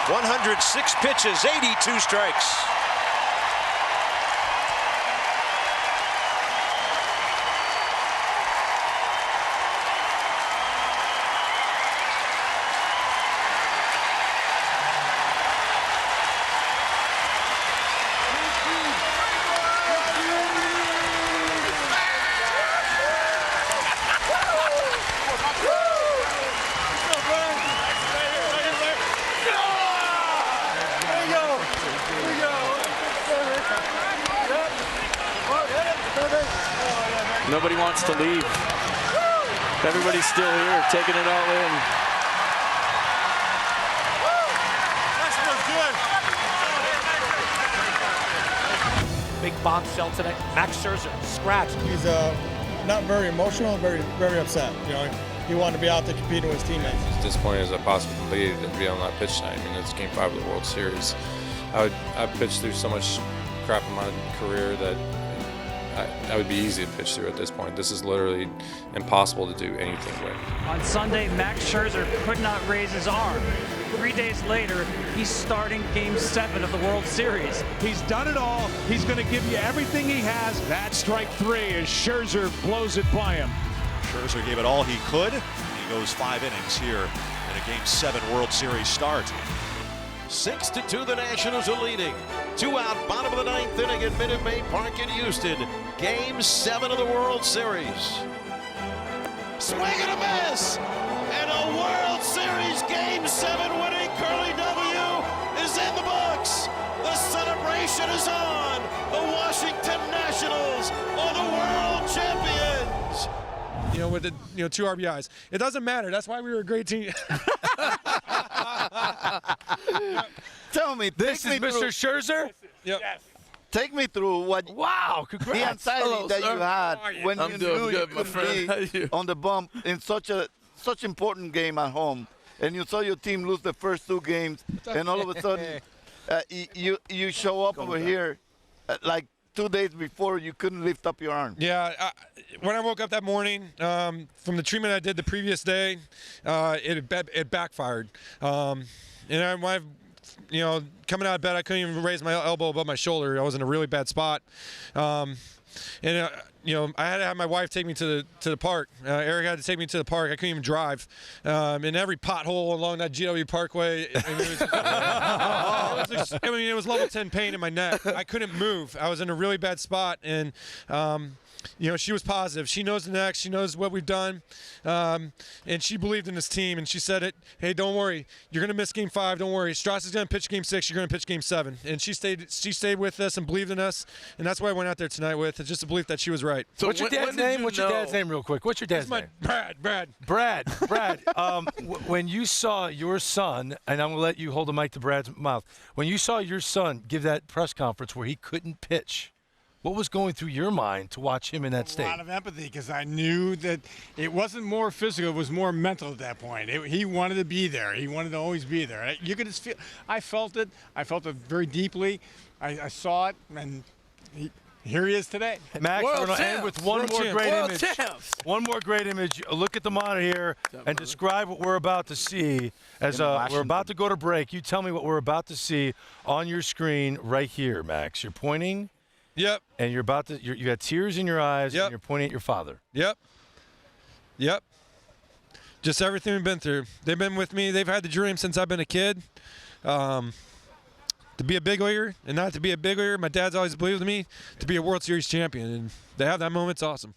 106 pitches, 82 strikes. Nobody wants to leave. Everybody's still here, taking it all in. Big bombshell tonight. Max Scherzer scratched. He's not very emotional, very upset. You know, he wanted to be out there competing with his teammates. As disappointed as I possibly can be to be on that pitch tonight. I mean, it's Game 5 of the World Series. I pitched through so much crap in my career that I would be easy to pitch through at this point. This is literally impossible to do anything with. On Sunday, Max Scherzer could not raise his arm. 3 days later, he's starting Game 7 of the World Series. He's done it all. He's going to give you everything he has. That's strike 3 as Scherzer blows it by him. Scherzer gave it all he could. He goes 5 innings here in a Game 7 World Series start. 6-2, the Nationals are leading. 2 out, bottom of the 9th inning at Minute Maid Park in Houston. Game 7 of the World Series. Swing and a miss! And a World Series Game 7 winning Curly W is in the books. The celebration is on. The Washington Nationals are the world champions. You know, with the 2 RBIs. It doesn't matter. That's why we were a great team. Tell me, this is Mr. Scherzer? Yep. Yes. Take me through what congrats. the anxiety that you had when you knew you could be on the bump in such important game at home, and you saw your team lose the first 2 games, and all of a sudden you show up over here like 2 days before you couldn't lift up your arm. Yeah, when I woke up that morning from the treatment I did the previous day, it backfired. And when coming out of bed, I couldn't even raise my elbow above my shoulder. I was in a really bad spot. I had to have my wife take me to the park. Eric had to take me to the park. I couldn't even drive. In every pothole along that GW Parkway, it was level 10 pain in my neck. I couldn't move. I was in a really bad spot, and she was positive. She knows the next. She knows what we've done, and she believed in this team. And she said, "Hey, don't worry. You're gonna miss Game 5. Don't worry. Strauss is gonna pitch Game 6. You're gonna pitch Game 7." And she stayed with us and believed in us, and that's why I went out there tonight with. It's just a belief that she was right. So what's your dad's name? What's your dad's name, real quick? What's your dad's name? Brad. When you saw your son, and I'm gonna let you hold the mic to Brad's mouth. When you saw your son give that press conference where he couldn't pitch, what was going through your mind to watch him in that state? A lot of empathy, because I knew that it wasn't more physical, it was more mental at that point. He wanted to be there. He wanted to always be there. You could just feel. I felt it. I felt it very deeply. I saw it, and here he is today. Max, we're going to end with one more great image. One more great image. Look at the monitor here and describe what we're about to see. As we're about to go to break, you tell me what we're about to see on your screen right here, Max. You're pointing. Yep. And you're about to. You got tears in your eyes. Yep. And you're pointing at your father. Yep. Just everything we've been through. They've been with me. They've had the dream since I've been a kid. To be a big leaguer and not to be a big leaguer. My dad's always believed in me to be a World Series champion, and they have that moment. It's awesome.